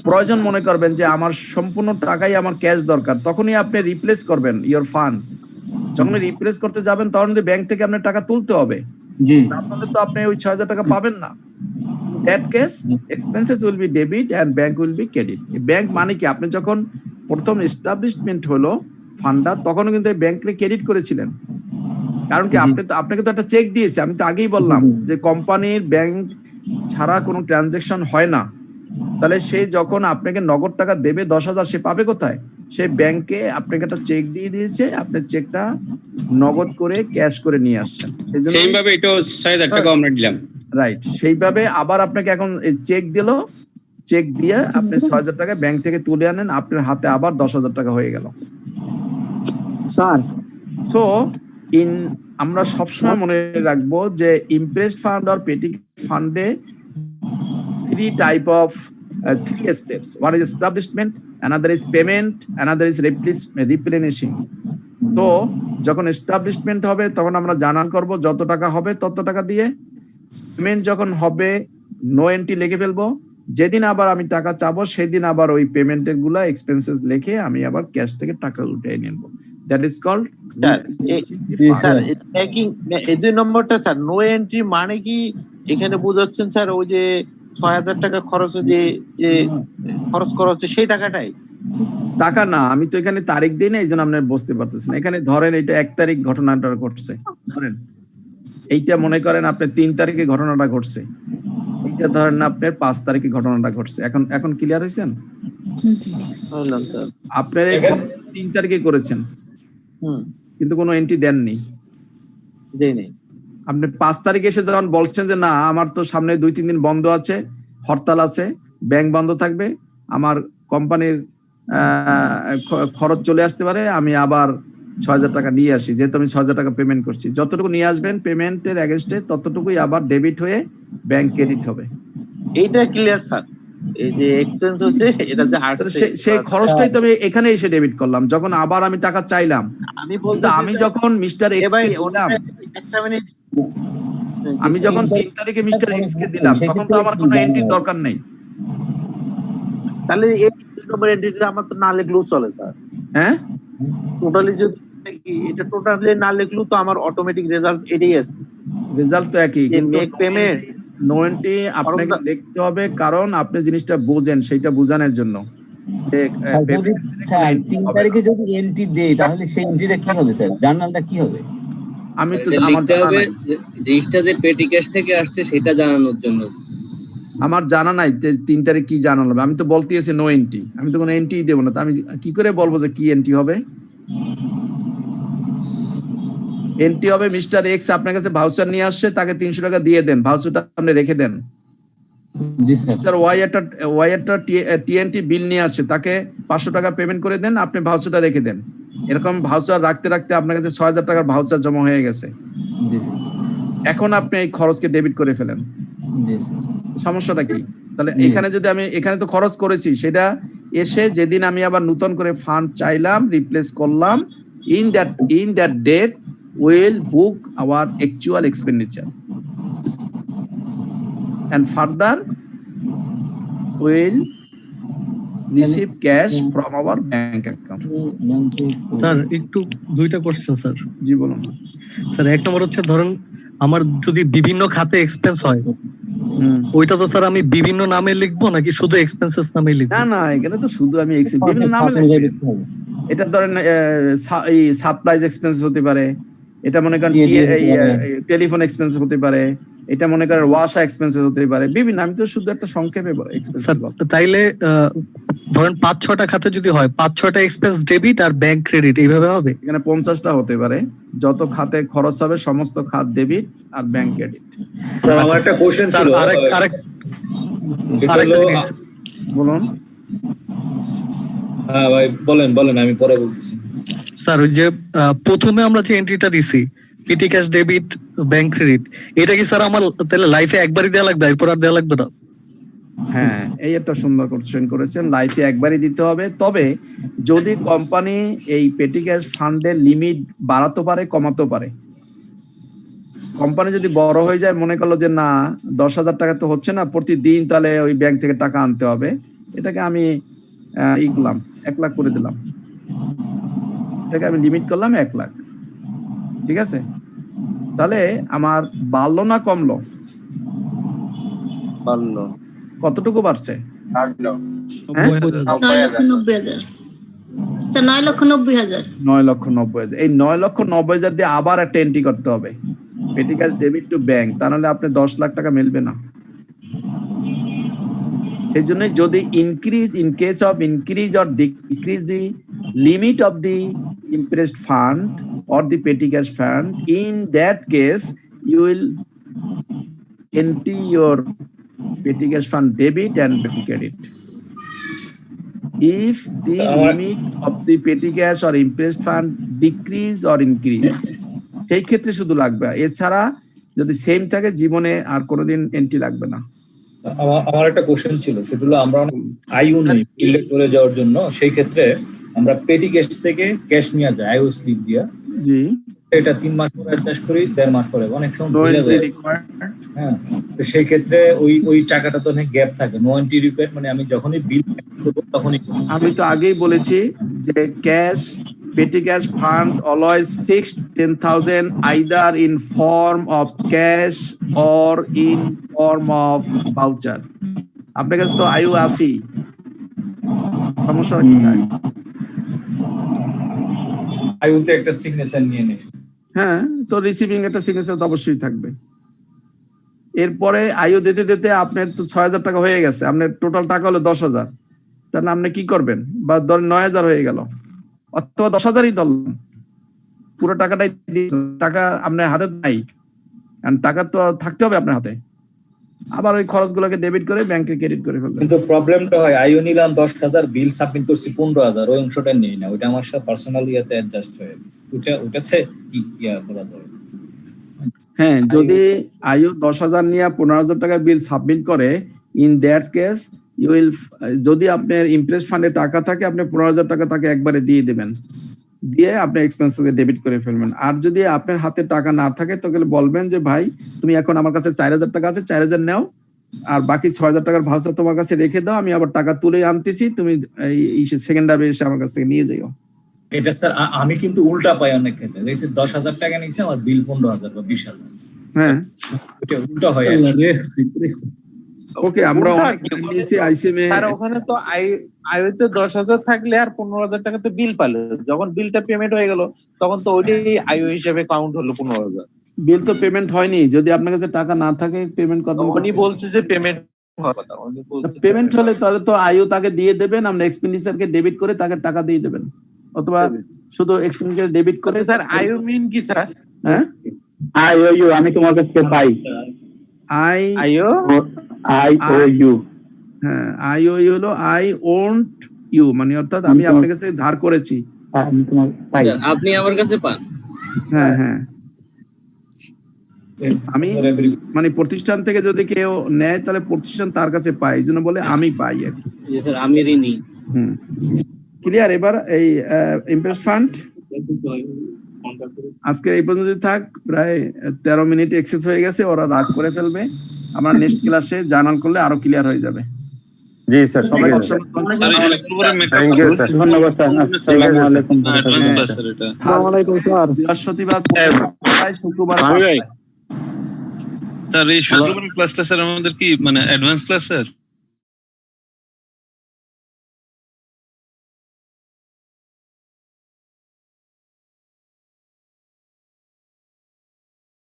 প্রয়োজন মনে করবেন যে আমার সম্পূর্ণ টাকাই আমার ক্যাশ দরকার, তখনই আপনি রিপ্লেস করবেন ইওর ফান্ড। যখন রিপ্লেস করতে যাবেন তখন ব্যাংক থেকে আপনার টাকা তুলতে হবে, না তাহলে তো আপনি ওই 6,000 টাকা পাবেন না। That case expenses will be debit and bank will be credit. Bank মানে কি, আপনি যখন প্রথম এস্টাবলিশমেন্ট হলো ফান্ডটা, তখন কিন্তু ব্যাংকে ক্রেডিট করেছিলেন। কারণ কি, আপনাকে তো একটা চেক দিয়েছে, আমি তো আগেই বললাম যে কোম্পানির ব্যাংক ছাড়া কোনো ট্রানজাকশন হয় না। তাহলে সে যখন আপনাকে নগদ টাকা দেবে 10,000, সে পাবে কোথায়? সে ব্যাংকে আপনাকে একটা চেক দিয়ে দিয়েছে, আপনি চেকটা নগদ করে ক্যাশ করে নিয়ে আসছেন। সেইভাবে এটাও 6,000 টাকা আমরা দিলাম, রাইট। সেইভাবে আবার আপনাকে এখন চেক দিল, চেক দিয়ে আপনি 6,000 টাকা ব্যাংক থেকে তুলে আনেন, আপনার হাতে আবার 10,000 টাকা হয়ে গেল স্যার। সো আমরা সবসময় মনে রাখবো যে ইমপ্রেসড ফান্ড আর পেটি ফান্ডে 3 type of 3 steps. One is establishment, another is payment, another is replenishing. তো যখন এস্টাবলিশমেন্ট হবে তখন আমরা জানান করব, যত টাকা হবে তত টাকা দিয়ে। পেমেন্ট যখন হবে নো এন্ট্রি লিখে ফেলবো, যেদিন আবার আমি টাকা চাবো সেদিন আবার ওই পেমেন্টের গুলা এক্সপেন্সেস লিখে আমি আবার ক্যাশ থেকে টাকা উঠিয়ে নেব। That is called sir. এই 2 নম্বরটা স্যার, নো এন্ট্রি মানে কি এখানে বোঝাচ্ছেন স্যার? ওই যে 6,000 টাকা খরচ, যে খরচ করা হচ্ছে সেই টাকাটাই? টাকা না, আমি তো এখানে তারিখ দিই না, এই জন্য আপনি বুঝতে পারতেছেন। এখানে ধরেন এটা 1 তারিখ ঘটনাটা ঘটছে, ধরেন এইটা মনে করেন আপনার 3 তারিখে ঘটনাটা ঘটছে, এইটা ধরেন আপনার 5 তারিখে ঘটনাটা ঘটছে। এখন ক্লিয়ার হয়েছেন? আপনার 3 তারিখে করেছেন কিন্তু কোনো এন্ট্রি দেননি, আপনি 5 তারিখে এসে যখন বলছেন যে না আমার তো সামনে 2-3 দিন বন্ধ আছে, হরতাল আছে, ব্যাংক বন্ধ থাকবে, আমার কোম্পানির খরচ চলে আসতে পারে, আমি আবার 6,000 টাকা নিয়ে আসি, যেহেতু আমি 6,000 টাকা পেমেন্ট করছি, যতটুকু নিয়ে আসবেন পেমেন্টের এগেইনস্টে ততটুকুই আবার ডেবিট হয়ে ব্যাংক ক্রেডিট হবে। এইটা ক্লিয়ার স্যার। এই যে এক্সপেন্স হচ্ছে এটা যে সেই খরচটাই তো আমি এখানে এসে ডেবিট করলাম। যখন আবার আমি টাকা চাইলাম, আমি যখন মিস্টার এক্স কে দিলাম, আমি যখন 3 তারিখে মিস্টার এক্স কে দিলাম, তখন তো আমার কোনো এন্ট্রির দরকার নেই। তাহলে এই নম্বর এন্ট্রিটা আমার তো না লিখলেও চলে স্যার। হ্যাঁ, টোটালি যদি এটা টোটালি না লিখলেও তো আমার অটোমেটিক রেজাল্ট এটাই আসছে। রেজাল্ট তো একই, কিন্তু পেমেন্ট নো এন্ট্রি আপনাকে লিখতে হবে, কারণ আপনি জিনিসটা বুঝেন, সেইটা বোঝানোর জন্য। স্যার 3 তারিখে যদি এন্ট্রি দেই তাহলে সেই এন্ট্রিটা কি হবে স্যার? জার্নালটা কি হবে? আমি তো আমার হবে জিনিসটা যে পেটি ক্যাশ থেকে আসছে সেটা জানানোর জন্য। আমার জানা নাই 3 তারিখ কি জানানো হবে, আমি তো বলতেছি নো এন্ট্রি, আমি তো কোনো এন্ট্রি দেবো না। তো আমি কি করে বলবো যে কি এন্ট্রি হবে? এন্ট্রি হবে মিস্টার এক্স আপনার কাছে ভাউচার নিয়ে আসছে, তাকে 300 টাকা দিয়ে দেন, ভাউচারটা আপনি রেখে দেন। মিস্টার ওয়াই একটা টিএনটি বিল নিয়ে আসছে, তাকে 500 টাকা পেমেন্ট করে দেন, আপনি ভাউচারটা রেখে দেন। এরকম ভাউচার রাখতে রাখতে আপনার কাছে 6,000 টাকার ভাউচার জমা হয়ে গেছে। এখন আপনি এই খরচকে ডেবিট করে ফেলেন, সমস্যাটা কি? তাহলে এখানে যদি আমি এখানে তো খরচ করেছি, সেটা এসে যেদিন আমি আবার নতুন করে ফান্ড চাইলাম, রিপ্লেস করলাম, in that date will book our actual expenditure and further will receive cash from our bank account. Sir একটু 2টা কোশ্চেন স্যার। জি বলুন স্যার। 1 নম্বর হচ্ছে ধরেন আমার যদি বিভিন্ন খাতে এক্সপেন্স হয়, ওইটা তো স্যার আমি বিভিন্ন নামে লিখবো নাকি শুধু এক্সপেন্সেস নামে লিখবো? না, এখানে তো শুধু আমি বিভিন্ন নামে লিখবো। এটা ধরেন সাপ্লাইজ এক্সপেন্স হতে পারে, এটা মনে করেন টেলিফোন এক্সপেন্স হতে পারে, এটা মনে করেন ওয়াশা এক্সপেন্স হতে পারে, বিভিন্ন। আমি তো শুধু একটা সংক্ষেপে এক্সপেন্স। তাইলে ধরেন 5-6টা খাতে যদি হয়, 5-6টা এক্সপেন্স ডেবিট আর ব্যাংক ক্রেডিট এইভাবে হবে? এখানে 50টা হতে পারে, যত খাতে খরচ হবে সমস্ত খাত ডেবিট আর ব্যাংক ক্রেডিট। আমার একটা কোশ্চেন ছিল, বলুন। হ্যাঁ ভাই বলেন, আমি পরে বলছি। স্যার ওই যে প্রথমে আমরা যে এন্ট্রিটা দিছি পেটি ক্যাশ ডেবিট ব্যাংক ক্রেডিট, এটা কি স্যার আমার তাহলে লাইফে একবারই দেওয়া লাগবে, এরপর আর দেওয়া লাগবে না? হ্যাঁ, এই একটা সুন্দর কোশ্চেন করেছেন। লাইফে একবারই দিতে হবে, তবে যদি কোম্পানি এই পেটি ক্যাশ ফান্ডের লিমিট বাড়াতে পারে, কমাতে পারে। কোম্পানি যদি বড় হয়ে যায়, মনে করলো যে না 10,000 টাকা তো হচ্ছে না, প্রতিদিন তাহলে ওই ব্যাংক থেকে টাকা আনতে হবে, এটাকে আমি ই করলাম 1 লাখ করে দিলাম, এটাকে আমি লিমিট করলাম 1 লাখ। ঠিক আছে, তাহলে আমার বাড়লো না কমলো? বাড়লো। কতটুকু বাড়ছে? 9,90,000 স্যার, 9,90,000। 9,90,000। এই 9,90,000 দিয়ে আবার একটা এন্ট্রি করতে হবে, পেটি ক্যাশ ডেবিট টু ব্যাংক, তা নাহলে আপনি 10 লাখ টাকা মিলবে না। সেই জন্য যদি increase, in case of increase or decrease the limit of the impressed fund or the petty cash fund, in that case you will empty your petty cash fund debit and bank credit. If the limit of the petty cash or impressed fund decrease or increase, সেই ক্ষেত্রে শুধু লাগবে, এছাড়া যদি same থাকে জীবনে আর কোনোদিন entry লাগবে না। আমার একটা কোশ্চেন ছিল, সেটা হলো আমরা আইও নেই উল্লেখ করে যাওয়ার জন্য, সেই ক্ষেত্রে আমরা পেটি ক্যাশ থেকে ক্যাশ নিয়ে যাই আইও স্লিপ দিয়া, জি এটা 3 মাস পরে অ্যাডজাস্ট করি, 1.5 মাস পরে, অনেক সময় ভুলে যায়। হ্যাঁ, তো সেই ক্ষেত্রে ওই টাকাটা তো অনেক গ্যাপ থাকে। নো এন্ট্রি রিকোয়ার্ড মানে আমি যখনই বিল করব তখনই। আমি তো আগেই বলেছি যে cash, petty cash fund always fixed 10,000 either in form of cash or in form of voucher. আপনার কাছে তো আইও আছে, সমস্যা কি? আইওতে একটা সিগনেচার নিয়ে নেই। হ্যাঁ, তো রিসিভিং একটা সিগনেচার তো অবশ্যই থাকবে। এরপরে আইও দিতে দিতে আপনার তো 6,000 টাকা হয়ে গেছে, আপনার টোটাল টাকা হলো 10,000, তাহলে আপনি কি করবেন? বা ধরেন 9,000 হয়ে গেল, অথবা 10,000ই ধরলাম, পুরো টাকাটাই টাকা আপনার হাতে নাই, কারণ টাকা তো থাকতে হবে আপনার হাতে, আবার ওই খরচগুলোকে ডেবিট করে ব্যাংকে ক্রেডিট করে ফেলবেন। কিন্তু প্রবলেমটা হয় আইও নিলাম 10,000, বিল সাবমিট করছি 15,000, ওই অংশটা নেই না, ওইটা আমার সাথে পার্সোনাল ইয়াতে অ্যাডজাস্ট হয়, ওটাতে কি ইয়া করা যায়? হ্যাঁ, যদি আইও 10,000 নিয়ে 15,000 টাকা বিল সাবমিট করে, in that case you will, যদি আপনার ইমপ্রেস ফান্ডে টাকা থাকে আপনি 15,000 টাকা তাকে একবারে দিয়ে দেবেন, দিয়ে আপনি এক্সপেন্সকে ডেবিট করে ফেলবেন। আর যদি আপনার হাতে টাকা না থাকে তাহলে বলবেন যে ভাই তুমি এখন আমার কাছে 4,000 টাকা আছে, 4,000 নাও, আর বাকি 6,000 টাকার ভাউচার তোমার কাছে রেখে দাও, আমি আবার টাকা তুলে আনতেছি, তুমি এই সেকেন্ড হাফে এসে আমার কাছ থেকে নিয়ে যাও। এটা স্যার আমি কিন্তু উল্টা পাই অনেক ক্ষেত্রে, দেখছি 10,000 টাকা নিচ্ছে, আমার বিল 15,000 বা 20,000। হ্যাঁ, এটা উল্টা হয়। ওকে, আমরা নিয়েছি আইসিএমএ। স্যার ওখানে তো আইওতে 10,000 থাকলে আর 15,000 টাকা তো বিল পালে, যখন বিলটা পেমেন্ট হয়ে গেল তখন তো ওইটাই আইও হিসেবে কাউন্ট হলো 15,000। বিল তো পেমেন্ট হয়নি, যদি আপনার কাছে টাকা না থাকে পেমেন্ট করবেন। উনি বলছে যে পেমেন্ট হওয়ার কথা, উনি বলছে পেমেন্ট হলে তাহলে তো আইও তাকে দিয়ে দেবেন, আমরা এক্সপেন্ডিচারকে ডেবিট করে তাকে টাকা দিয়ে দেবেন, অথবা শুধু এক্সপেন্ডিচার ডেবিট করে। স্যার আইও মিন কি স্যার? হ্যাঁ, আইও আমি তোমার কাছে পাই, আইও হ্যাঁ, আইও হলো আই ওন্ট ইউ, মানে অর্থাৎ আমি আপনার কাছে ধার করেছি, আমি তোমার পাই, আপনি আমার কাছে পান। হ্যাঁ হ্যাঁ, আমি মানে প্রতিষ্ঠান থেকে যদি কেউ নেয় তাহলে প্রতিষ্ঠান তার কাছে পায়, এই জন্য বলে আমি পাই আর কি। স্যার আমি ঋণী। ক্লিয়ার? এবার এই ইমপ্রেস ফান্ড আজকে এই পর্যন্ত থাক, প্রায় 13 মিনিট এক্সেস হয়ে গেছে, ওরা রাগ করে ফেলবে, আমরা নেক্সট ক্লাসে জার্নাল করলে আরো ক্লিয়ার হয়ে যাবে। জি স্যার, সবাই ধন্যবাদ স্যার। আসসালামু আলাইকুম। বৃহস্পতিবার, শুক্রবার। স্যার এই শুক্রবার ক্লাসটা স্যার আমাদের কি মানে অ্যাডভান্স ক্লাস স্যার?